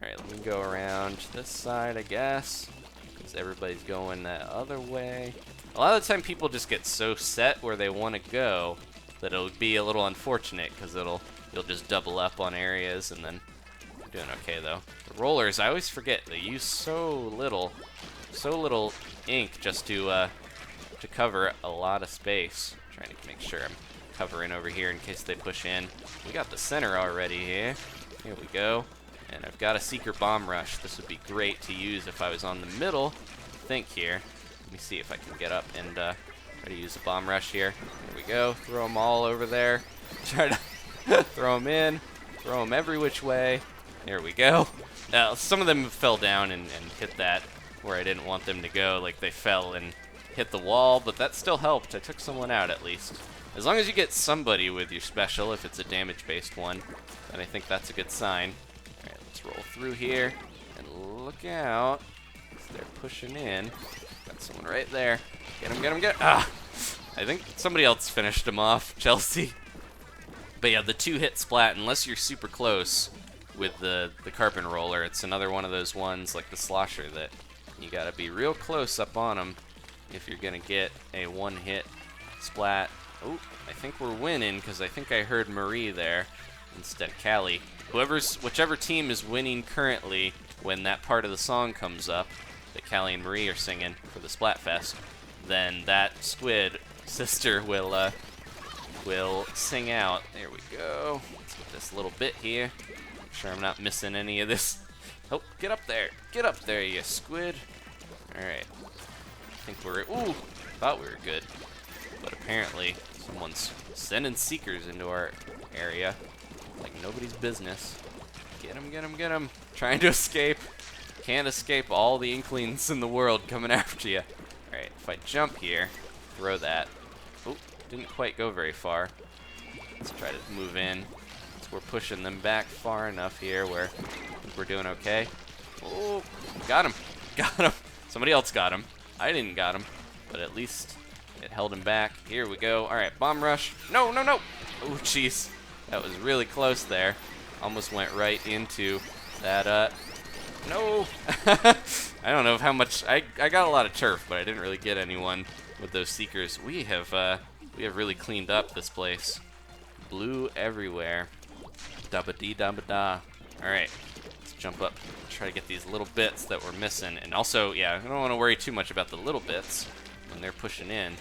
All right, let me go around this side, I guess, because everybody's going that other way. A lot of the time, people just get so set where they want to go that it'll be a little unfortunate because you'll just double up on areas, and then you're doing okay though. The rollers, I always forget they use so little ink just to cover a lot of space. I'm trying to make sure I'm covering over here in case they push in. We got the center already here. Here we go. And I've got a Seeker Bomb Rush. This would be great to use if I was on the middle. I think here. Let me see if I can get up and try to use the Bomb Rush here. There we go. Throw them all over there. Try to throw them in. Throw them every which way. There we go. Now, some of them fell down and hit that where I didn't want them to go. Like they fell and hit the wall, but that still helped. I took someone out at least. As long as you get somebody with your special, if it's a damage-based one, then I think that's a good sign. Alright, let's roll through here, and look out. They're pushing in. Got someone right there. Get him, get him, get him. Ah! I think somebody else finished him off, Chelsea. But yeah, the two-hit splat, unless you're super close with the carbon roller, it's another one of those ones like the slosher that you gotta be real close up on them if you're gonna get a one-hit splat. Oh, I think we're winning because I think I heard Marie there instead of Callie. Whichever team is winning currently when that part of the song comes up that Callie and Marie are singing for the Splatfest, then that Squid sister will sing out. There we go. Let's get this little bit here. Make sure I'm not missing any of this. Oh, get up there. Get up there, you Squid. Alright. I think we're... Ooh! Thought we were good. But apparently, someone's sending Seekers into our area. Like nobody's business. Get him, get him, get him. Trying to escape. Can't escape all the Inklings in the world coming after you. Alright, if I jump here, throw that. Oh, didn't quite go very far. Let's try to move in. So we're pushing them back far enough here where I think we're doing okay. Oh, got him. Got him. Somebody else got him. I didn't got him, but at least it held him back. Here we go. All right, Bomb Rush. No, no, no. Oh, jeez. That was really close there. Almost went right into that, no. I don't know how much, I got a lot of turf, but I didn't really get anyone with those Seekers. We have really cleaned up this place. Blue everywhere. Dabba-dee-dabba-da. All right, let's jump up. Try to get these little bits that we're missing. And also, yeah, I don't want to worry too much about the little bits when they're pushing in.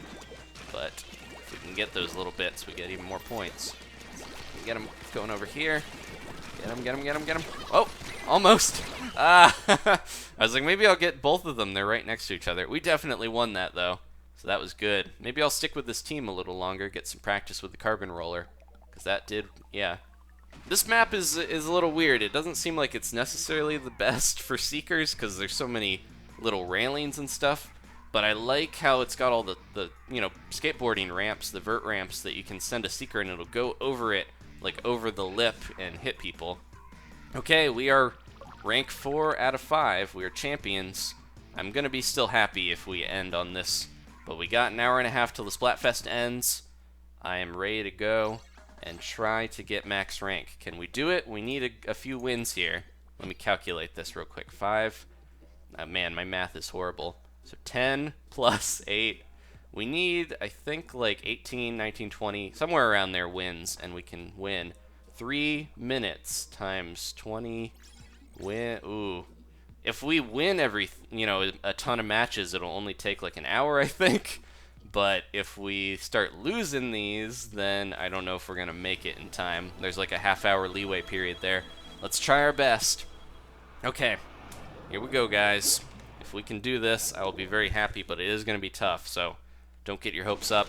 But if we can get those little bits, we get even more points. Get them going over here. Get him, get him, get him, get him. Oh, almost. Ah, I was like, maybe I'll get both of them. They're right next to each other. We definitely won that, though. So that was good. Maybe I'll stick with this team a little longer, get some practice with the carbon roller. Because that did, yeah. This map is a little weird. It doesn't seem like it's necessarily the best for Seekers because there's so many little railings and stuff. But I like how it's got all the skateboarding ramps, the vert ramps that you can send a Seeker and it'll go over it, like over the lip and hit people. Okay, we are rank 4 out of 5. We are champions. I'm going to be still happy if we end on this. But we got an hour and a half till the Splatfest ends. I am ready to go and try to get max rank. Can we do it? We need a few wins here. Let me calculate this real quick. 5. Man, my math is horrible. So 10 plus 8 We need, I think, like 18, 19, 20, somewhere around there wins, and we can win. 3 minutes times 20 win. Ooh. If we win a ton of matches, it'll only take like an hour, I think. But if we start losing these, then I don't know if we're going to make it in time. There's like a half-hour leeway period there. Let's try our best. Okay, here we go, guys. If we can do this, I will be very happy, but it is going to be tough, so don't get your hopes up.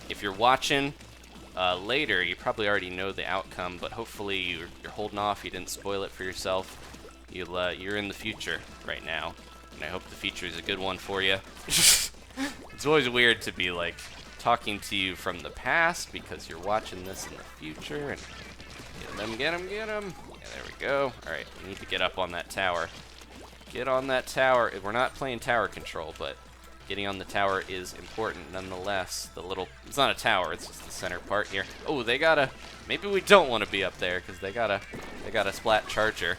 If you're watching later, you probably already know the outcome, but hopefully you're holding off. You didn't spoil it for yourself. You're in the future right now, and I hope the future is a good one for you. It's always weird to be like talking to you from the past because you're watching this in the future. And get him. Yeah, there we go. All right, we need to get up on that tower. Get on that tower. We're not playing tower control, but getting on the tower is important nonetheless. It's not a tower, it's just the center part here. Oh, maybe we don't want to be up there because they got a splat charger.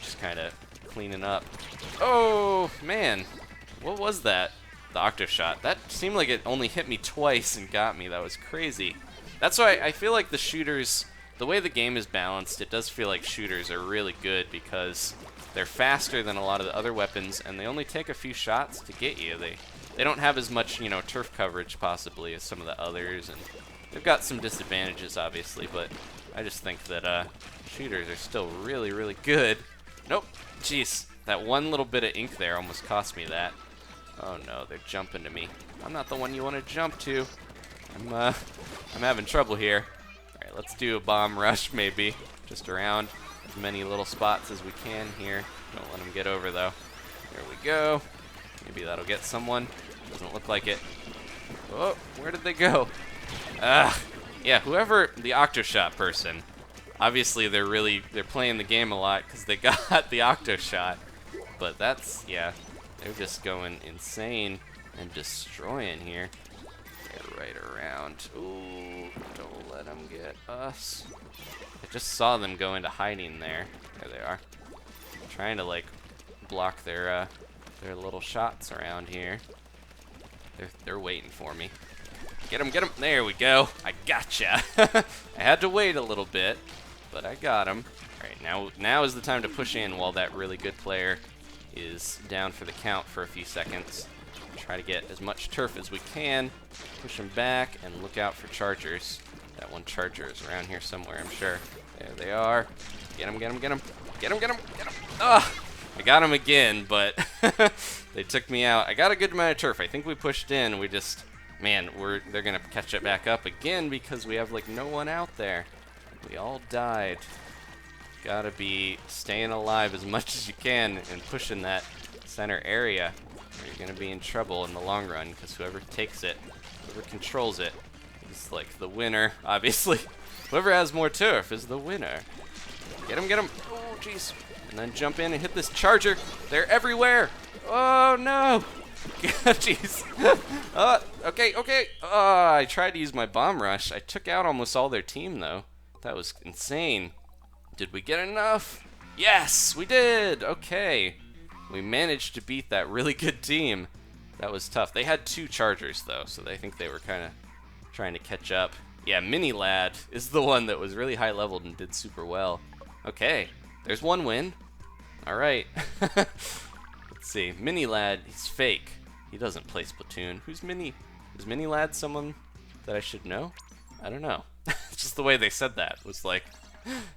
Just kind of cleaning up. Oh, man. What was that? The octo shot. That seemed like it only hit me twice and got me. That was crazy. That's why I feel like the shooters, the way the game is balanced, it does feel like shooters are really good because they're faster than a lot of the other weapons, and they only take a few shots to get you. They don't have as much, turf coverage possibly as some of the others, and they've got some disadvantages, obviously, but I just think that shooters are still really, really good. Nope. Jeez. That one little bit of ink there almost cost me that. Oh no, they're jumping to me. I'm not the one you want to jump to. I'm having trouble here. Alright, let's do a bomb rush maybe. Just around as many little spots as we can here. Don't let them get over though. There we go. Maybe that'll get someone. Doesn't look like it. Oh, where did they go? Yeah, whoever the Octoshot person. Obviously they're playing the game a lot because they got the Octoshot. But yeah, they're just going insane and destroying here. They're right around. Ooh, don't let them get us. I just saw them go into hiding there. There they are. I'm trying to like block their little shots around here. They're waiting for me. Get him, get him. There we go. I gotcha. I had to wait a little bit, but I got him. All right, now is the time to push in while that really good player is down for the count for a few seconds. Try to get as much turf as we can, push him back, and look out for chargers. That one charger is around here somewhere, I'm sure. There they are. Get him, get him, get him. Get him, get him, get him. Ah! I got him again, but they took me out. I got a good amount of turf. I think we pushed in. We just, man, they're going to catch it back up again because we have, like, no one out there. We all died. Gotta be staying alive as much as you can and pushing that center area, or you're gonna be in trouble in the long run, because whoever takes it, whoever controls it, is like the winner, obviously. Whoever has more turf is the winner. Get him, get him. Oh, jeez. And then jump in and hit this charger. They're everywhere. Oh, no. Jeez. Okay. I tried to use my bomb rush. I took out almost all their team, though. That was insane. Did we get enough? Yes, we did. Okay. We managed to beat that really good team. That was tough. They had 2 chargers, though, so I think they were kind of trying to catch up. Yeah, Mini Lad is the one that was really high-leveled and did super well. Okay, there's one win. All right. Let's see. Mini Lad, he's fake. He doesn't play Splatoon. Who's Mini? Is Mini Lad someone that I should know? I don't know. It's just the way they said that. It was like,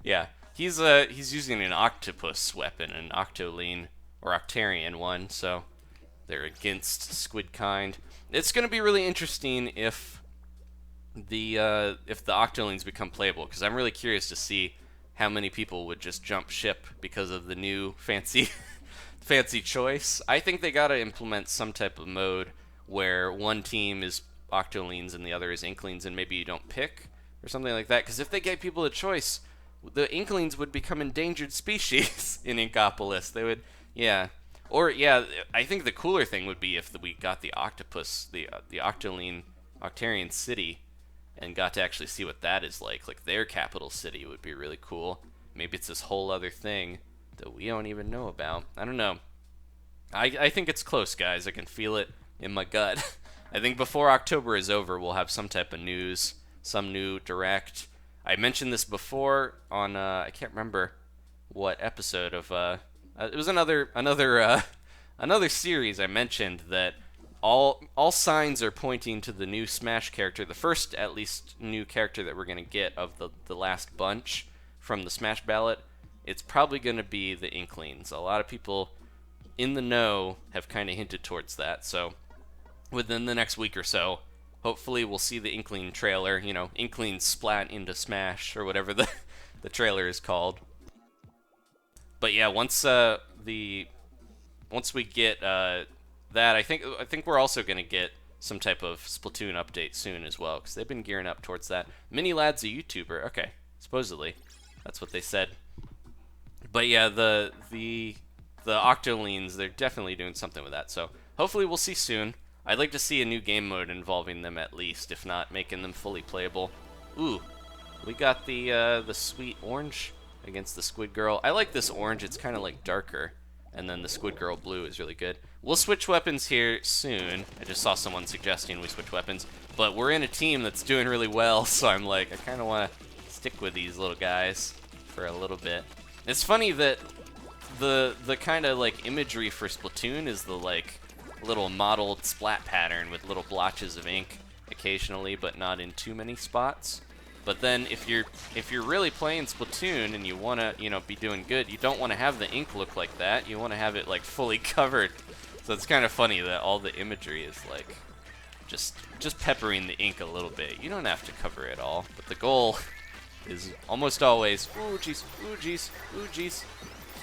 yeah. He's using an octopus weapon, an Octoline or Octarian one, so they're against Squid kind. It's going to be really interesting if the Octolines become playable, because I'm really curious to see how many people would just jump ship because of the new fancy choice. I think they got to implement some type of mode where one team is Octolines and the other is Inklings, and maybe you don't pick or something like that, because if they gave people a choice, the Inklings would become endangered species in Inkopolis. They would, yeah. Or, yeah, I think the cooler thing would be if we got the octopus, the Octoline, Octarian city, and got to actually see what that is like. Like, their capital city would be really cool. Maybe it's this whole other thing that we don't even know about. I don't know. I think it's close, guys. I can feel it in my gut. I think before October is over, we'll have some type of news, some new direct. I mentioned this before on I can't remember what episode of it was another series. I mentioned that all signs are pointing to the new Smash character, the first at least new character that we're gonna get of the last bunch from the Smash ballot. It's probably gonna be the Inklings. A lot of people in the know have kind of hinted towards that. So within the next week or so, hopefully we'll see the Inkling trailer. You know, Inkling Splat into Smash or whatever the trailer is called. But yeah, once we get that, I think we're also gonna get some type of Splatoon update soon as well, because they've been gearing up towards that. Mini Lad's a YouTuber. Okay, supposedly, that's what they said. But yeah, the Octolings, they're definitely doing something with that. So hopefully we'll see soon. I'd like to see a new game mode involving them at least, if not making them fully playable. Ooh, we got the sweet orange against the Squid Girl. I like this orange. It's kind of like darker. And then the Squid Girl blue is really good. We'll switch weapons here soon. I just saw someone suggesting we switch weapons. But we're in a team that's doing really well, so I'm like, I kind of want to stick with these little guys for a little bit. It's funny that the kind of like imagery for Splatoon is the like little modeled splat pattern with little blotches of ink occasionally, but not in too many spots. But then if you're really playing Splatoon and you want to, you know, be doing good, you don't want to have the ink look like that. You want to have it like fully covered. So it's kind of funny that all the imagery is like just peppering the ink a little bit. You don't have to cover it all, but the goal is almost always, ooh jeez, ooh jeez, ooh jeez.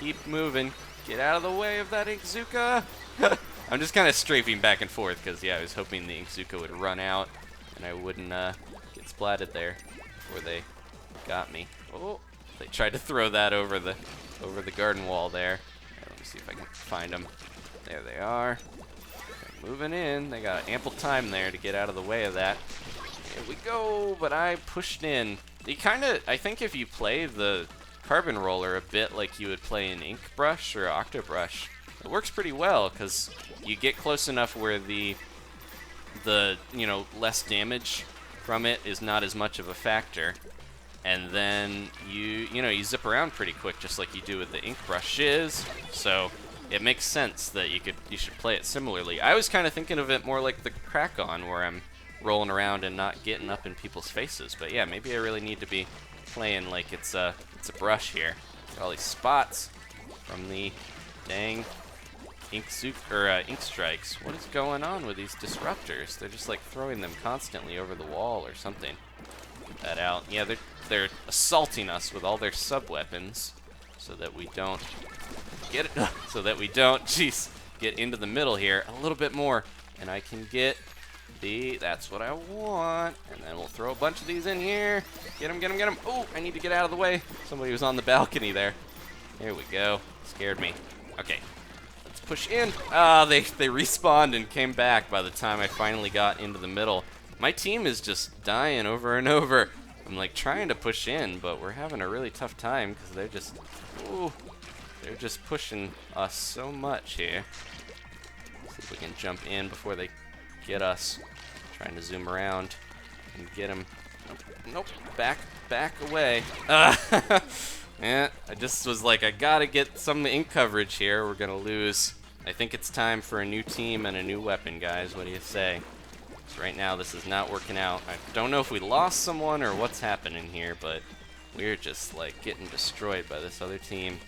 Keep moving. Get out of the way of that Inkzuka. I'm just kind of strafing back and forth because, yeah, I was hoping the Inkzuka would run out and I wouldn't get splatted there before they got me. Oh, they tried to throw that over the garden wall there. Right, let me see if I can find them. There they are. Okay, moving in. They got ample time there to get out of the way of that. Here we go, but I pushed in. You kind of, I think if you play the carbon roller a bit like you would play an Inkbrush or Octobrush, it works pretty well because you get close enough where the you know, less damage from it is not as much of a factor, and then you know, you zip around pretty quick just like you do with the Inkbrushes. So it makes sense that you should play it similarly. I was kind of thinking of it more like the Kraken, where I'm rolling around and not getting up in people's faces. But yeah, maybe I really need to be playing like it's a brush here. Got all these spots from the dang ink strikes. What is going on with these disruptors? They're just like throwing them constantly over the wall or something. Get that out. Yeah, they're assaulting us with all their sub weapons so that we don't get it. So that we don't, jeez, get into the middle here a little bit more, and I can get that's what I want. And then we'll throw a bunch of these in here. Get them, get them, get them. Oh, I need to get out of the way. Somebody was on the balcony there. There we go. Scared me. Okay, let's push in. Ah, they respawned and came back by the time I finally got into the middle. My team is just dying over and over. I'm like trying to push in, but we're having a really tough time because they're just pushing us so much here. See if we can jump in before they get us. Trying to zoom around and get him. Nope. Back away. Yeah, I just was like, I gotta get some ink coverage here. We're gonna lose. I think it's time for a new team and a new weapon, guys. What do you say? So right now, this is not working out. I don't know if we lost someone or what's happening here, but we're just like getting destroyed by this other team.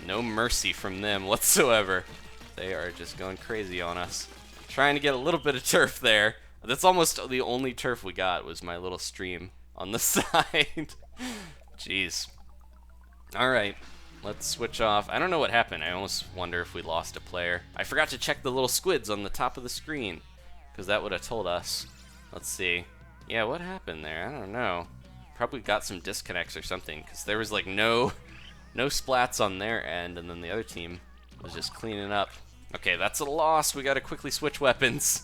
No mercy from them whatsoever. They are just going crazy on us. Trying to get a little bit of turf there. That's almost the only turf we got was my little stream on the side. Jeez. Alright, let's switch off. I don't know what happened. I almost wonder if we lost a player. I forgot to check the little squids on the top of the screen, because that would have told us. Let's see. Yeah, what happened there? I don't know. Probably got some disconnects or something, because there was like no splats on their end, and then the other team was just cleaning up. Okay, that's a loss. We gotta quickly switch weapons.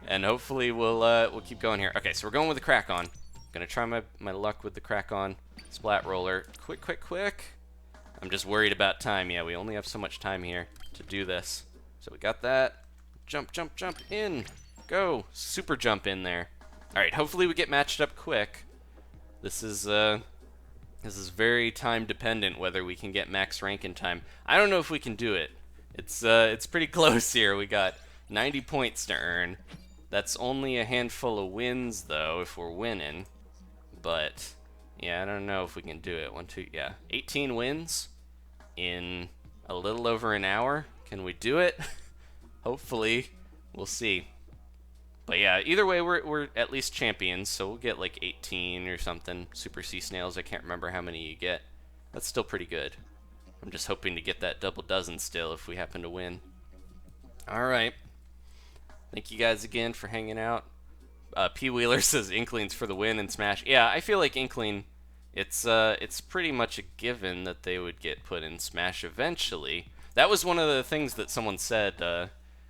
And hopefully we'll keep going here. Okay, so we're going with the Kraken. Gonna try my luck with the Kraken splat roller. Quick. I'm just worried about time. Yeah, we only have so much time here to do this. So we got that. Jump in. Go! Super jump in there. Alright, hopefully we get matched up quick. This is very time dependent whether we can get max rank in time. I don't know if we can do it. It's pretty close here. We got 90 points to earn. That's only a handful of wins though if we're winning. But yeah, I don't know if we can do it. 18 wins in a little over an hour. Can we do it? Hopefully. We'll see. But yeah, either way, we're at least champions, so we'll get like 18 or something. Super Sea Snails, I can't remember how many you get. That's still pretty good. I'm just hoping to get that double dozen still if we happen to win. Alright. Thank you guys again for hanging out. P. Wheeler says Inkling's for the win in Smash. Yeah, I feel like Inkling, it's pretty much a given that they would get put in Smash eventually. That was one of the things that someone said,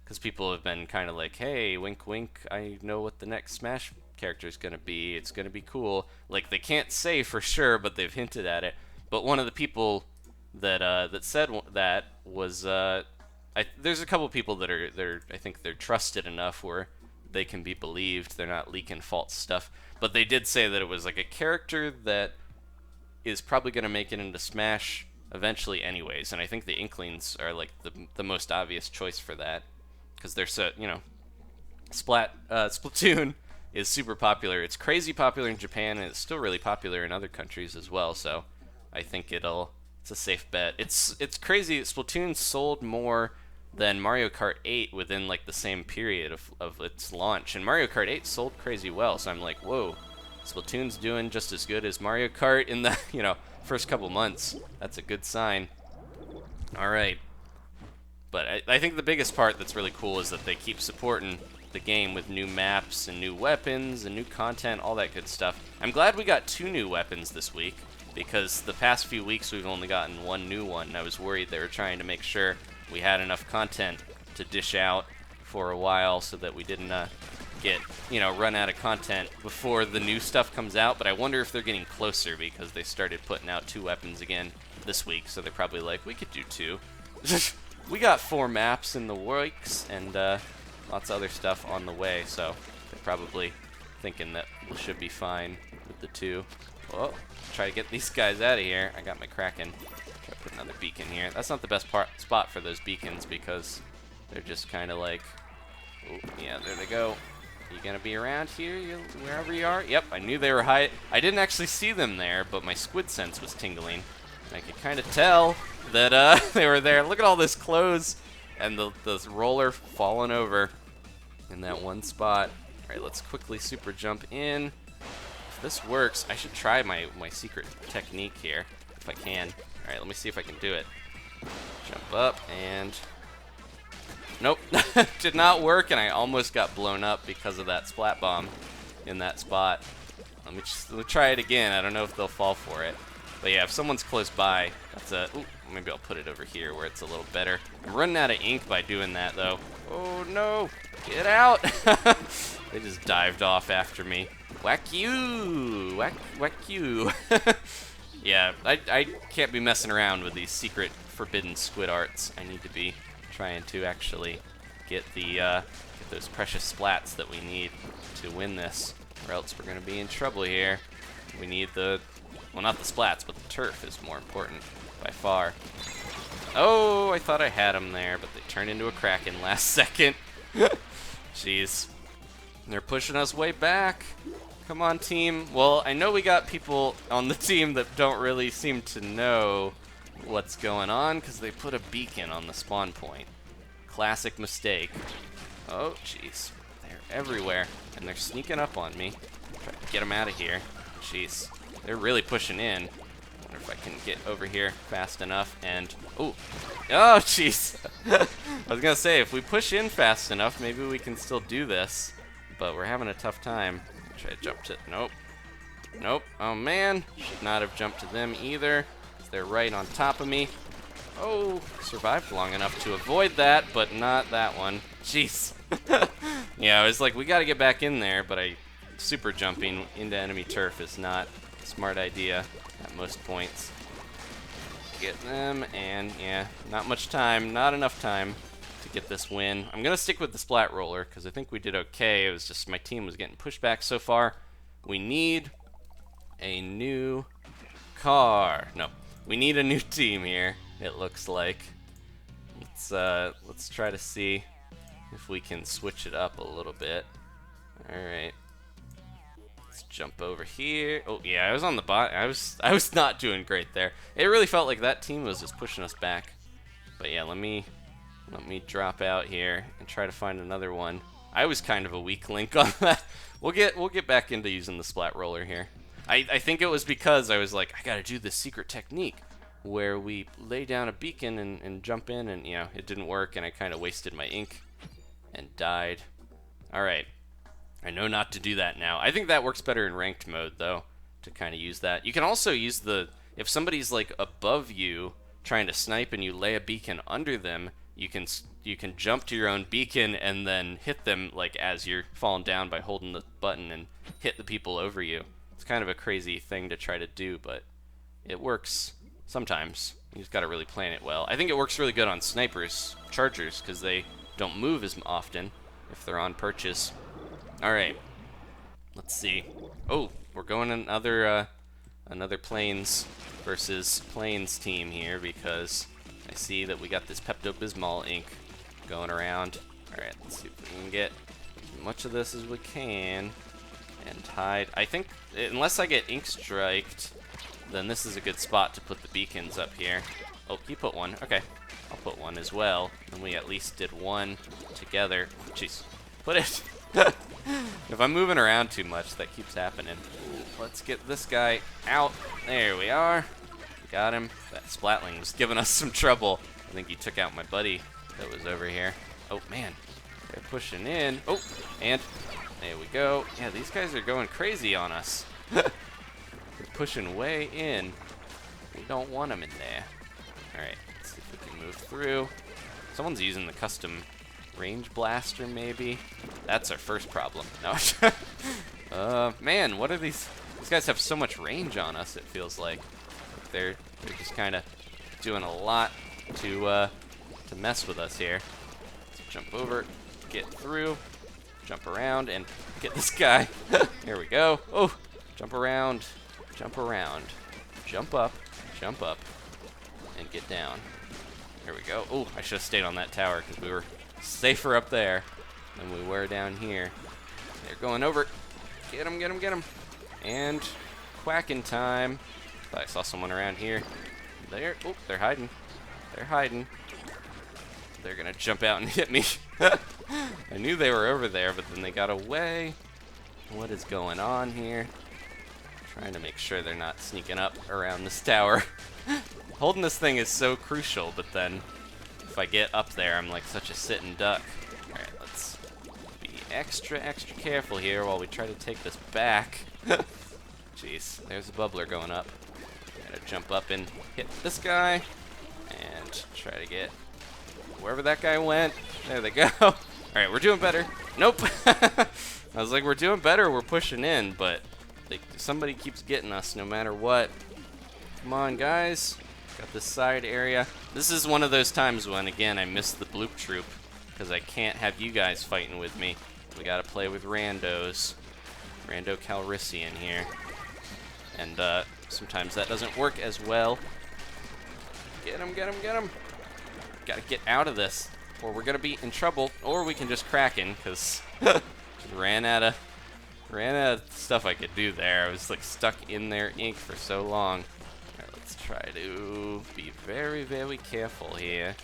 because people have been kind of like, hey, wink wink, I know what the next Smash character is going to be. It's going to be cool. Like, they can't say for sure, but they've hinted at it. But one of the people that said that was, there's a couple people that are, I think they're trusted enough where they can be believed. They're not leaking false stuff. But they did say that it was like a character that is probably going to make it into Smash eventually anyways. And I think the Inklings are like the most obvious choice for that. Because they're so, you know, Splatoon is super popular. It's crazy popular in Japan, and it's still really popular in other countries as well. So I think it's a safe bet. It's crazy. Splatoon sold more than Mario Kart 8 within like the same period of its launch, and Mario Kart 8 sold crazy well. So I'm like, whoa, Splatoon's doing just as good as Mario Kart in the first couple months. That's a good sign. All right. But I think the biggest part that's really cool is that they keep supporting the game with new maps and new weapons and new content, all that good stuff. I'm glad we got 2 new weapons this week, because the past few weeks we've only gotten 1 new one, and I was worried they were trying to make sure we had enough content to dish out for a while so that we didn't get, run out of content before the new stuff comes out. But I wonder if they're getting closer, because they started putting out 2 weapons again this week, so they're probably like, we could do 2. We got 4 maps in the works, and lots of other stuff on the way, so they're probably thinking that we should be fine with the 2. Well, try to get these guys out of here. I got my Kraken. Try to put another beacon here. That's not the best spot for those beacons, because they're just kind of like, oh, yeah, there they go. You gonna be around here, wherever you are? Yep, I knew they were high. I didn't actually see them there, but my squid sense was tingling. I could kind of tell that they were there. Look at all this clothes and the roller falling over in that one spot. All right, let's quickly super jump in. If this works, I should try my secret technique here if I can. All right, let me see if I can do it. Jump up and nope, did not work, and I almost got blown up because of that splat bomb in that spot. Let me try it again. I don't know if they'll fall for it. But yeah, if someone's close by, that's ooh, maybe I'll put it over here where it's a little better. I'm running out of ink by doing that, though. Oh, no. Get out. They just dived off after me. Whack you. Whack you. Yeah, I can't be messing around with these secret forbidden squid arts. I need to be trying to actually get get those precious splats that we need to win this, or else we're going to be in trouble here. We need well, not the splats, but the turf is more important by far. Oh, I thought I had him there, but they turned into a Kraken last second. Jeez. They're pushing us way back. Come on, team. Well, I know we got people on the team that don't really seem to know what's going on, because they put a beacon on the spawn point. Classic mistake. Oh, jeez. They're everywhere, and they're sneaking up on me. Try to get them out of here. Jeez. They're really pushing in. Wonder if I can get over here fast enough and... Oh, jeez. I was going to say, if we push in fast enough, maybe we can still do this. But we're having a tough time. Try to jump to... Nope. Nope. Oh, man. Should not have jumped to them either. They're right on top of me. Oh, survived long enough to avoid that, but not that one. Jeez. Yeah, I was like, we got to get back in there, but super jumping into enemy turf is not a smart idea at most points. Get them, and yeah, not much time, not enough time to get this win. I'm going to stick with the Splat Roller because I think we did okay. It was just my team was getting pushed back so far. We need a new car. No, we need a new team here, it looks like. Let's try to see if we can switch it up a little bit. Alright. Let's jump over here. Oh yeah, I was on the bot. I was not doing great there. It really felt like that team was just pushing us back. But yeah, let me drop out here and try to find another one. I was kind of a weak link on that. We'll get back into using the Splat Roller here. I think it was because I was like, I gotta do this secret technique where we lay down a beacon and jump in, and you know, it didn't work, and I kind of wasted my ink and died. Alright, I know not to do that now. I think that works better in ranked mode though, to kind of use that. You can also use if somebody's like above you trying to snipe and you lay a beacon under them, you can jump to your own beacon and then hit them like as you're falling down by holding the button and hit the people over you. It's kind of a crazy thing to try to do, but it works sometimes. You just gotta really plan it well. I think it works really good on snipers, chargers, because they don't move as often if they're on perches. Alright, let's see. Oh, we're going another planes versus planes team here because I see that we got this Pepto-Bismol ink going around. Alright, let's see if we can get as much of this as we can and hide. I think, unless I get ink striked, then this is a good spot to put the beacons up here. Oh, you put one. Okay, I'll put one as well. And we at least did one together. Jeez, put it. If I'm moving around too much, that keeps happening. Let's get this guy out. There we are. Got him. That Splatling was giving us some trouble. I think he took out my buddy that was over here. Oh, man. They're pushing in. Oh, and there we go. Yeah, these guys are going crazy on us. They're pushing way in. We don't want them in there. Alright, let's see if we can move through. Someone's using the custom range blaster, maybe. That's our first problem. No. Man, what are these? These guys have so much range on us, it feels like. They're just kind of doing a lot to mess with us here. Let's jump over, get through, jump around, and get this guy. Here we go. Oh, jump around, jump around, jump up, and get down. There we go. Oh, I should have stayed on that tower because we were safer up there than we were down here. They're going over. Get him, get him, get him. And quacking time. Thought I saw someone around here. There. Oh, they're hiding. They're hiding. They're gonna jump out and hit me. I knew they were over there, but then they got away. What is going on here? Trying to make sure they're not sneaking up around this tower. Holding this thing is so crucial, but then if I get up there, I'm like such a sitting duck. Alright, let's be extra careful here while we try to take this back. Jeez, there's a bubbler going up. Gotta jump up and hit this guy and try to get wherever that guy went. There they go. Alright, we're doing better. Nope. I was like, we're doing better, we're pushing in, but somebody keeps getting us no matter what. Come on, guys. Got this side area. This is one of those times when, again, I missed the bloop troop because I can't have you guys fighting with me. We gotta play with randos. Rando Calrissian here. And sometimes that doesn't work as well. Get him, get him, get him. Gotta get out of this, or we're gonna be in trouble. Or we can just Kraken, because ran out of stuff I could do there. I was like stuck in their ink for so long. Alright, let's try to be very, very careful here.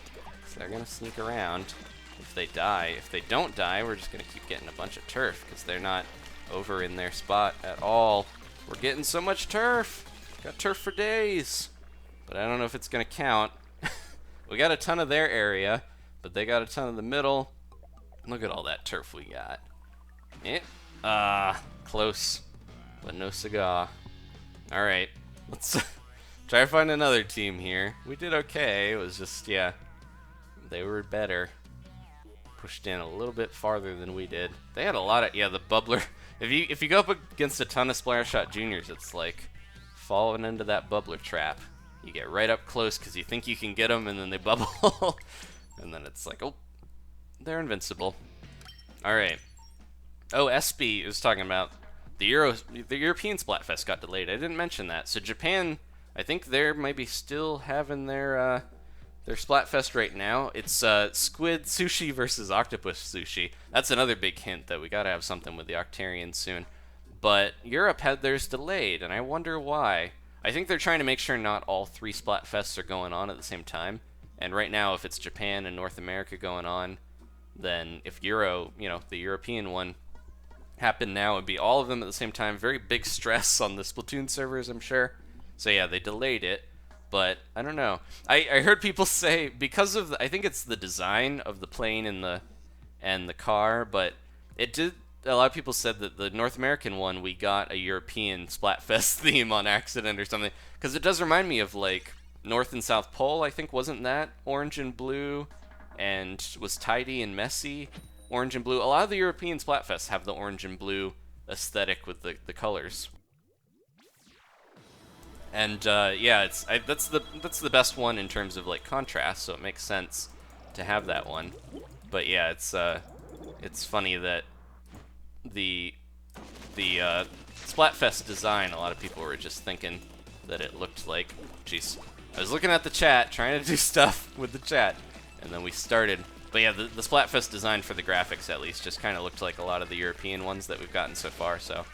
So they're gonna sneak around if they die. If they don't die, we're just gonna keep getting a bunch of turf, because they're not over in their spot at all. We're getting so much turf. Got turf for days. But I don't know if it's gonna count. We got a ton of their area, but they got a ton of the middle. Look at all that turf we got. Close, but no cigar. Alright, let's try to find another team here. We did okay, it was just, yeah, they were better. Pushed in a little bit farther than we did. They had a lot of, yeah, the bubbler. If you go up against a ton of Splash Shot Juniors, it's like falling into that bubbler trap. You get right up close because you think you can get them, and then they bubble. And then it's like, oh, they're invincible. All right. Oh, SB was talking about the European Splatfest got delayed. I didn't mention that. So Japan, I think they're maybe still having their Splatfest right now. It's Squid sushi versus octopus sushi. That's another big hint that we gotta have something with the Octarians soon. But Europe had theirs delayed, and I wonder why. I think they're trying to make sure not all three Splatfests are going on at the same time. And right now, if it's Japan and North America going on, then if the European one happened now, it'd be all of them at the same time. Very big stress on the Splatoon servers, I'm sure. So yeah, they delayed it. But I don't know. I heard people say because of I think it's the design of the plane and the car, but it did. A lot of people said that the North American one we got a European Splatfest theme on accident or something, because it does remind me of like North and South Pole. I think wasn't that orange and blue, and was tidy and messy, orange and blue. A lot of the European Splatfests have the orange and blue aesthetic with the colors. And yeah, that's the best one in terms of like contrast, so it makes sense to have that one. But yeah, it's funny that the Splatfest design, a lot of people were just thinking that it looked like, jeez, I was looking at the chat, trying to do stuff with the chat, and then we started. But yeah, the Splatfest design for the graphics at least just kind of looked like a lot of the European ones that we've gotten so far, so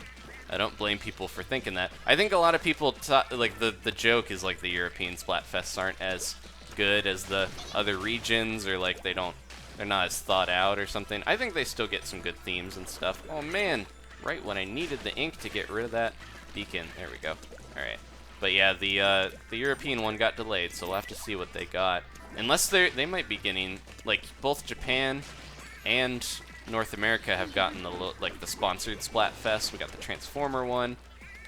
I don't blame people for thinking that. I think a lot of people like the joke is like the European Splatfests aren't as good as the other regions, or like they're not as thought out or something. I think they still get some good themes and stuff. Oh man, right when I needed the ink to get rid of that beacon. There we go. All right. But yeah, the European one got delayed, so we'll have to see what they got. Unless they might be getting, like, both Japan and North America have gotten the sponsored Splatfest. We got the Transformer one,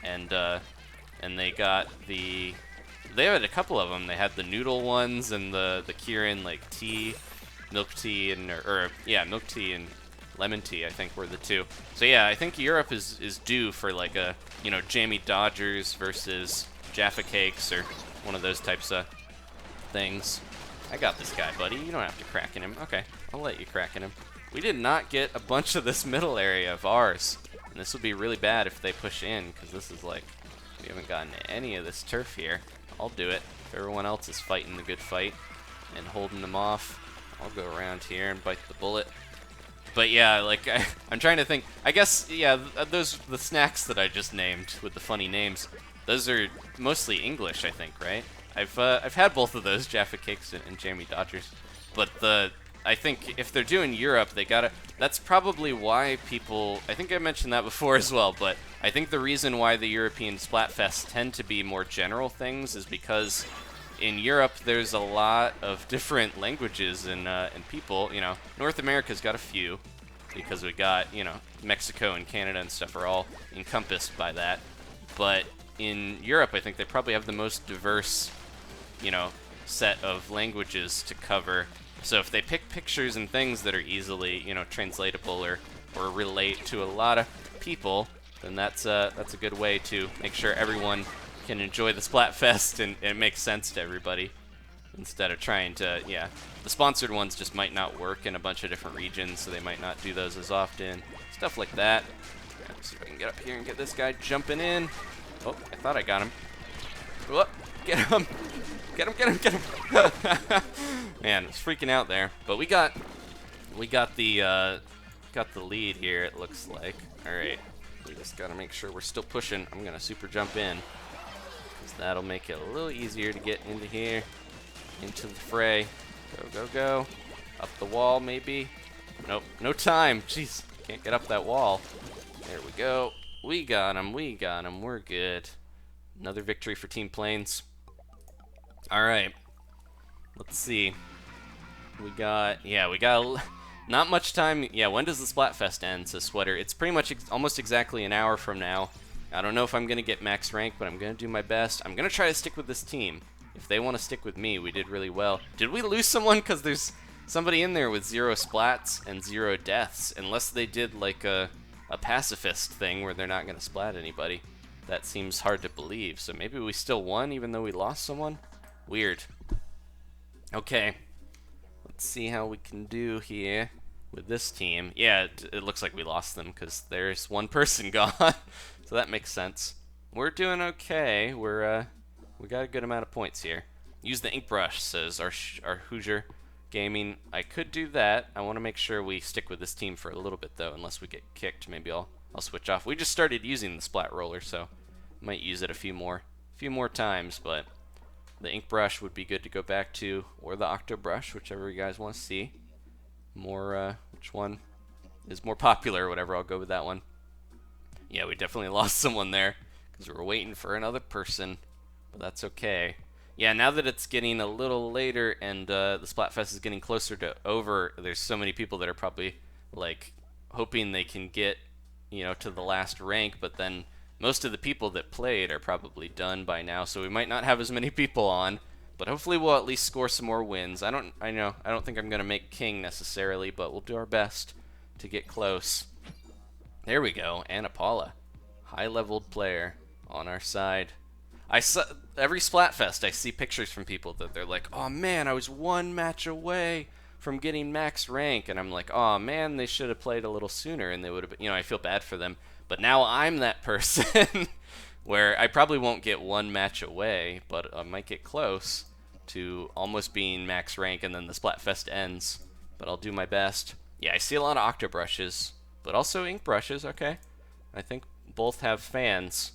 and they got they had a couple of them. They had the noodle ones and the Kirin like tea, milk tea and milk tea and lemon tea, I think, were the two. So yeah, I think Europe is due for like a Jammy Dodgers versus Jaffa Cakes or one of those types of things. I got this guy, buddy. You don't have to Kraken him. Okay, I'll let you Kraken him. We did not get a bunch of this middle area of ours. And this will be really bad if they push in, because this is like, we haven't gotten any of this turf here. I'll do it. If everyone else is fighting the good fight and holding them off, I'll go around here and bite the bullet. But yeah, like, I'm trying to think. I guess, yeah, the snacks that I just named with the funny names, those are mostly English, I think, right? I've had both of those, Jaffa Cakes and Jammy Dodgers, but I think if they're doing Europe, they gotta. That's probably why people. I think I mentioned that before as well, but I think the reason why the European Splatfests tend to be more general things is because in Europe there's a lot of different languages and people. North America's got a few because we got Mexico and Canada and stuff are all encompassed by that, but in Europe I think they probably have the most diverse set of languages to cover. So if they pick pictures and things that are easily, translatable or relate to a lot of people, then that's a good way to make sure everyone can enjoy the Splatfest and it makes sense to everybody. Instead of trying to, the sponsored ones just might not work in a bunch of different regions, so they might not do those as often. Stuff like that. Let's see if I can get up here and get this guy jumping in. Oh, I thought I got him. Whoop. Get him! Get him! Get him! Get him! Man, it's freaking out there. But we got the lead here. It looks like. All right, we just gotta make sure we're still pushing. I'm gonna super jump in, because that'll make it a little easier to get into here, into the fray. Go, go, go! Up the wall, maybe. Nope, no time. Jeez, can't get up that wall. There we go. We got him. We got him. We're good. Another victory for Team Plains. All right, let's see. We got not much time. Yeah, when does the Splatfest end? Says Sweater. It's pretty much almost exactly an hour from now. I don't know if I'm gonna get max rank, but I'm gonna do my best. I'm gonna try to stick with this team. If they want to stick with me, we did really well. Did we lose someone? Because there's somebody in there with 0 splats and 0 deaths, unless they did like a pacifist thing where they're not gonna splat anybody. That seems hard to believe. So maybe we still won even though we lost someone? Weird. Okay. Let's see how we can do here. with this team. Yeah, it looks like we lost them because there's one person gone. So that makes sense. We're doing okay. We got a good amount of points here. Use the ink brush, says our Hoosier Gaming. I could do that. I want to make sure we stick with this team for a little bit though, unless we get kicked. Maybe I'll switch off. We just started using the splat roller, so might use it a few more times, but the ink brush would be good to go back to, or the Octobrush, whichever you guys want to see. More, which one is more popular or whatever, I'll go with that one. Yeah, we definitely lost someone there because we were waiting for another person, but that's okay. Yeah, now that it's getting a little later and the Splatfest is getting closer to over, there's so many people that are probably like hoping they can get, you know, to the last rank, but then most of the people that played are probably done by now, so we might not have as many people on, but hopefully we'll at least score some more wins. I don't think I'm gonna make king necessarily, but we'll do our best to get close. There we go, Anna Paula, high-leveled player on our side. I saw every Splatfest. I see pictures from people that they're like, "Oh man, I was one match away from getting max rank," and I'm like, "Oh man, they should have played a little sooner, and they would have." You know, I feel bad for them. But now I'm that person where I probably won't get one match away, but I might get close to almost being max rank, and then the Splatfest ends. But I'll do my best. Yeah, I see a lot of Octobrushes, but also ink brushes. Okay, I think both have fans.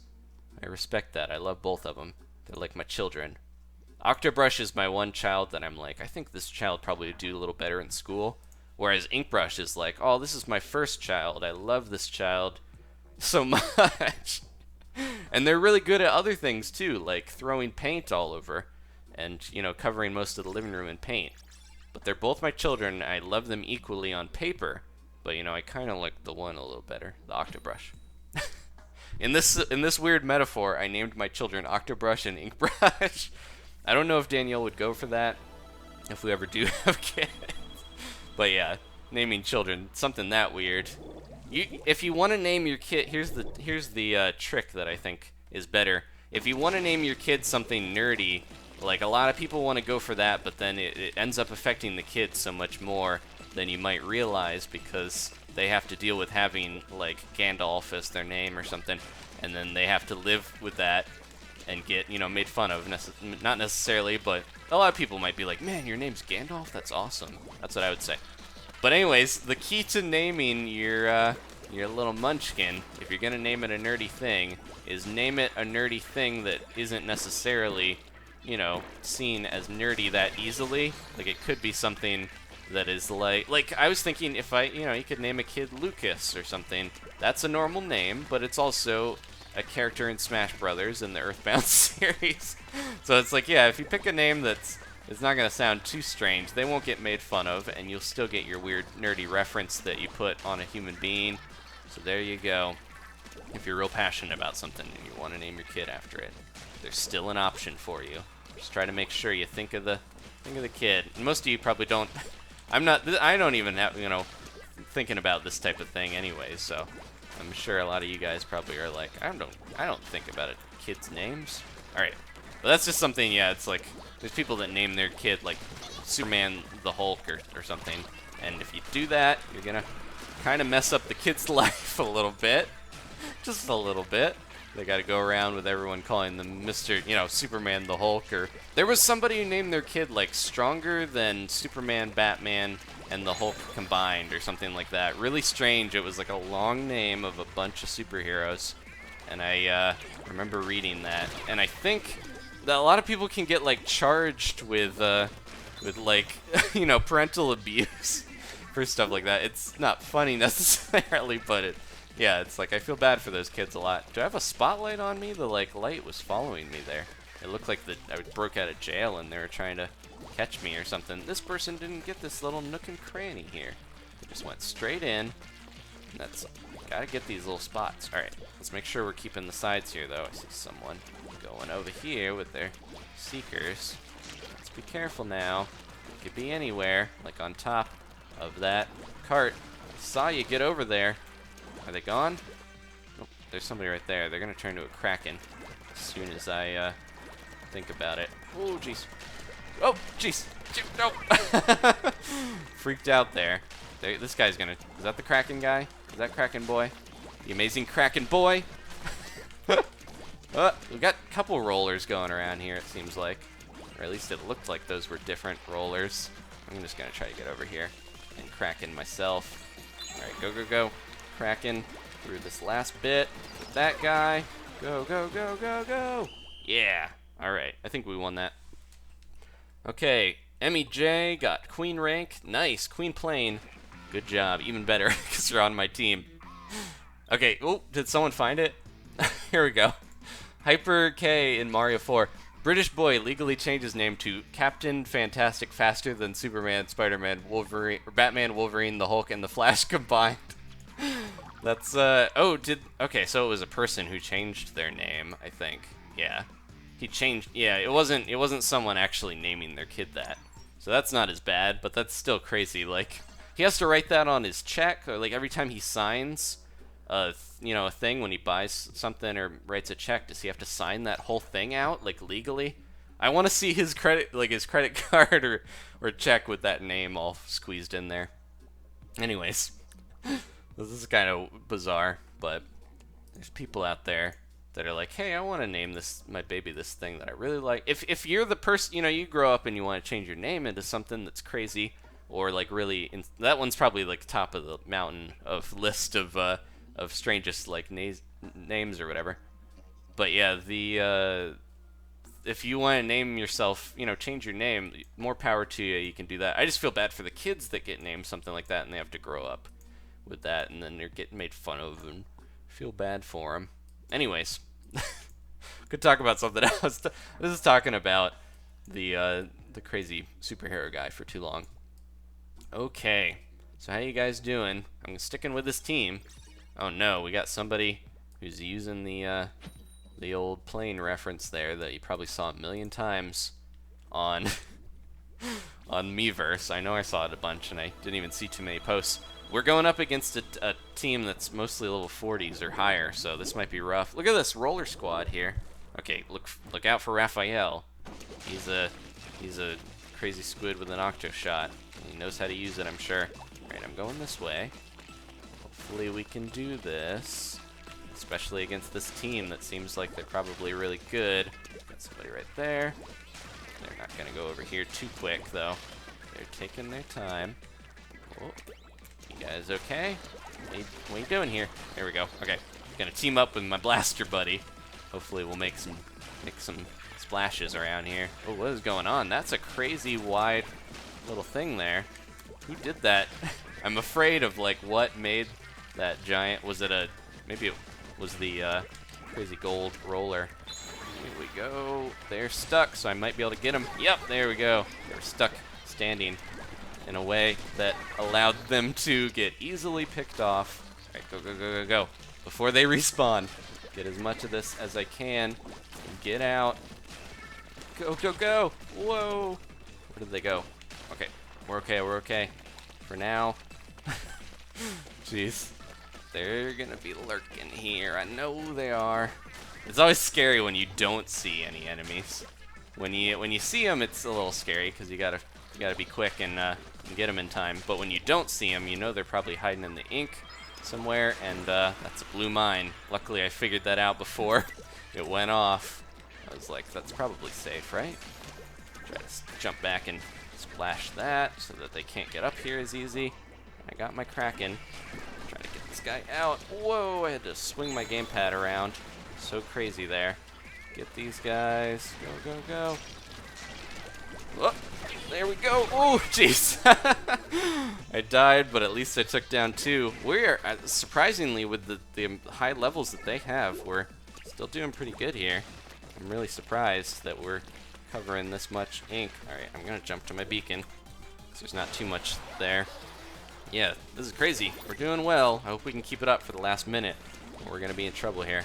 I respect that. I love both of them. They're like my children. Octobrush is my one child that I'm like, I think this child probably would do a little better in school. Whereas Inkbrush is like, oh, this is my first child. I love this child so much. And they're really good at other things too, like throwing paint all over and, you know, covering most of the living room in paint. But they're both my children. I love them equally on paper, but, you know, I kind of like the one a little better, the Octobrush. In this weird metaphor, I named my children Octobrush and Inkbrush. I don't know if Danielle would go for that, if we ever do have kids. But yeah, naming children, something that weird. If you want to name your kid, here's the trick that I think is better. If you want to name your kid something nerdy, like a lot of people want to go for that, but then it ends up affecting the kids so much more than you might realize because they have to deal with having like Gandalf as their name or something, and then they have to live with that and get, you know, made fun of. Not necessarily, but a lot of people might be like, man, your name's Gandalf? That's awesome. That's what I would say. But anyways, the key to naming your little munchkin, if you're gonna name it a nerdy thing, is name it a nerdy thing that isn't necessarily, you know, seen as nerdy that easily. Like it could be something that is like I was thinking if you could name a kid Lucas or something. That's a normal name, but it's also a character in Smash Brothers in the Earthbound series. So it's like, yeah, if you pick a name it's not going to sound too strange, they won't get made fun of, and you'll still get your weird nerdy reference that you put on a human being. So there you go. If you're real passionate about something and you want to name your kid after it, there's still an option for you. Just try to make sure you think of the kid. And most of you probably don't. I don't even have, you know, thinking about this type of thing anyway, so I'm sure a lot of you guys probably are like, I don't think about it, kids' names. Alright. But that's just something, yeah, it's like, there's people that name their kid like Superman the Hulk or something. And if you do that, you're gonna kind of mess up the kid's life a little bit. Just a little bit. They gotta go around with everyone calling them Mr., you know, Superman the Hulk, or there was somebody who named their kid like stronger than Superman, Batman, and the Hulk combined or something like that. Really strange. It was like a long name of a bunch of superheroes, and I remember reading that. And I think that a lot of people can get like charged with like you know, parental abuse for stuff like that. It's not funny necessarily, but yeah, it's like I feel bad for those kids a lot. Do I have a spotlight on me? The like light was following me there. It looked like I broke out of jail and they were trying to catch me or something. This person didn't get this little nook and cranny here. They just went straight in. That's gotta get these little spots. All right, let's make sure we're keeping the sides here though. I see someone going over here with their seekers. Let's be careful now. It could be anywhere, like on top of that cart. I saw you get over there. Are they gone? Oh, there's somebody right there. They're gonna turn to a Kraken as soon as I think about it. Oh, jeez. Oh, jeez. No. Freaked out there. This guy's gonna... Is that the Kraken guy? Is that Kraken boy? The amazing Kraken boy? We got a couple rollers going around here, it seems like. Or at least it looked like those were different rollers. I'm just gonna try to get over here and Kraken myself. Alright, go, go, go. Kraken through this last bit with that guy. Go, go, go, go, go. Yeah. Alright, I think we won that. Okay, Emmy J got Queen rank. Nice, Queen Plane. Good job, even better, because you're on my team. Okay, oh, did someone find it? Here we go. Hyper K in Mario 4. British boy legally changed his name to Captain Fantastic faster than Superman, Spider-Man, Wolverine, or Batman, Wolverine, the Hulk, and the Flash combined. That's, okay, so it was a person who changed their name, I think. Yeah. He changed, yeah, it wasn't someone actually naming their kid that. So that's not as bad, but that's still crazy. Like, he has to write that on his check, or like every time he signs a thing when he buys something or writes a check, does he have to sign that whole thing out, like, legally? I want to see his credit card or check with that name all squeezed in there. Anyways, this is kind of bizarre, but there's people out there that are like, hey, I want to name my baby this thing that I really like. If you're the person, you grow up and you want to change your name into something that's crazy, or like really, that one's probably like top of the mountain of list of strangest like names or whatever. But yeah, if you want to name yourself, change your name, more power to you. You can do that. I just feel bad for the kids that get named something like that and they have to grow up with that, and then they're getting made fun of, and feel bad for them. Anyways, could talk about something else. This is talking about the crazy superhero guy for too long. Okay, so how you guys doing? I'm sticking with this team. Oh no, we got somebody who's using the old plane reference there that you probably saw a million times on on Miiverse. I know I saw it a bunch, and I didn't even see too many posts. We're going up against a team that's mostly level 40s or higher, so this might be rough. Look at this roller squad here. Okay, look out for Raphael. He's a crazy squid with an octo shot. He knows how to use it, I'm sure. Alright, I'm going this way. Hopefully we can do this, especially against this team that seems like they're probably really good. Got somebody right there. They're not going to go over here too quick, though. They're taking their time. Oh. You guys okay? What are you doing here? There we go. Okay, gonna team up with my blaster buddy. Hopefully we'll make some splashes around here. Oh, what is going on? That's a crazy wide little thing there. Who did that? I'm afraid of like what made that giant. Was it maybe it was the crazy gold roller. Here we go. They're stuck, so I might be able to get them. Yep, there we go. They're stuck standing in a way that allowed them to get easily picked off. All right, go, go, go, go, go. Before they respawn, get as much of this as I can. And get out. Go, go, go. Whoa. Where did they go? Okay, we're okay. For now. Jeez. They're gonna be lurking here. I know they are. It's always scary when you don't see any enemies. When you see them, it's a little scary because you gotta be quick and get them in time. But when you don't see them, you know they're probably hiding in the ink somewhere, and that's a blue mine. Luckily, I figured that out before it went off. I was like, that's probably safe, right? Try to jump back and splash that so that they can't get up here as easy. I got my Kraken. Trying to get this guy out. Whoa, I had to swing my gamepad around. So crazy there. Get these guys. Go, go, go. Oh, there we go. Oh, jeez. I died, but at least I took down two. We're, surprisingly, with the high levels that they have, we're still doing pretty good here. I'm really surprised that we're covering this much ink. Alright, I'm going to jump to my beacon, because there's not too much there. Yeah, this is crazy. We're doing well. I hope we can keep it up for the last minute, or we're going to be in trouble here.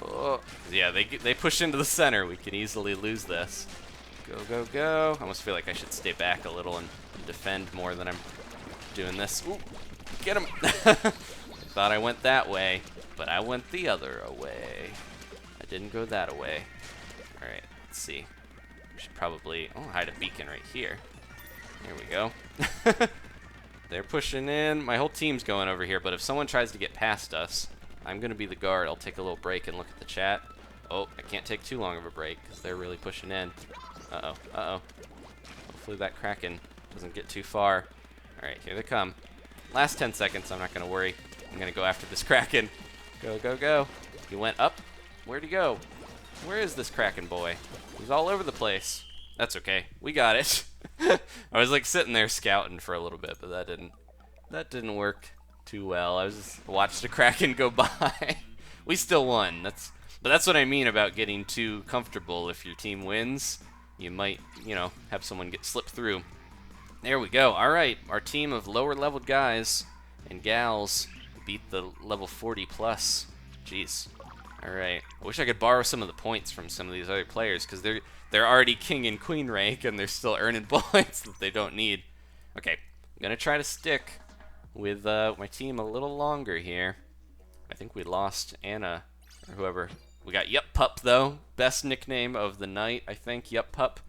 Oh, yeah, they push into the center. We can easily lose this. Go, go, go. I almost feel like I should stay back a little and defend more than I'm doing this. Ooh, get him. I thought I went that way, but I went the other way. I didn't go that way. All right, let's see. We should probably, hide a beacon right here. Here we go. They're pushing in. My whole team's going over here, but if someone tries to get past us, I'm going to be the guard. I'll take a little break and look at the chat. Oh, I can't take too long of a break because they're really pushing in. Uh-oh, uh-oh. Hopefully that Kraken doesn't get too far. All right, here they come. Last 10 seconds, I'm not going to worry. I'm going to go after this Kraken. Go, go, go. He went up. Where'd he go? Where is this Kraken boy? He's all over the place. That's okay. We got it. I was like sitting there scouting for a little bit, but that didn't work too well. I was just watched the Kraken go by. We still won. But that's what I mean about getting too comfortable. If your team wins, you might, have someone slip through. There we go. All right, our team of lower leveled guys and gals beat the level 40 plus. Jeez. All right. I wish I could borrow some of the points from some of these other players because they're already king and queen rank and they're still earning points that they don't need. Okay, I'm gonna try to stick with my team a little longer here. I think we lost Anna or whoever. We got Yup Pup though, best nickname of the night, I think. Yup Pup.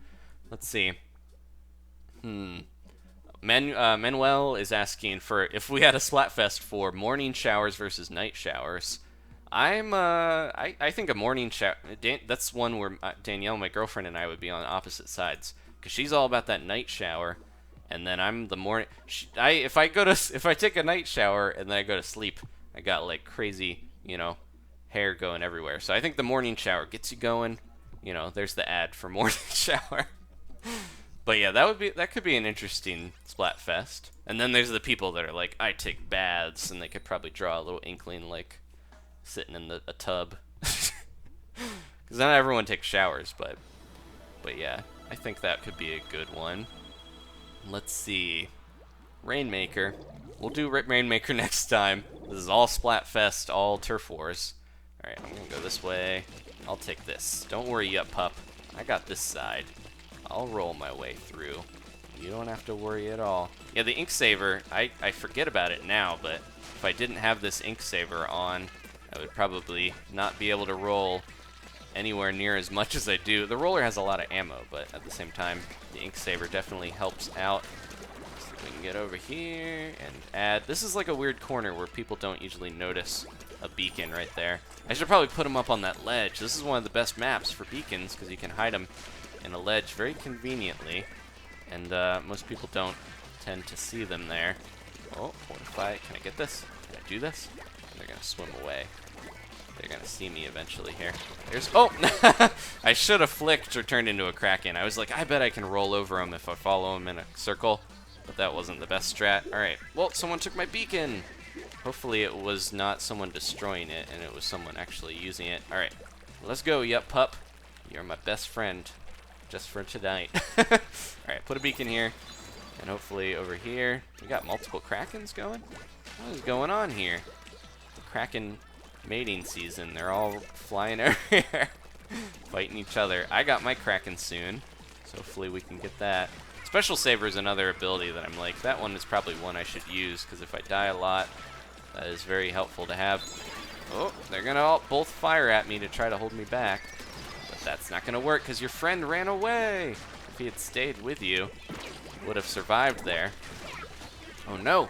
Let's see. Manuel is asking for if we had a Splatfest for morning showers versus night showers. I think a morning shower, that's one where Danielle, my girlfriend, and I would be on opposite sides. Because she's all about that night shower, and then I'm the morning, if I take a night shower and then I go to sleep, I got like crazy, hair going everywhere. So I think the morning shower gets you going. There's the ad for morning shower. But yeah, that could be an interesting Splatfest. And then there's the people that are like, I take baths, and they could probably draw a little Inkling like sitting in a tub. Because not everyone takes showers, but yeah, I think that could be a good one. Let's see. Rainmaker. We'll do Rainmaker next time. This is all Splatfest, all Turf Wars. Alright, I'm gonna go this way. I'll take this. Don't worry, Yup Pup. I got this side. I'll roll my way through. You don't have to worry at all. Yeah, the ink saver, I forget about it now, but if I didn't have this ink saver on, I would probably not be able to roll anywhere near as much as I do. The roller has a lot of ammo, but at the same time, the ink saver definitely helps out. So we can get over here and add. This is like a weird corner where people don't usually notice a beacon right there. I should probably put them up on that ledge. This is one of the best maps for beacons because you can hide them in a ledge very conveniently, and most people don't tend to see them there. Oh, what if can I get this? Can I do this? They're gonna swim away. They're gonna see me eventually here. Oh! I should have flicked or turned into a Kraken. I was like, I bet I can roll over them if I follow them in a circle, but that wasn't the best strat. Alright, well, someone took my beacon! Hopefully it was not someone destroying it, and it was someone actually using it. Alright, let's go, Yup Pup. You're my best friend. Just for tonight. Alright, put a beacon here. And hopefully over here. We got multiple Krakens going? What is going on here? The Kraken mating season. They're all flying over here. Fighting each other. I got my Kraken soon. So hopefully we can get that. Special Saver is another ability that I'm like, that one is probably one I should use. Because if I die a lot, that is very helpful to have. Oh, they're going to both fire at me to try to hold me back. That's not going to work because your friend ran away. If he had stayed with you, would have survived there. Oh no.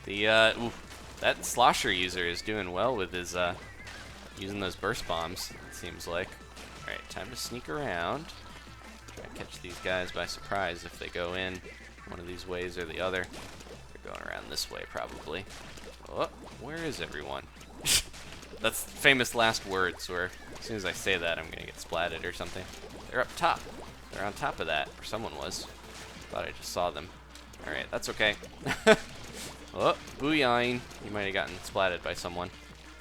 That slosher user is doing well with his using those burst bombs, it seems like. Alright, time to sneak around. Try to catch these guys by surprise if they go in one of these ways or the other. They're going around this way probably. Oh, where is everyone? That's famous last words where as soon as I say that, I'm gonna get splatted or something. They're up top. They're on top of that, or someone was. Thought I just saw them. Alright, that's okay. Oh, booyahing. You might have gotten splatted by someone.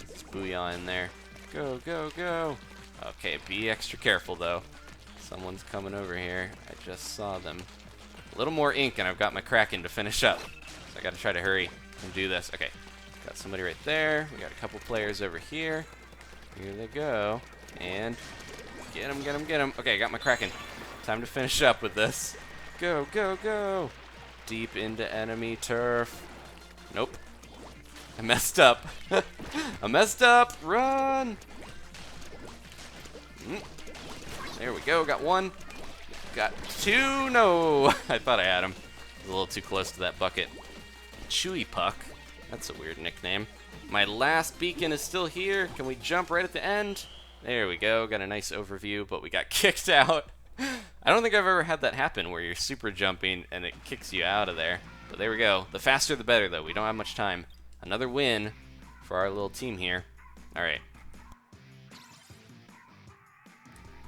It's booyah in there. Go, go, go. Okay, be extra careful though. Someone's coming over here. I just saw them. A little more ink and I've got my Kraken to finish up. So I gotta try to hurry and do this. Okay. Got somebody right there. We got a couple players over here. Here they go. And get him, get him, get him. Okay, I got my Kraken. Time to finish up with this. Go, go, go. Deep into enemy turf. Nope. I messed up. I messed up. Run. There we go. Got one. Got two. No. I thought I had him. I was a little too close to that bucket. Chewy Puck. That's a weird nickname. My last beacon is still here. Can we jump right at the end? There we go. Got a nice overview, but we got kicked out. I don't think I've ever had that happen where you're super jumping and it kicks you out of there. But there we go. The faster the better, though. We don't have much time. Another win for our little team here. All right.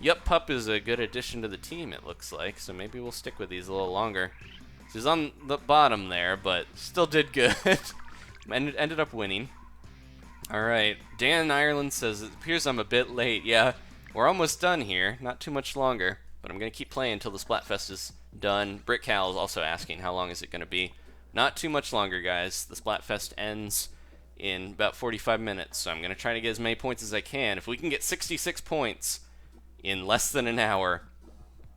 Yup, Pup is a good addition to the team, it looks like. So maybe we'll stick with these a little longer. She's on the bottom there, but still did good. Ended up winning. All right. Dan in Ireland says, it appears I'm a bit late. Yeah, we're almost done here. Not too much longer. But I'm going to keep playing until the Splatfest is done. Brick Cal is also asking how long is it going to be. Not too much longer, guys. The Splatfest ends in about 45 minutes, so I'm going to try to get as many points as I can. If we can get 66 points in less than an hour,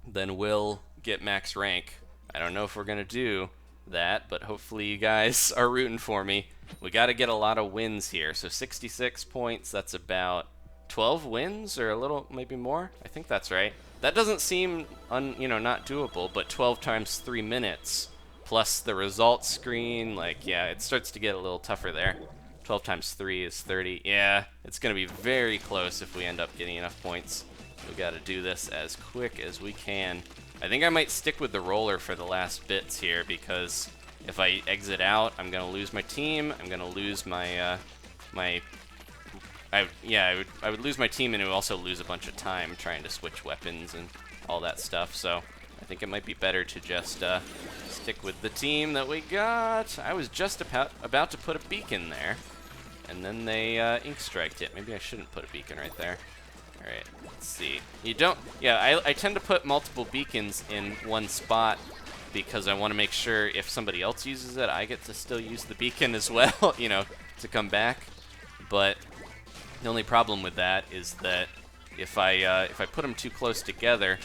then we'll get max rank. I don't know if we're going to do that, but hopefully you guys are rooting for me. We got to get a lot of wins here. So 66 points, that's about 12 wins or a little, maybe more. I think that's right. That doesn't seem, not doable, but 12 times 3 minutes plus the results screen, like, yeah, it starts to get a little tougher there. 12 times 3 is 30. Yeah, it's going to be very close if we end up getting enough points. We got to do this as quick as we can. I think I might stick with the roller for the last bits here because if I exit out, I'm going to lose my team. I'm going to lose my, I would lose my team and it would also lose a bunch of time trying to switch weapons and all that stuff. So I think it might be better to just stick with the team that we got. I was just about to put a beacon there, and then they ink striked it. Maybe I shouldn't put a beacon right there. All right, let's see. You don't. Yeah, I tend to put multiple beacons in one spot because I want to make sure if somebody else uses it, I get to still use the beacon as well, to come back. But the only problem with that is that if I put them too close together,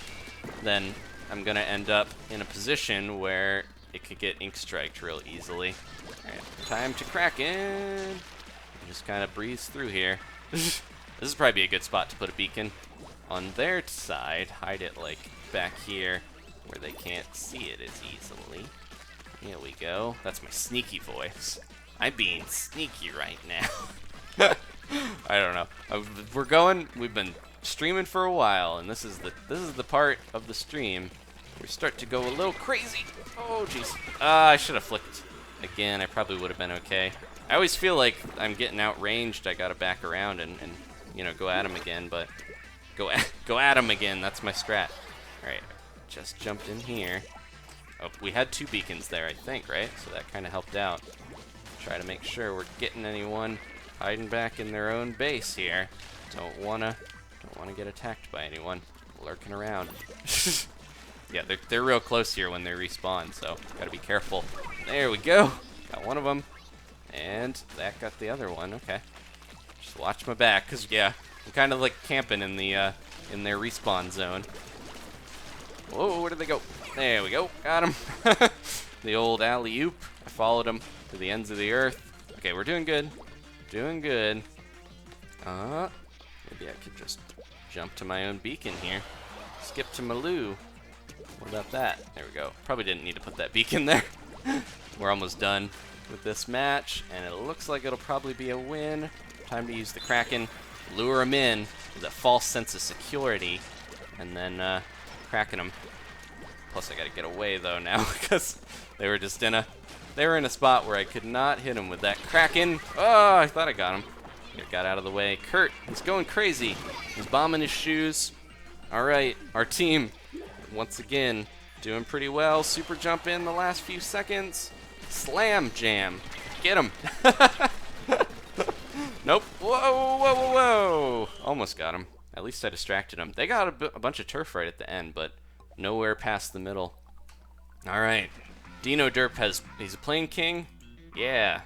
then I'm gonna end up in a position where it could get ink striked real easily. All right, time to Kraken. Just kind of breeze through here. This is probably a good spot to put a beacon on their side. Hide it like back here where they can't see it as easily. Here we go. That's my sneaky voice. I'm being sneaky right now. I don't know. We've been streaming for a while, and this is the part of the stream where we start to go a little crazy. Oh, jeez. I should have flicked again. I probably would have been okay. I always feel like I'm getting outranged. I gotta back around and go at him again, but go at him again. That's my strat. All right, just jumped in here. Oh, we had 2 beacons there, I think, right? So that kind of helped out. Try to make sure we're getting anyone hiding back in their own base here. Don't wanna get attacked by anyone lurking around. Yeah, they're real close here when they respawn, so gotta be careful. There we go. Got one of them, and that got the other one. Okay, just watch my back, cause yeah, I'm kind of like camping in their respawn zone. Whoa, where did they go? There we go. Got him. The old alley-oop. I followed him to the ends of the earth. Okay, we're doing good. Doing good. Maybe I could just jump to my own beacon here. Skip to Maloo. What about that? There we go. Probably didn't need to put that beacon there. We're almost done with this match, and it looks like it'll probably be a win. Time to use the Kraken. Lure him in with a false sense of security, and then Kraken him. Plus I gotta get away though now because they were just in a spot where I could not hit him with that Kraken. Oh, I thought I got him. Got out of the way. Kurt, he's going crazy. He's bombing his shoes. All right, our team once again doing pretty well. Super jump in the last few seconds. Slam jam. Get him. Nope. Whoa, whoa, whoa, whoa. Almost got him. At least I distracted him. They got a bunch of turf right at the end, but nowhere past the middle. All right. Dino Derp he's a Plane King? Yeah.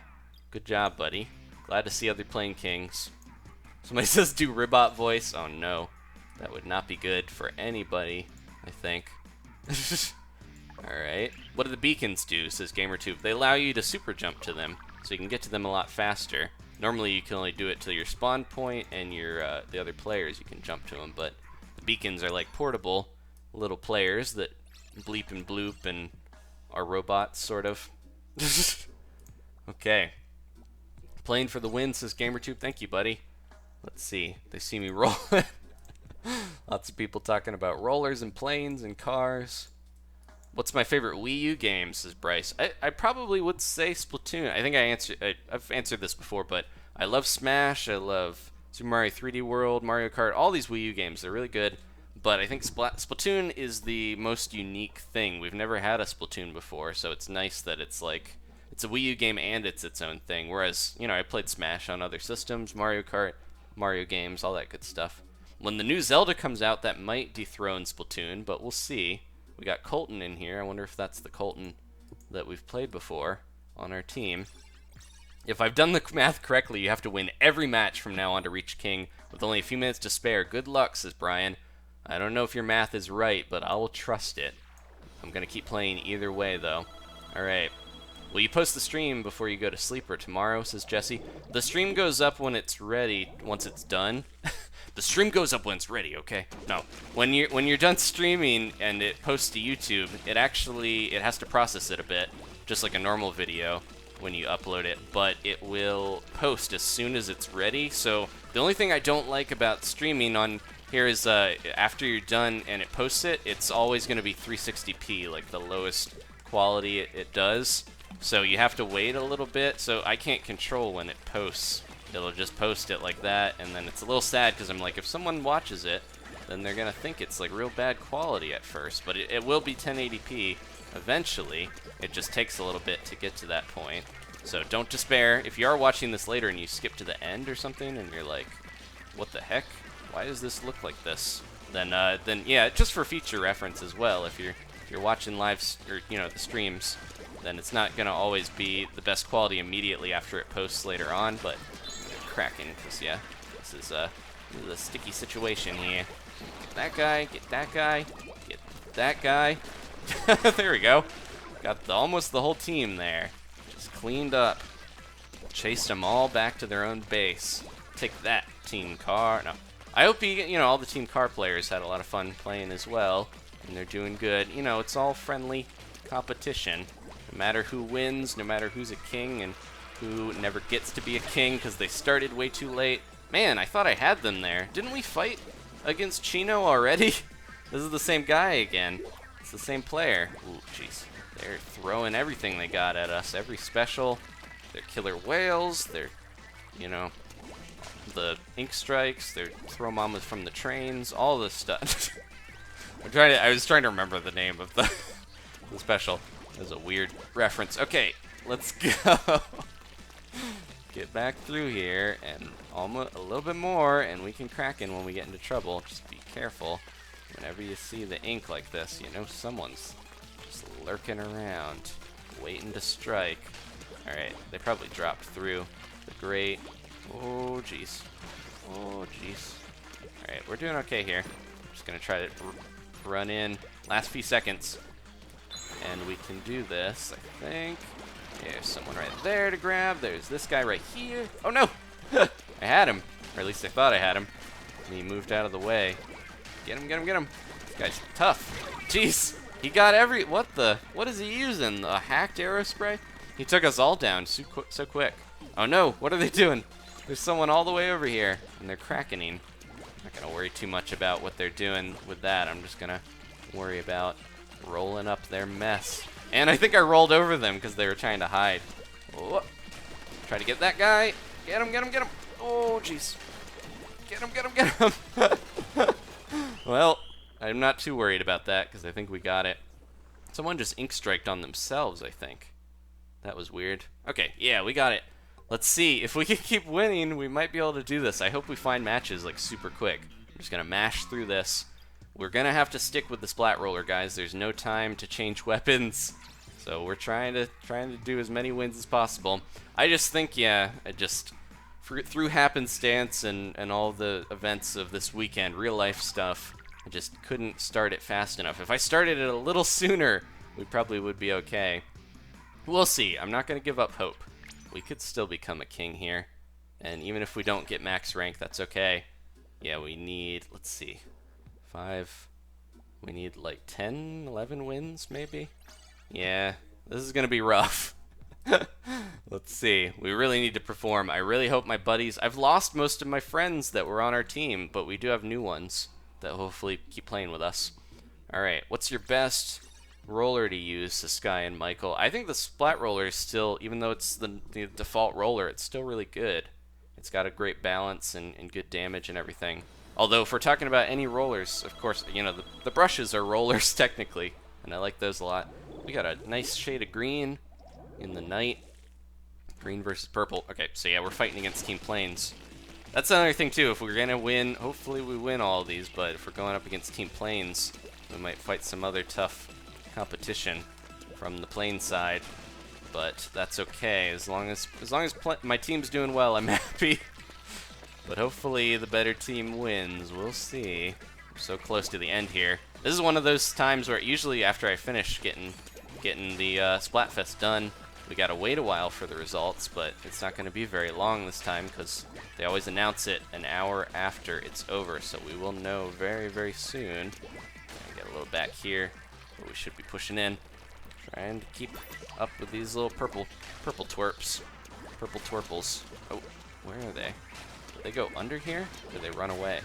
Good job, buddy. Glad to see other Plane Kings. Somebody says do Ribot voice. Oh no. That would not be good for anybody, I think. Alright. What do the beacons do, says GamerTube? They allow you to super jump to them, so you can get to them a lot faster. Normally you can only do it to your spawn point and the other players you can jump to them, but the beacons are like portable little players that bleep and bloop and are robots, sort of. Okay. Playing for the win, says GamerTube. Thank you, buddy. Let's see. They see me rolling. Lots of people talking about rollers and planes and cars. What's my favorite Wii U game, says Bryce. I probably would say Splatoon. I think I've answered this before, but I love Smash. I love Super Mario 3D World, Mario Kart, all these Wii U games. They're really good. But I think Splatoon is the most unique thing. We've never had a Splatoon before, so it's nice that it's like, it's a Wii U game and it's its own thing. Whereas, you know, I played Smash on other systems, Mario Kart, Mario games, all that good stuff. When the new Zelda comes out, that might dethrone Splatoon, but we'll see. We got Colton in here. I wonder if that's the Colton that we've played before on our team. If I've done the math correctly, you have to win every match from now on to reach King with only a few minutes to spare. Good luck, says Brian. I don't know if your math is right, but I will trust it. I'm going to keep playing either way, though. Alright. Will you post the stream before you go to sleep or tomorrow, says Jesse? The stream goes up when it's ready, once it's done. The stream goes up when it's ready, okay? No. When you're done streaming and it posts to YouTube, it has to process it a bit, just like a normal video when you upload it, but it will post as soon as it's ready. So the only thing I don't like about streaming on here is after you're done and it posts it, it's always going to be 360p, like the lowest quality it does. So you have to wait a little bit, so I can't control when it posts. It'll just post it like that, and then it's a little sad because I'm like, if someone watches it, then they're going to think it's like real bad quality at first, but it will be 1080p eventually. It just takes a little bit to get to that point. So don't despair. If you are watching this later and you skip to the end or something and you're like, what the heck? Why does this look like this? Then yeah, just for future reference as well, if you're watching live or the streams, then it's not gonna always be the best quality immediately after it posts later on. But Kraken, because yeah, this is a sticky situation here. Get that guy, get that guy, get that guy. There we go. Got almost the whole team there. Just cleaned up. Chased them all back to their own base. Take that, Team Car. No. I hope all the Team Car players had a lot of fun playing as well, and they're doing good. It's all friendly competition. No matter who wins, no matter who's a king and who never gets to be a king because they started way too late. Man, I thought I had them there. Didn't we fight against Chino already? This is the same guy again. It's the same player. Ooh, jeez. They're throwing everything they got at us. Every special. They're killer whales. They're, the ink strikes. They're throw mamas from the trains. All this stuff. I was trying to remember the name of the special. It was a weird reference. Okay, let's go. Get back through here and almost a little bit more, and we can Kraken when we get into trouble. Just be careful. Whenever you see the ink like this, someone's just lurking around, waiting to strike. Alright, they probably dropped through the grate. Oh, jeez. Oh, jeez. Alright, we're doing okay here. I'm just going to try to run in. Last few seconds. And we can do this, I think. There's someone right there to grab. There's this guy right here. Oh, no! I had him. Or at least I thought I had him. And he moved out of the way. Get him, get him, get him. This guy's tough. Jeez. He got what is he using? A hacked arrow spray? He took us all down so quick. Oh no, what are they doing? There's someone all the way over here, and they're Krakening. I'm not gonna worry too much about what they're doing with that. I'm just gonna worry about rolling up their mess. And I think I rolled over them because they were trying to hide. Oh. Try to get that guy. Get him, get him, get him. Oh, jeez. Get him, get him, get him. Well, I'm not too worried about that because I think we got it. Someone just ink striked on themselves, I think. That was weird. Okay, yeah, we got it. Let's see. If we can keep winning, we might be able to do this. I hope we find matches like super quick. I'm just going to mash through this. We're going to have to stick with the splat roller, guys. There's no time to change weapons. So we're trying to do as many wins as possible. I just think, yeah, through happenstance and all the events of this weekend, real life stuff, I just couldn't start it fast enough. If I started it a little sooner, we probably would be okay. We'll see. I'm not going to give up hope. We could still become a king here. And even if we don't get max rank, that's okay. Yeah, we need, let's see, 5. We need like 10, 11 wins, maybe? Yeah, this is going to be rough. Let's Let's see. We really need to perform. I really hope my buddies... I've lost most of my friends that were on our team, but we do have new ones that hopefully keep playing with us. Alright, what's your best roller to use, Sky and Michael? I think the Splat roller is still, even though it's the default roller, it's still really good. It's got a great balance and good damage and everything. Although, if we're talking about any rollers, of course, you know, the brushes are rollers technically, and I like those a lot. We got a nice shade of green in the night. Green versus purple. Okay, so yeah, we're fighting against Team Planes. That's another thing, too. If we're going to win, hopefully we win all of these, but if we're going up against Team Planes, we might fight some other tough competition from the plane side. But that's okay. As long as my team's doing well, I'm happy. But hopefully the better team wins. We'll see. We're so close to the end here. This is one of those times where usually after I finish getting the Splatfest done, we gotta wait a while for the results, but it's not gonna be very long this time because they always announce it an hour after it's over, so we will know very, very soon. Get a little back here, but we should be pushing in. Trying to keep up with these little purple twerps. Purple twerples. Oh, where are they? Did they go under here? Or did they run away?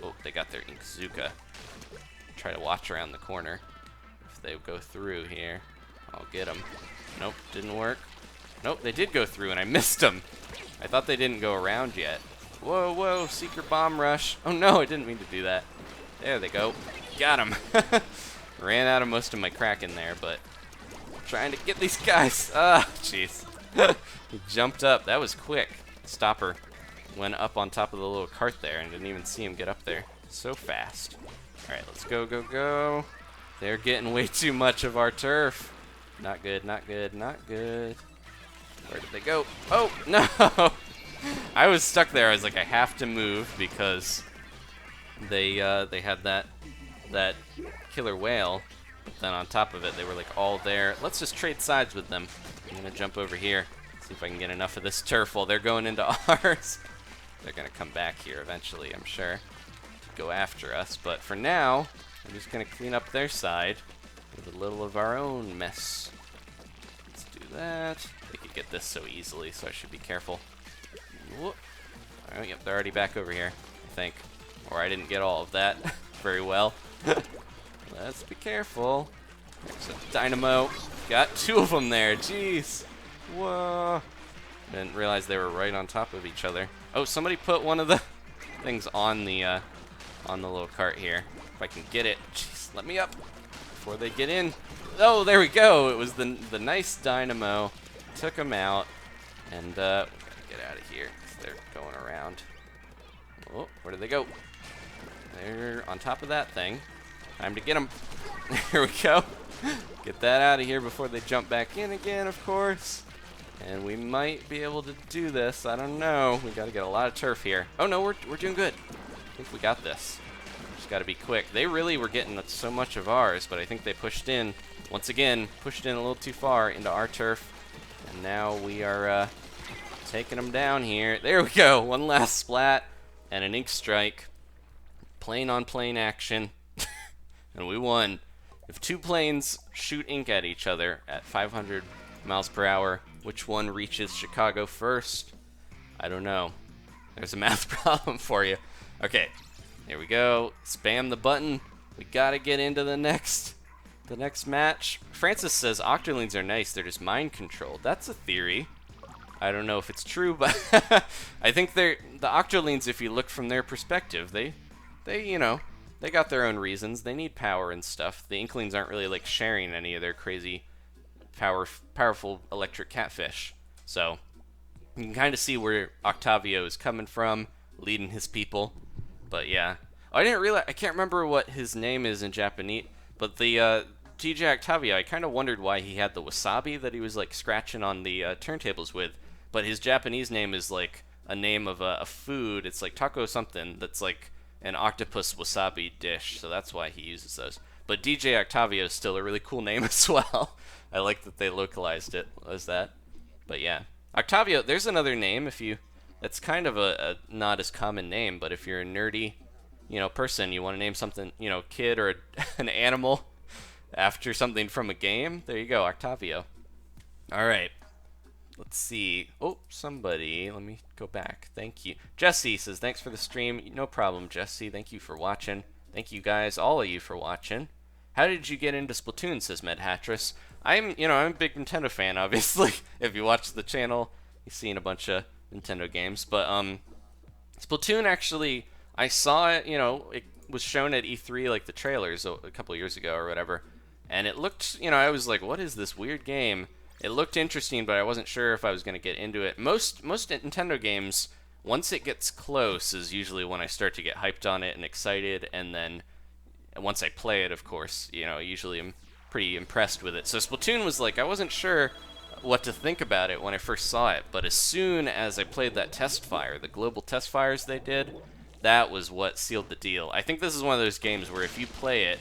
Oh, they got their Inkzuka. Try to watch around the corner. If they go through here, I'll get them. Nope, didn't work. Nope, they did go through and I missed them. I thought they didn't go around yet. Whoa, whoa, secret bomb rush. Oh no, I didn't mean to do that. There they go. Got them. Ran out of most of my Kraken there, but trying to get these guys. Ah, jeez. He jumped up. That was quick. Stopper went up on top of the little cart there and didn't even see him get up there. So fast. All right, let's go, go, go. They're getting way too much of our turf. Not good, not good, not good. Where did they go? Oh, no. I was stuck there. I was like, I have to move because they had that killer whale. But then on top of it, they were like all there. Let's just trade sides with them. I'm gonna jump over here, see if I can get enough of this turf while they're going into ours. They're gonna come back here eventually, I'm sure, to go after us. But for now, I'm just gonna clean up their side with a little of our own mess. Let's do that. They could get this so easily, so I should be careful. Whoop. Oh, yep, they're already back over here, I think. Or I didn't get all of that very well. Let's be careful. There's a dynamo. Got two of them there. Jeez. Whoa. Didn't realize they were right on top of each other. Oh, somebody put one of the things on the little cart here. If I can get it. Jeez, let me up before they get in. Oh, there we go. It was the nice dynamo. Took them out. And we gotta get out of here. They're going around. Oh, where did they go? They're on top of that thing. Time to get them. Here we go. Get that out of here before they jump back in again, of course. And we might be able to do this. I don't know. We got to get a lot of turf here. Oh, no, we're doing good. I think we got this. Just got to be quick. They really were getting so much of ours, but I think they pushed in, once again, pushed in a little too far into our turf. And now we are taking them down here. There we go. One last splat and an ink strike. Plane on plane action. And we won. If two planes shoot ink at each other at 500 miles per hour, which one reaches Chicago first? I don't know. There's a math problem for you. Okay, here we go. Spam the button. We gotta get into the next match. Francis says Octolings are nice. They're just mind controlled. That's a theory. I don't know if it's true, but I think the Octolings, if you look from their perspective, they you know, they got their own reasons. They need power and stuff. The Inklings aren't really like sharing any of their crazy powerful electric catfish. So you can kind of see where Octavio is coming from, leading his people. But yeah, I can't remember what his name is in Japanese, but the TJ Octavio, I kind of wondered why he had the wasabi that he was like scratching on the turntables with, but his Japanese name is like a name of a food. It's like taco something that's like an octopus wasabi dish, so that's why he uses those. But DJ Octavio is still a really cool name as well. I like that they localized it as that. But yeah, Octavio, there's another name that's kind of a not as common name, but if you're a nerdy, person, you want to name something, kid or an animal after something from a game, there you go, Octavio. All right, Let's see. Oh, somebody. Let me go back. Thank you. Jesse says, thanks for the stream. No problem, Jesse. Thank you for watching. Thank you guys, all of you, for watching. How did you get into Splatoon, says Medhattress. I'm a big Nintendo fan, obviously. If you watch the channel, you've seen a bunch of Nintendo games. But, Splatoon, actually, I saw it, it was shown at E3, like the trailers a couple of years ago or whatever. And it looked, I was like, what is this weird game? It looked interesting, but I wasn't sure if I was going to get into it. Most Nintendo games, once it gets close, is usually when I start to get hyped on it and excited, and then once I play it, of course, usually I'm pretty impressed with it. So Splatoon was like, I wasn't sure what to think about it when I first saw it, but as soon as I played that test fire, the global test fires they did, that was what sealed the deal. I think this is one of those games where if you play it,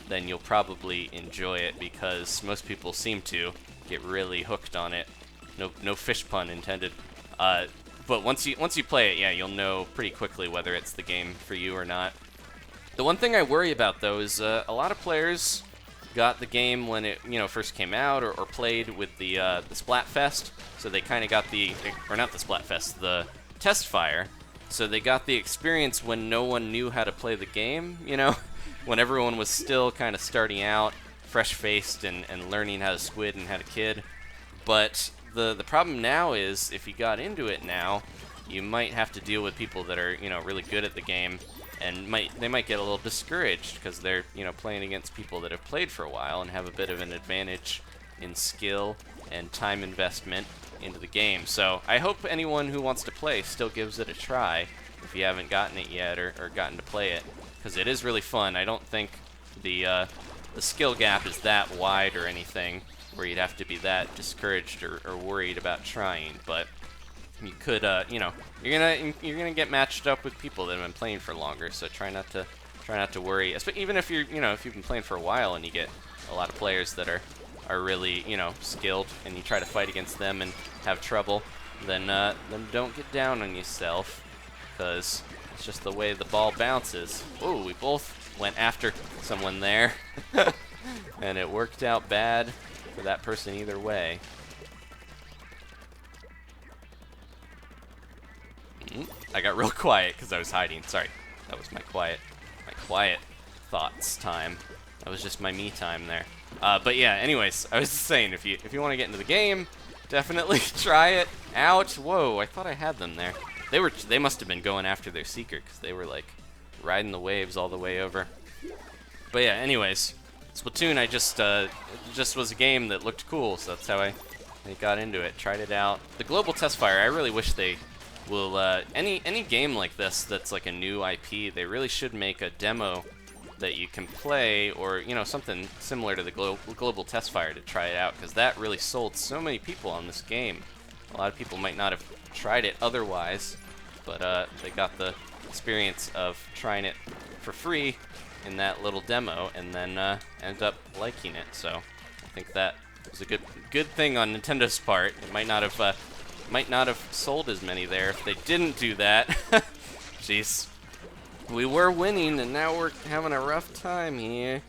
then you'll probably enjoy it, because most people seem to get really hooked on it. No fish pun intended. But once you play it, yeah, you'll know pretty quickly whether it's the game for you or not. The one thing I worry about, though, is a lot of players got the game when it first came out, or played with the Splatfest, so they kind of got or not the Splatfest, the test fire, so they got the experience when no one knew how to play the game, when everyone was still kind of starting out, fresh-faced and learning how to squid and how to kid. But the problem now is, if you got into it now, you might have to deal with people that are really good at the game, and they might get a little discouraged because they're playing against people that have played for a while and have a bit of an advantage in skill and time investment into the game. So I hope anyone who wants to play still gives it a try if you haven't gotten it yet or gotten to play it, because it is really fun. I don't think the skill gap is that wide or anything where you'd have to be that discouraged or worried about trying, but you could, you're gonna get matched up with people that have been playing for longer. So try not to worry. Even if if you've been playing for a while and you get a lot of players that are really skilled, and you try to fight against them and have trouble, then don't get down on yourself, because it's just the way the ball bounces. Oh, we both went after someone there, and it worked out bad for that person either way. I got real quiet because I was hiding. Sorry, that was my quiet thoughts time. That was just my me time there. But yeah, anyways, I was just saying, if you want to get into the game, definitely try it out. Whoa, I thought I had them there. They must have been going after their secret, because they were like riding the waves all the way over. But yeah, anyways, Splatoon, I just was a game that looked cool, so that's how I got into it. Tried it out. The global test fire, I really wish they will, any game like this that's like a new IP, they really should make a demo that you can play, or something similar to the global test fire to try it out, because that really sold so many people on this game. A lot of people might not have tried it otherwise, but they got the experience of trying it for free in that little demo, and then ended up liking it. So I think that was a good thing on Nintendo's part. It might not have sold as many there if they didn't do that. Jeez. We were winning, and now we're having a rough time here.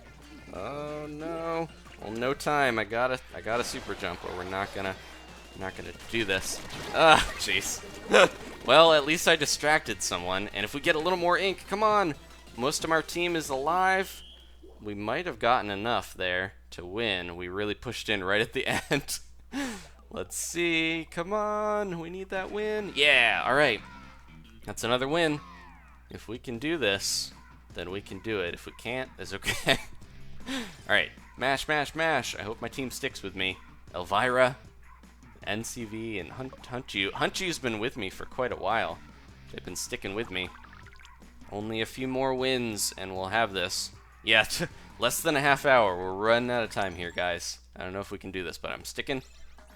Oh no! Well, no time. I got a super jump, or we're not gonna do this. Ah, jeez. Well, at least I distracted someone, and if we get a little more ink, come on! Most of our team is alive. We might have gotten enough there to win. We really pushed in right at the end. Let's see. Come on, we need that win. Yeah. All right. That's another win. If we can do this, then we can do it. If we can't, that's okay. Alright, mash, mash, mash. I hope my team sticks with me. Elvira, NCV, and Huntyu. Huntyu's been with me for quite a while. They've been sticking with me. Only a few more wins, and we'll have this. Yeah, less than a half hour. We're running out of time here, guys. I don't know if we can do this, but I'm sticking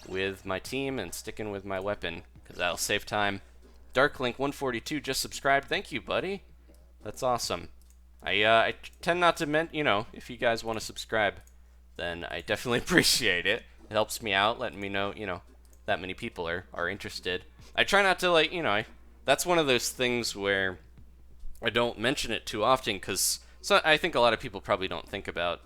with my team and sticking with my weapon, because that'll save time. Darklink142 just subscribed. Thank you, buddy. That's awesome. I tend not to if you guys want to subscribe, then I definitely appreciate it. It helps me out, letting me know, that many people are interested. I try not to, that's one of those things where I don't mention it too often, because I think a lot of people probably don't think about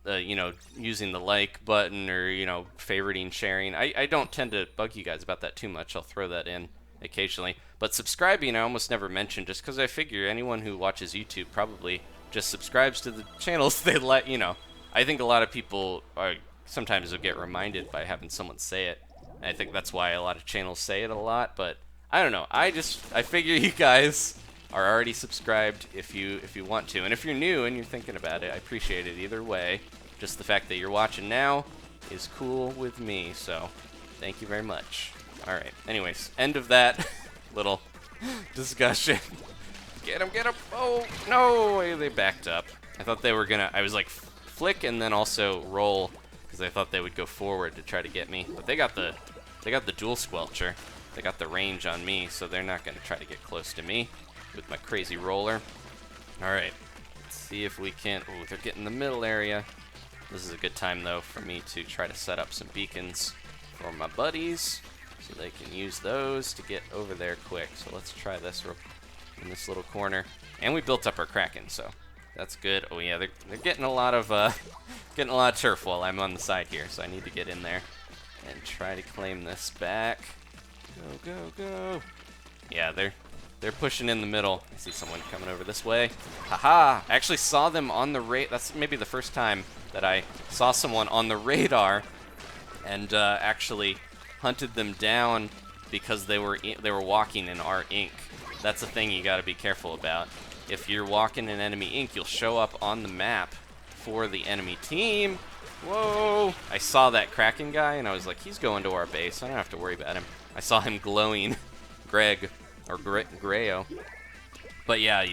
you know, using the like button or, you know, favoriting, sharing. I don't tend to bug you guys about that too much. I'll throw that in occasionally. But subscribing, I almost never mention, just because I figure anyone who watches YouTube probably just subscribes to the channels they let, you know. I think a lot of people are sometimes will get reminded by having someone say it. And I think that's why a lot of channels say it a lot, but I don't know. I figure you guys are already subscribed if you want to. And if you're new and you're thinking about it, I appreciate it either way. Just the fact that you're watching now is cool with me, so thank you very much. Alright, anyways, end of that little discussion. Get him, get him! Oh, no! They backed up. I thought they were gonna, I was like, flick and then also roll, because I thought they would go forward to try to get me. But they got the dual squelcher. They got the range on me, so they're not gonna try to get close to me with my crazy roller. Alright, let's see if we can, oh, they're getting the middle area. This is a good time, though, for me to try to set up some beacons for my buddies, so they can use those to get over there quick. So let's try this in this little corner. And we built up our Kraken, so that's good. Oh yeah, they're getting a lot of turf while I'm on the side here, so I need to get in there and try to claim this back. Go, go, go. Yeah, they're pushing in the middle. I see someone coming over this way. Haha! I actually saw them on the that's maybe the first time that I saw someone on the radar and actually hunted them down because they were walking in our ink. That's a thing you got to be careful about. If you're walking in enemy ink, you'll show up on the map for the enemy team. Whoa! I saw that Kraken guy and I was like, he's going to our base. I don't have to worry about him. I saw him glowing, Greg or Grayo. But yeah,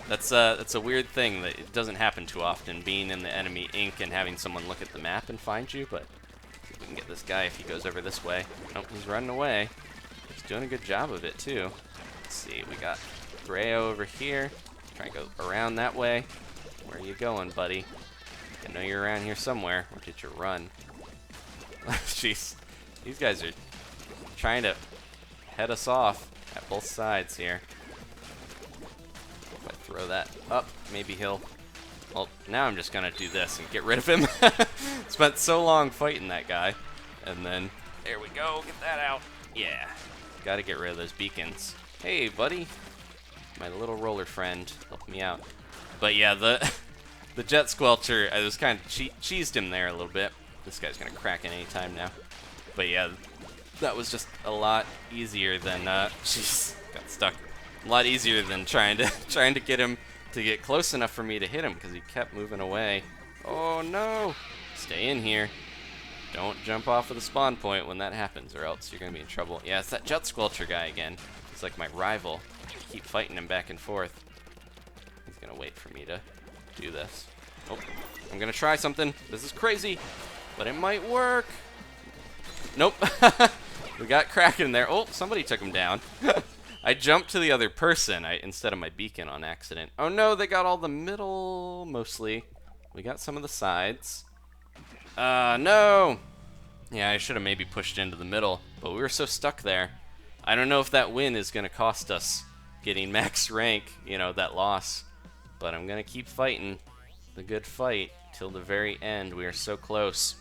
that's a weird thing that it doesn't happen too often, being in the enemy ink and having someone look at the map and find you. But see if we can get this guy if he goes over this way. Nope, he's running away. He's doing a good job of it too. Let's see, we got Grayo over here. Try and go around that way. Where are you going, buddy? I know you're around here somewhere. Or did you run? Jeez, these guys are trying to head us off at both sides here. If I throw that up, maybe he'll... Well, now I'm just gonna do this and get rid of him. Spent so long fighting that guy. And then, there we go, get that out. Yeah, gotta get rid of those beacons. Hey, buddy. My little roller friend helped me out. But yeah, the jet squelcher, I was kind of cheesed him there a little bit. This guy's gonna crack in any time now. But yeah, that was just a lot easier than, jeez, got stuck. A lot easier than trying to get him to get close enough for me to hit him because he kept moving away. Oh no! Stay in here. Don't jump off of the spawn point when that happens, or else you're gonna be in trouble. Yeah, it's that jet squelcher guy again. He's like my rival. I keep fighting him back and forth. He's gonna wait for me to do this. Oh, I'm gonna try something. This is crazy, but it might work. Nope. We got Kraken there. Oh, somebody took him down. I jumped to the other person instead of my beacon on accident. Oh no, they got all the middle, mostly. We got some of the sides. No! Yeah, I should have maybe pushed into the middle, but we were so stuck there. I don't know if that win is going to cost us getting max rank, you know, that loss. But I'm going to keep fighting the good fight till the very end. We are so close.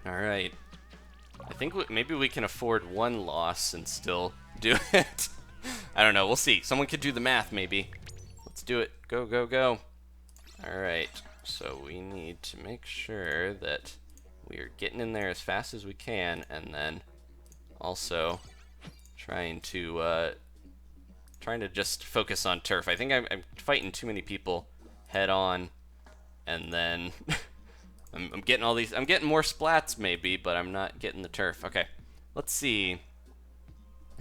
Alright. I think maybe we can afford one loss and still do it. I don't know. We'll see. Someone could do the math, maybe. Let's do it. Go, go, go. Alright. So we need to make sure that we are getting in there as fast as we can, and then also trying to just focus on turf. I think I'm fighting too many people head on, and then I'm getting all these. I'm getting more splats maybe, but I'm not getting the turf. Okay, let's see.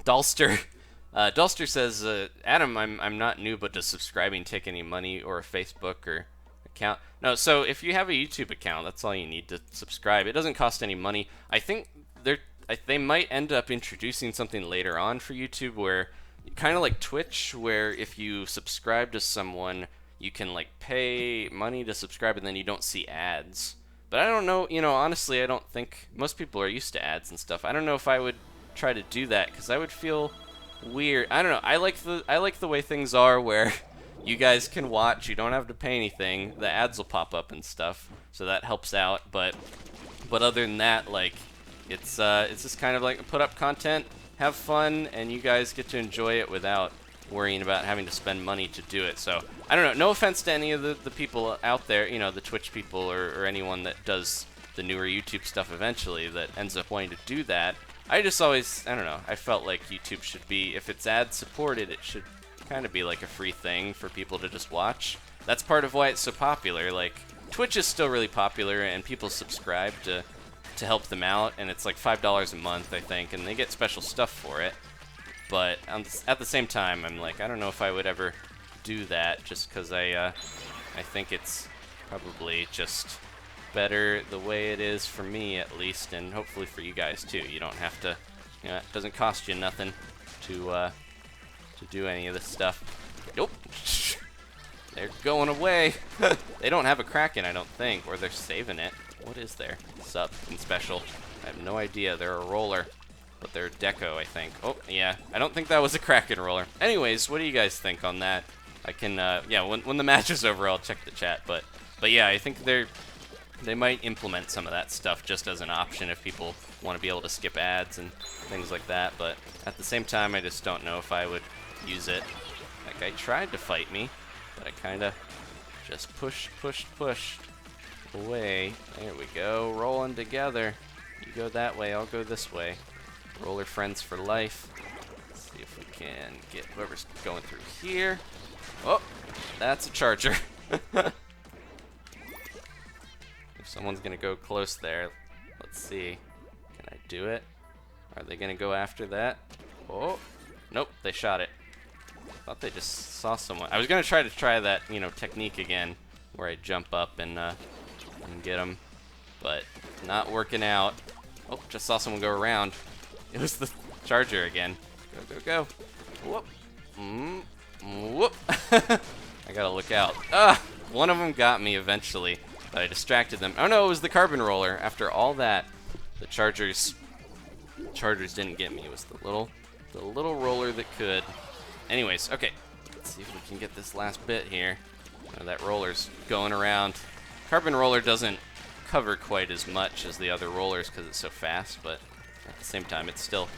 Dulster says, Adam, I'm not new, but does subscribing take any money or a Facebook or account? No. So if you have a YouTube account, that's all you need to subscribe. It doesn't cost any money. I think they might end up introducing something later on for YouTube where, kind of like Twitch, where if you subscribe to someone, you can like pay money to subscribe and then you don't see ads. But I don't know, you know, honestly, I don't think most people are used to ads and stuff. I don't know if I would try to do that because I would feel weird. I don't know. I like the way things are where you guys can watch, you don't have to pay anything, the ads will pop up and stuff. so that helps out. But other than that, like, it's just kind of like put up content, have fun, and you guys get to enjoy it without worrying about having to spend money to do it. So I don't know. No offense to any of the people out there, you know, the Twitch people or anyone that does the newer YouTube stuff eventually that ends up wanting to do that. I just always, I don't know, I felt like YouTube should be, if it's ad supported, it should kind of be like a free thing for people to just watch. That's part of why it's so popular. Like, Twitch is still really popular and people subscribe to help them out, and it's like $5 a month, I think, and they get special stuff for it. But at the same time, I'm like, I don't know if I would ever do that, just because I think it's probably just better the way it is for me, at least, and hopefully for you guys too. You don't have to, you know, it doesn't cost you nothing to do any of this stuff. Nope. They're going away. They don't have a Kraken, I don't think, or they're saving it. What is there? Sub and special. I have no idea. They're a roller, but they're deco, I think. Oh, yeah. I don't think that was a Kraken roller. Anyways, what do you guys think on that? I can, yeah, when the match is over, I'll check the chat. But yeah, I think they might implement some of that stuff just as an option if people want to be able to skip ads and things like that. But at the same time, I just don't know if I would use it. That guy tried to fight me, but I kind of just pushed away. There we go. Rolling together. You go that way, I'll go this way. Roller friends for life. Let's see if we can get whoever's going through here. Oh, that's a charger. If someone's gonna go close there, let's see. Can I do it? Are they gonna go after that? Oh, nope, they shot it. Thought they just saw someone. I was gonna try that, you know, technique again, where I jump up and get them, but not working out. Oh, just saw someone go around. It was the charger again. Go. Whoop. Whoop. I gotta look out. One of them got me eventually, but I distracted them. Oh no, it was the carbon roller. After all that, the chargers didn't get me. It was the little roller that could. Anyways, okay. Let's see if we can get this last bit here. Oh, that roller's going around. Carbon roller doesn't cover quite as much as the other rollers because it's so fast, but at the same time, it's still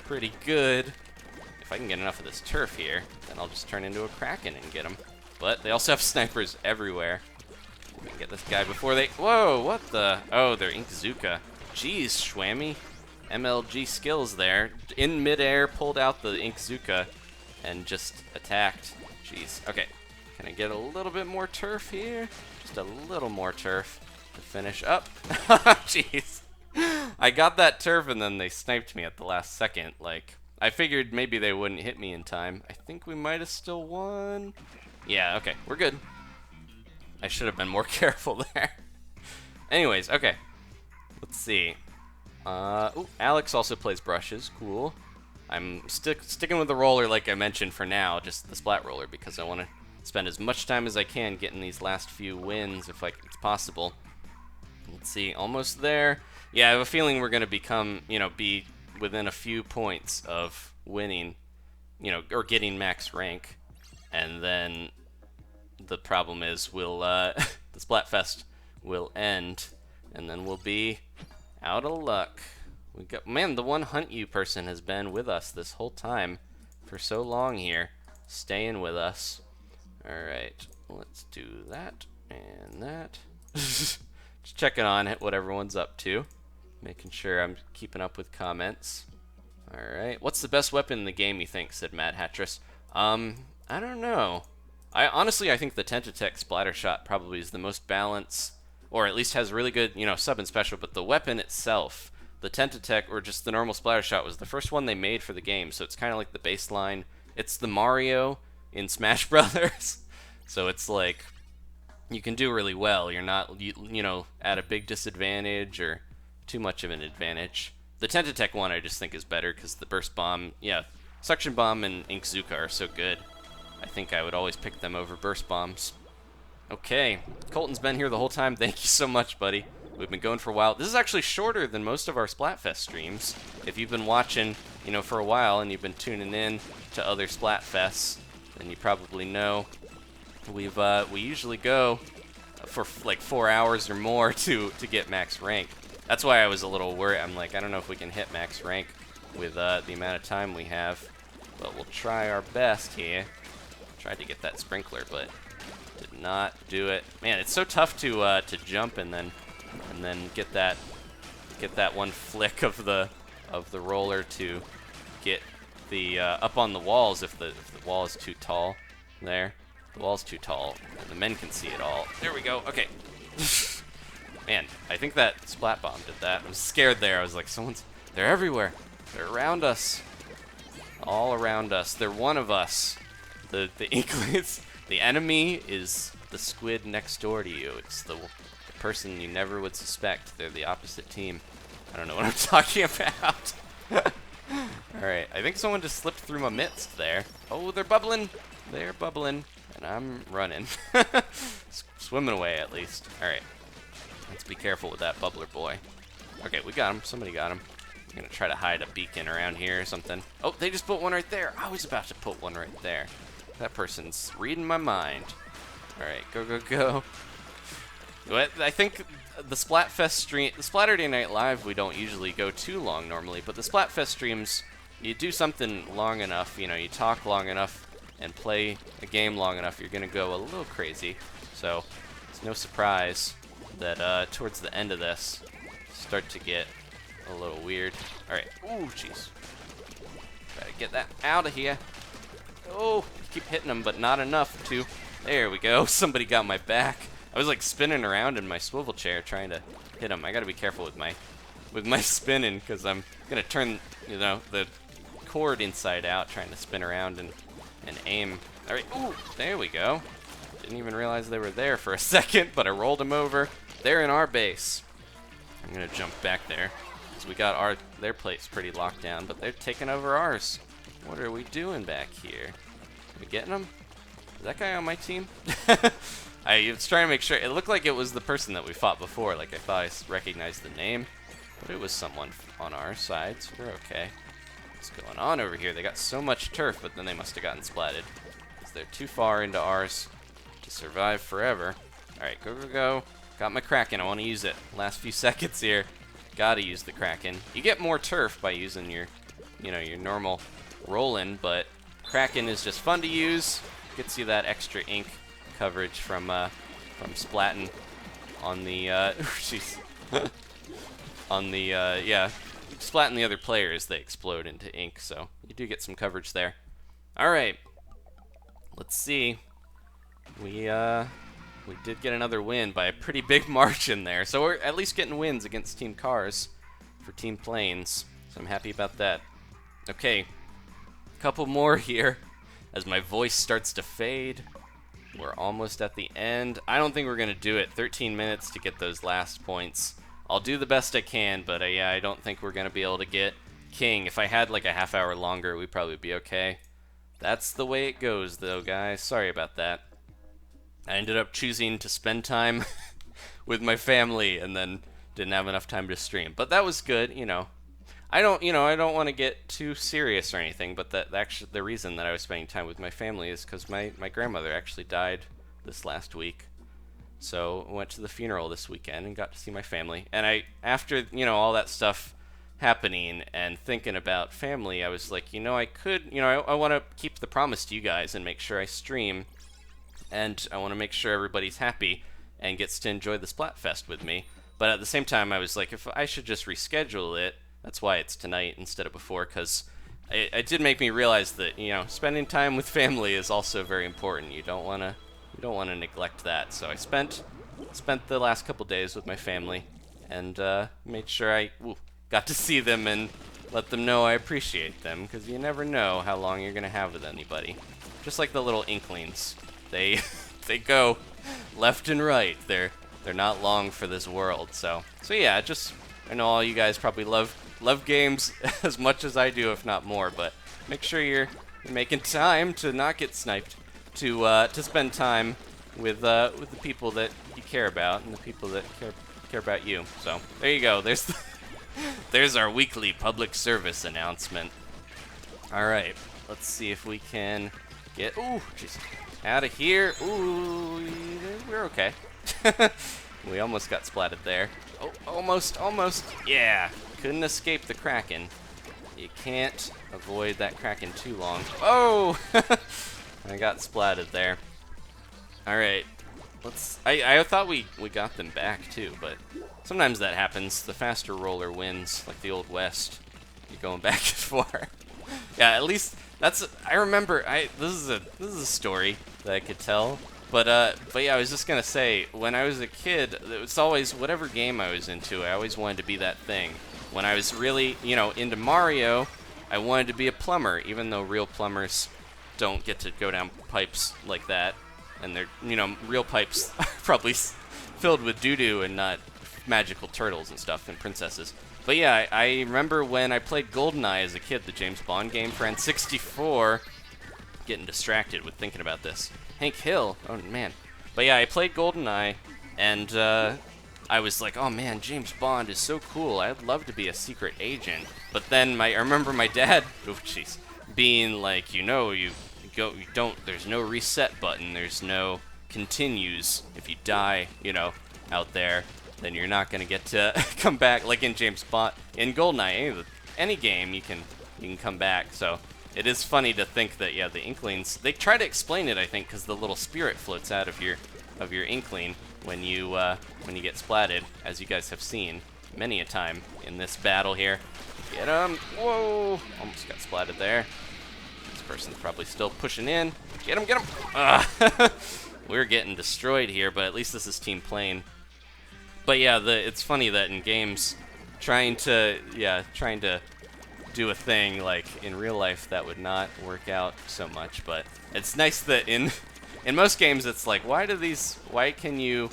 pretty good. If I can get enough of this turf here, then I'll just turn into a Kraken and get them. But they also have snipers everywhere. We can get this guy before they... Whoa, what the... Oh, they're Inkzuka. Jeez, Schwammy. MLG skills there. In midair, pulled out the Inkzuka and just attacked. Jeez. Okay. Can I get a little bit more turf here? Just a little more turf to finish up. Jeez. I got that turf and then they sniped me at the last second. Like, I figured maybe they wouldn't hit me in time. I think we might have still won. Yeah, okay. We're good. I should have been more careful there. Anyways, okay. Let's see. Ooh, Alex also plays brushes. Cool. I'm sticking with the roller like I mentioned for now, just the splat roller, because I want to spend as much time as I can getting these last few wins if it's possible. Let's see, almost there. Yeah, I have a feeling we're going to be within a few points of winning, or getting max rank. And then the problem is the Splatfest will end, and then we'll be out of luck. Man, the one Hunt You person has been with us this whole time for so long here, staying with us. Alright, let's do that and that. Just checking on what everyone's up to, making sure I'm keeping up with comments. Alright, what's the best weapon in the game, you think, said Mad Hattress. I don't know. I think the Tentatech Splatter Shot probably is the most balanced, or at least has really good, sub and special, but the weapon itself, the Tentatech, or just the normal Splatter Shot, was the first one they made for the game, so it's kind of like the baseline. It's the Mario in Smash Brothers, so it's like, you can do really well. You're not, at a big disadvantage or too much of an advantage. The Tentatech one I just think is better because the Burst Bomb, Suction Bomb and Inkzuka are so good. I think I would always pick them over Burst Bombs. Okay, Colton's been here the whole time. Thank you so much, buddy. We've been going for a while. This is actually shorter than most of our Splatfest streams. If you've been watching, for a while and you've been tuning in to other Splatfests, then you probably know we usually go for like 4 hours or more to get max rank. That's why I was a little worried. I'm like, I don't know if we can hit max rank with the amount of time we have, but we'll try our best here. Tried to get that sprinkler, but did not do it. Man, it's so tough to jump and then get that one flick of the roller to get the up on the walls if the wall is too tall. There, the wall's too tall, and the men can see it all. There we go. Okay. Man, I think that splat bomb did that. I was scared there. I was like, they're everywhere. They're around us. All around us. They're one of us. The Inklings. The enemy is the squid next door to you. It's the person you never would suspect. They're the opposite team. I don't know what I'm talking about. Alright, I think someone just slipped through my midst there. Oh, they're bubbling. They're bubbling. And I'm running. Swimming away, at least. Alright. Let's be careful with that bubbler boy. Okay, we got him. Somebody got him. I'm gonna try to hide a beacon around here or something. Oh, they just put one right there. I was about to put one right there. That person's reading my mind. Alright, go, go, go. I think the Splatfest stream, the Splaturday Night Live, we don't usually go too long normally, but the Splatfest streams, you do something long enough, you know, you talk long enough and play a game long enough, you're gonna go a little crazy. So, it's no surprise that towards the end of this, start to get a little weird. Alright, ooh, jeez. Gotta get that out of here. Oh, keep hitting them, but not enough to. There we go. Somebody got my back. I was like spinning around in my swivel chair trying to hit him. I gotta be careful with my spinning because I'm gonna turn, you know, the cord inside out trying to spin around and aim. All right, ooh, there we go. Didn't even realize they were there for a second, but I rolled them over. They're in our base. I'm gonna jump back there because we got their place pretty locked down, but they're taking over ours. What are we doing back here? Are we getting them? Is that guy on my team? I was trying to make sure. It looked like it was the person that we fought before. Like, I thought I recognized the name. But it was someone on our side, so we're okay. What's going on over here? They got so much turf, but then they must have gotten splatted. Because they're too far into ours to survive forever. Alright, go, go, go. Got my Kraken. I want to use it. Last few seconds here. Gotta use the Kraken. You get more turf by using your, you know, your normal roll-in, but Kraken is just fun to use. Gets you that extra ink coverage from splatting on the jeez. On the yeah, splatting the other players, they explode into ink, so you do get some coverage there. All right, let's see. We did get another win by a pretty big margin there, so we're at least getting wins against Team Cars for Team Planes, so I'm happy about that. Okay, a couple more here as my voice starts to fade. We're almost at the end. I don't think we're going to do it. 13 minutes to get those last points. I'll do the best I can, but yeah, I don't think we're going to be able to get King. If I had like a half hour longer, we'd probably be okay. That's the way it goes, though, guys. Sorry about that. I ended up choosing to spend time with my family and then didn't have enough time to stream. But that was good, you know. I don't want to get too serious or anything, but actually the reason that I was spending time with my family is because my grandmother actually died this last week. So I went to the funeral this weekend and got to see my family. And after, you know, all that stuff happening and thinking about family, I was like, you know, I want to keep the promise to you guys and make sure I stream. And I want to make sure everybody's happy and gets to enjoy the Splatfest with me. But at the same time, I was like, if I should just reschedule it. That's why it's tonight instead of before, because it did make me realize that, you know, spending time with family is also very important. You don't want to neglect that. So I spent the last couple days with my family and made sure I got to see them and let them know I appreciate them, because you never know how long you're gonna have with anybody. Just like the little Inklings, they go left and right. They're not long for this world. So yeah, I know all you guys probably love games as much as I do, if not more, but make sure you're making time to not get sniped, to spend time with the people that you care about and the people that care about you. So there you go. There's our weekly public service announcement. All right, let's see if we can get out of here. Ooh, we're okay. We almost got splatted there. Oh, almost. Yeah, couldn't escape the Kraken. You can't avoid that Kraken too long. Oh! I got splatted there. Alright. I thought we got them back too, but sometimes that happens. The faster roller wins, like the Old West. You're going back and forth. Yeah, at least I remember this is a story that I could tell. But yeah, I was just gonna say, when I was a kid, it was always, whatever game I was into, I always wanted to be that thing. When I was really, into Mario, I wanted to be a plumber, even though real plumbers don't get to go down pipes like that. And they're, real pipes are probably filled with doo-doo and not magical turtles and stuff and princesses. But yeah, I remember when I played GoldenEye as a kid, the James Bond game for N64, getting distracted with thinking about this. Hank Hill, oh man. But yeah, I played GoldenEye, and I was like, oh man, James Bond is so cool. I'd love to be a secret agent. But then I remember my dad, being like, there's no reset button, there's no continues. If you die, out there, then you're not gonna get to come back. Like in James Bond, in GoldenEye, any game you can come back. So it is funny to think that, yeah, the Inklings, they try to explain it, I think, because the little spirit floats out of your Inkling when you get splatted, as you guys have seen many a time in this battle here. Get him! Whoa! Almost got splatted there. This person's probably still pushing in. Get him! We're getting destroyed here, but at least this is team playing. But yeah, it's funny that in games, trying to do a thing like in real life that would not work out so much. But it's nice that in most games it's like, why can you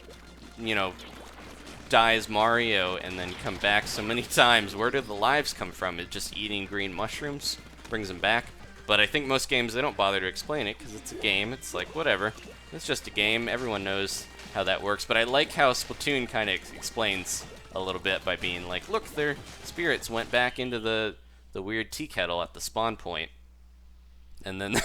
die as Mario and then come back so many times? Where do the lives come from? It just eating green mushrooms brings them back. But I think most games, they don't bother to explain it because it's a game. It's like, whatever, it's just a game. Everyone knows how that works. But I like how Splatoon kind of explains a little bit by being like, look, their spirits went back into the weird tea kettle at the spawn point. And then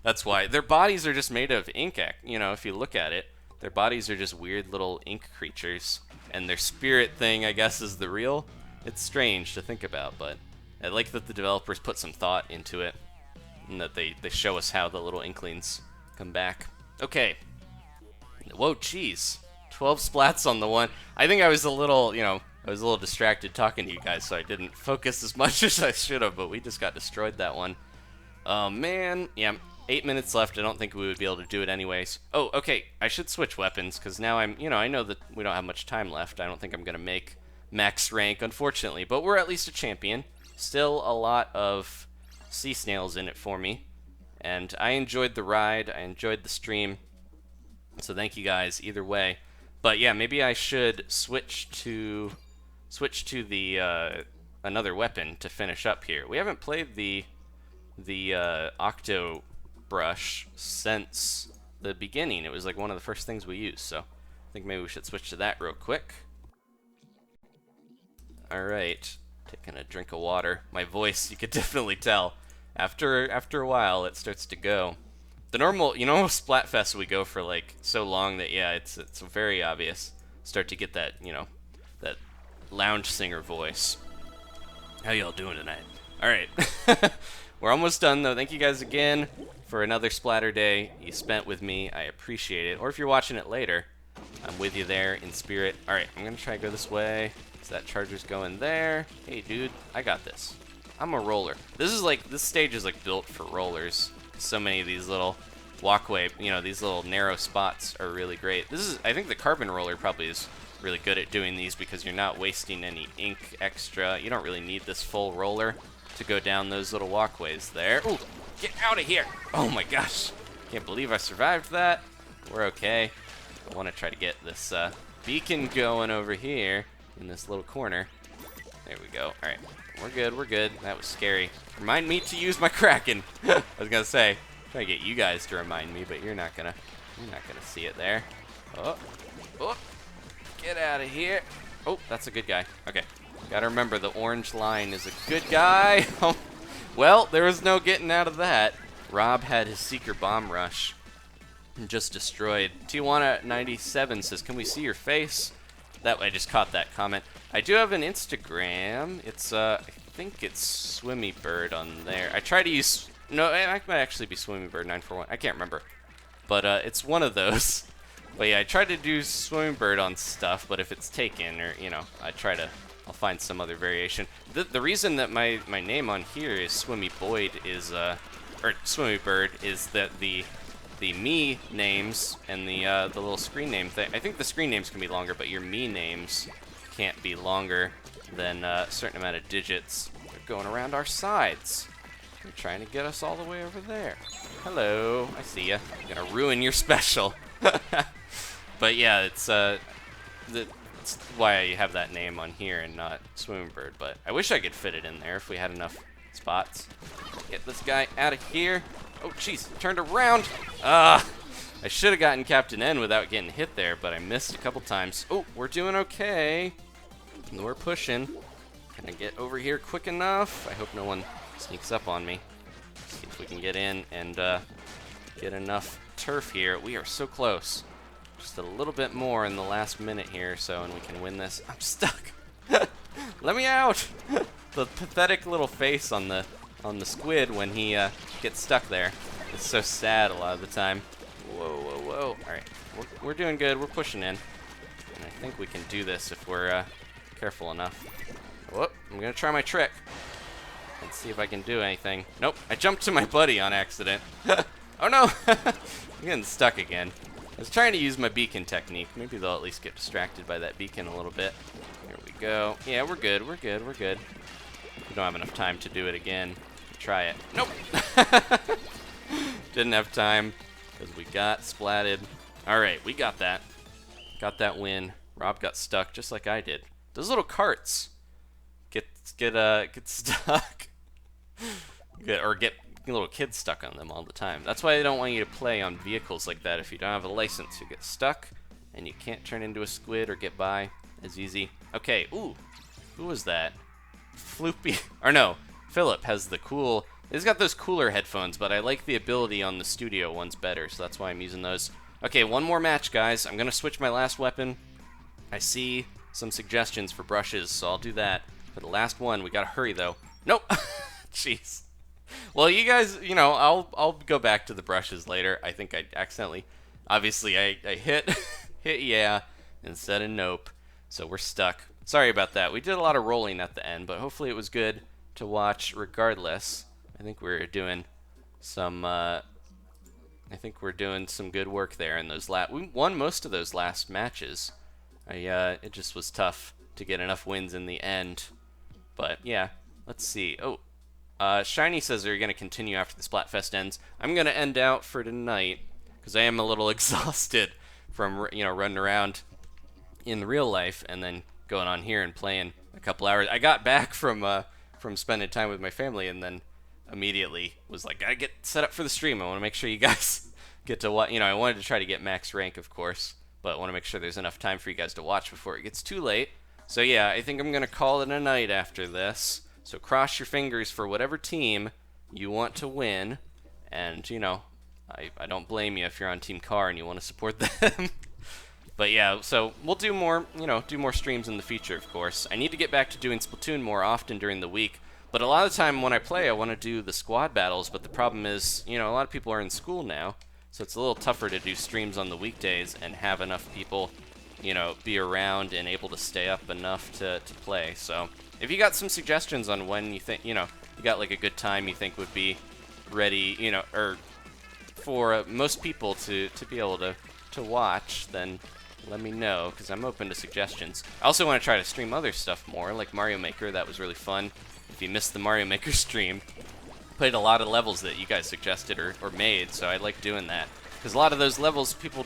that's why their bodies are just made of ink. If you look at it, their bodies are just weird little ink creatures. And their spirit thing, I guess, is the real. It's strange to think about, but I like that the developers put some thought into it. And that they show us how the little Inklings come back. Okay. Whoa, jeez. 12 splats on the one. I think I was a little, distracted talking to you guys, so I didn't focus as much as I should have, but we just got destroyed that one. Oh, man. Yeah, 8 minutes left. I don't think we would be able to do it anyways. Oh, okay. I should switch weapons, because now I know that we don't have much time left. I don't think I'm going to make max rank, unfortunately, but we're at least a champion. Still a lot of sea snails in it for me, and I enjoyed the ride, I enjoyed the stream, so thank you guys either way. But yeah, maybe I should switch to the another weapon to finish up here. We haven't played the Octobrush since the beginning. It was like one of the first things we used, so I think maybe we should switch to that real quick. Alright, taking a drink of water. My voice, you could definitely tell. After a while, it starts to go. The normal, Splatfest we go for like so long that, yeah, it's very obvious. Start to get that, that lounge singer voice. How y'all doing tonight? All right, we're almost done though. Thank you guys again for another Splaturday you spent with me. I appreciate it. Or if you're watching it later, I'm with you there in spirit. All right, I'm gonna try to go this way. So that charger's going there. Hey, dude, I got this. I'm a roller. This stage is like built for rollers. So many of these little walkway, these little narrow spots are really great. I think the carbon roller probably is really good at doing these because you're not wasting any ink extra. You don't really need this full roller to go down those little walkways there. Ooh, get out of here. Oh my gosh. Can't believe I survived that. We're okay. I want to try to get this beacon going over here in this little corner. There we go. All right. We're good, we're good. That was scary. Remind me to use my Kraken. I was gonna say, try to get you guys to remind me, but you're not gonna see it there. Oh, get out of here. Oh, that's a good guy. Okay, gotta remember the orange line is a good guy. Well, there was no getting out of that. Rob had his Seeker Bomb Rush. just destroyed. Tijuana97 says, "Can we see your face?" That I just caught that comment. I do have an Instagram. It's I think it's Swimmy Bird on there. I try to use no, it might actually be Swimmy Bird 941. I can't remember, but it's one of those. But yeah, I try to do Swimmy Bird on stuff, but if it's taken or I'll find some other variation. The reason that my name on here is Swimmy Boyd is or Swimmy Bird is that the me names and the little screen name thing. I think the screen names can be longer, but your me names can't be longer than a certain amount of digits. They're going around our sides. They're trying to get us all the way over there. Hello, I see ya. I'm gonna ruin your special. But yeah, it's why I have that name on here and not Swimming Bird. But I wish I could fit it in there if we had enough spots. Get this guy out of here. Oh, jeez, turned around. I should have gotten Captain N without getting hit there, but I missed a couple times. Oh, we're doing okay. We're pushing. Can I get over here quick enough? I hope no one sneaks up on me. See if we can get in and get enough turf here. We are so close. Just a little bit more in the last minute here or so, and we can win this. I'm stuck. Let me out. The pathetic little face on the Squid when he gets stuck there. It's so sad a lot of the time. Whoa, whoa, whoa. All right, we're doing good. We're pushing in, and I think we can do this if we're careful enough. Whoop! I'm gonna try my trick. Let's see if I can do anything. Nope, I jumped to my buddy on accident. Oh no! I'm getting stuck again. I was trying to use my beacon technique. Maybe they'll at least get distracted by that beacon a little bit. Here we go. Yeah, we're good. We're good. We're good. We don't have enough time to do it again. Try it. Nope. Didn't have time because we got splatted. All right, we got that. Got that win. Rob got stuck just like I did. Those little carts get stuck. Get little kids stuck on them all the time. That's why they don't want you to play on vehicles like that if you don't have a license. You get stuck and you can't turn into a squid or get by as easy. Okay, ooh, who was that? Floopy, or no, Philip has the cool, he's got those cooler headphones, but I like the ability on the studio ones better, so that's why I'm using those. Okay, one more match, guys. I'm gonna switch my last weapon. I see some suggestions for brushes, so I'll do that. For the last one, we gotta hurry though. Nope, jeez. Well, you guys, you know, I'll go back to the brushes later. I think I accidentally, obviously I hit, hit yeah, instead of nope. So we're stuck. Sorry about that. We did a lot of rolling at the end, but hopefully it was good to watch regardless. I think we're doing some, good work there in those we won most of those last matches. It just was tough to get enough wins in the end. But yeah, let's see. Oh. Shiny says they're going to continue after the Splatfest ends. I'm going to end out for tonight because I am a little exhausted from, running around in real life and then going on here and playing a couple hours. I got back from spending time with my family and then immediately was like, gotta get set up for the stream. I want to make sure you guys get to watch. I wanted to try to get max rank, of course, but I want to make sure there's enough time for you guys to watch before it gets too late. So yeah, I think I'm going to call it a night after this. So cross your fingers for whatever team you want to win, and I don't blame you if you're on Team Car and you want to support them. But yeah, so we'll do more, streams in the future, of course. I need to get back to doing Splatoon more often during the week, but a lot of the time when I play, I want to do the squad battles, but the problem is, a lot of people are in school now, so it's a little tougher to do streams on the weekdays and have enough people, be around and able to stay up enough to play, so... If you got some suggestions on when you think, you got like a good time you think would be ready, or for most people to be able to watch, then let me know, because I'm open to suggestions. I also want to try to stream other stuff more, like Mario Maker. That was really fun. If you missed the Mario Maker stream, played a lot of levels that you guys suggested or made, so I like doing that. Because a lot of those levels, people,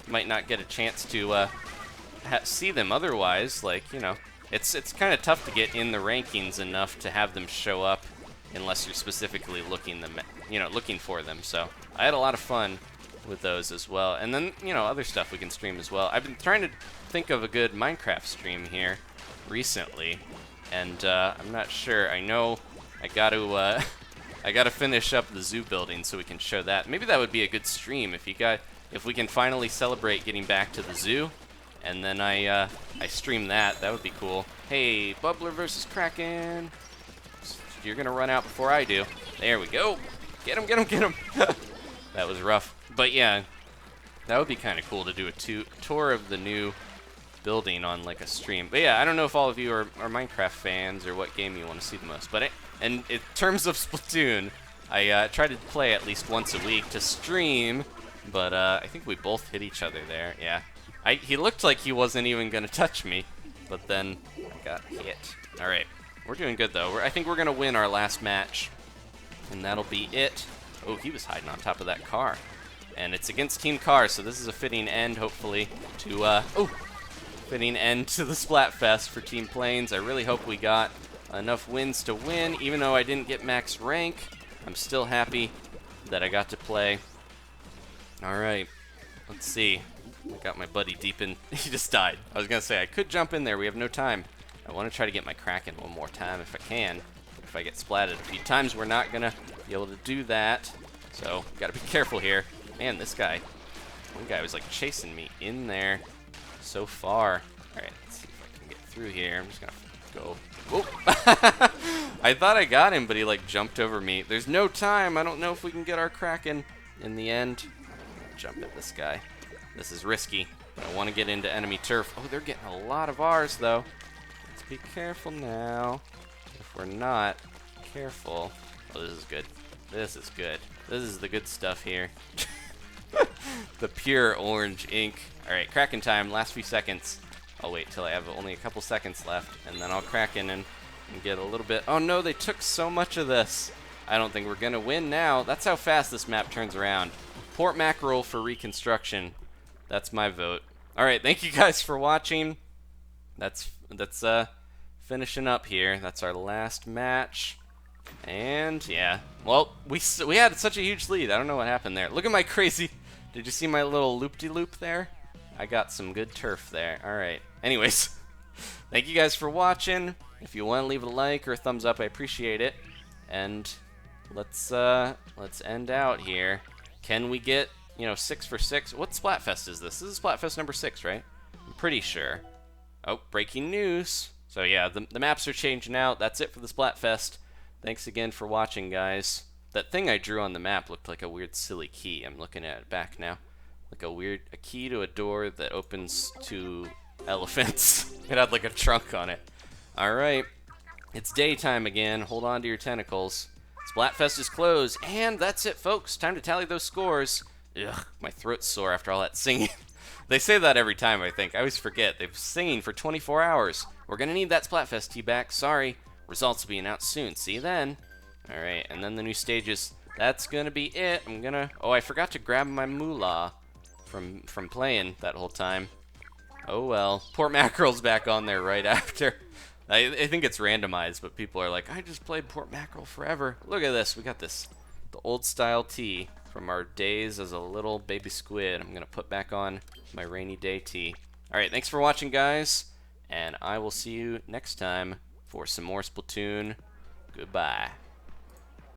might not get a chance to see them otherwise, like, It's kind of tough to get in the rankings enough to have them show up unless you're specifically looking for them. So I had a lot of fun with those as well. And then, other stuff we can stream as well. I've been trying to think of a good Minecraft stream here recently, and I'm not sure. I know I got to finish up the zoo building so we can show that. Maybe that would be a good stream if you if we can finally celebrate getting back to the zoo, and then I stream that, that would be cool. Hey, Bubbler versus Kraken. You're gonna run out before I do. There we go. Get him, get him, get him. That was rough. But yeah, that would be kind of cool to do a tour of the new building on like a stream. But yeah, I don't know if all of you are Minecraft fans or what game you want to see the most. But in terms of Splatoon, I try to play at least once a week to stream. But I think we both hit each other there. Yeah, he looked like he wasn't even gonna touch me, but then I got hit. All right, we're doing good though. I think we're gonna win our last match, and that'll be it. Oh, he was hiding on top of that car. And it's against Team Car, so this is a fitting end, hopefully, to, fitting end to the Splatfest for Team Planes. I really hope we got enough wins to win. Even though I didn't get max rank, I'm still happy that I got to play. Alright, let's see. I got my buddy deep in. He just died. I was going to say, I could jump in there. We have no time. I want to try to get my Kraken one more time if I can. If I get splatted a few times, we're not going to be able to do that. So, got to be careful here. Man, this guy, one guy was like chasing me in there so far. Alright, let's see if I can get through here. I'm just going to go. Whoa. I thought I got him, but he like jumped over me. There's no time. I don't know if we can get our Kraken in the end. Jump at this guy. This is risky. I want to get into enemy turf. Oh, they're getting a lot of ours, though. Let's be careful now. If we're not careful. Oh, this is good. This is good. This is the good stuff here. The pure orange ink. Alright, Kraken time. Last few seconds. I'll wait till I have only a couple seconds left, and then I'll Kraken and get a little bit. Oh no, they took so much of this. I don't think we're going to win now. That's how fast this map turns around. Port Mackerel for reconstruction. That's my vote. Alright, thank you guys for watching. That's finishing up here. That's our last match. And yeah, well, we had such a huge lead. I don't know what happened there. Look at my crazy. Did you see my little loop-de-loop there? I got some good turf there. All right. Anyways, thank you guys for watching. If you want to leave a like or a thumbs up, I appreciate it. And let's end out here. Can we get 6 for 6? What Splatfest is this? This is Splatfest number 6, right? I'm pretty sure. Oh, breaking news. So yeah, the maps are changing out. That's it for the Splatfest. Thanks again for watching, guys. That thing I drew on the map looked like a weird silly key. I'm looking at it back now. Like a key to a door that opens to elephants. It had like a trunk on it. Alright. It's daytime again. Hold on to your tentacles. Splatfest is closed. And that's it, folks. Time to tally those scores. Ugh, my throat's sore after all that singing. They say that every time, I think. I always forget. They've been singing for 24 hours. We're gonna need that Splatfest tea back. Sorry. Results will be announced soon. See you then. Alright, and then the new stages. That's gonna be it. Oh, I forgot to grab my moolah from playing that whole time. Oh well. Port Mackerel's back on there right after. I think it's randomized, but people are like, I just played Port Mackerel forever. Look at this. We got this. The old style tee from our days as a little baby squid. I'm gonna put back on my rainy day tee. Alright, thanks for watching, guys. And I will see you next time for some more Splatoon. Goodbye.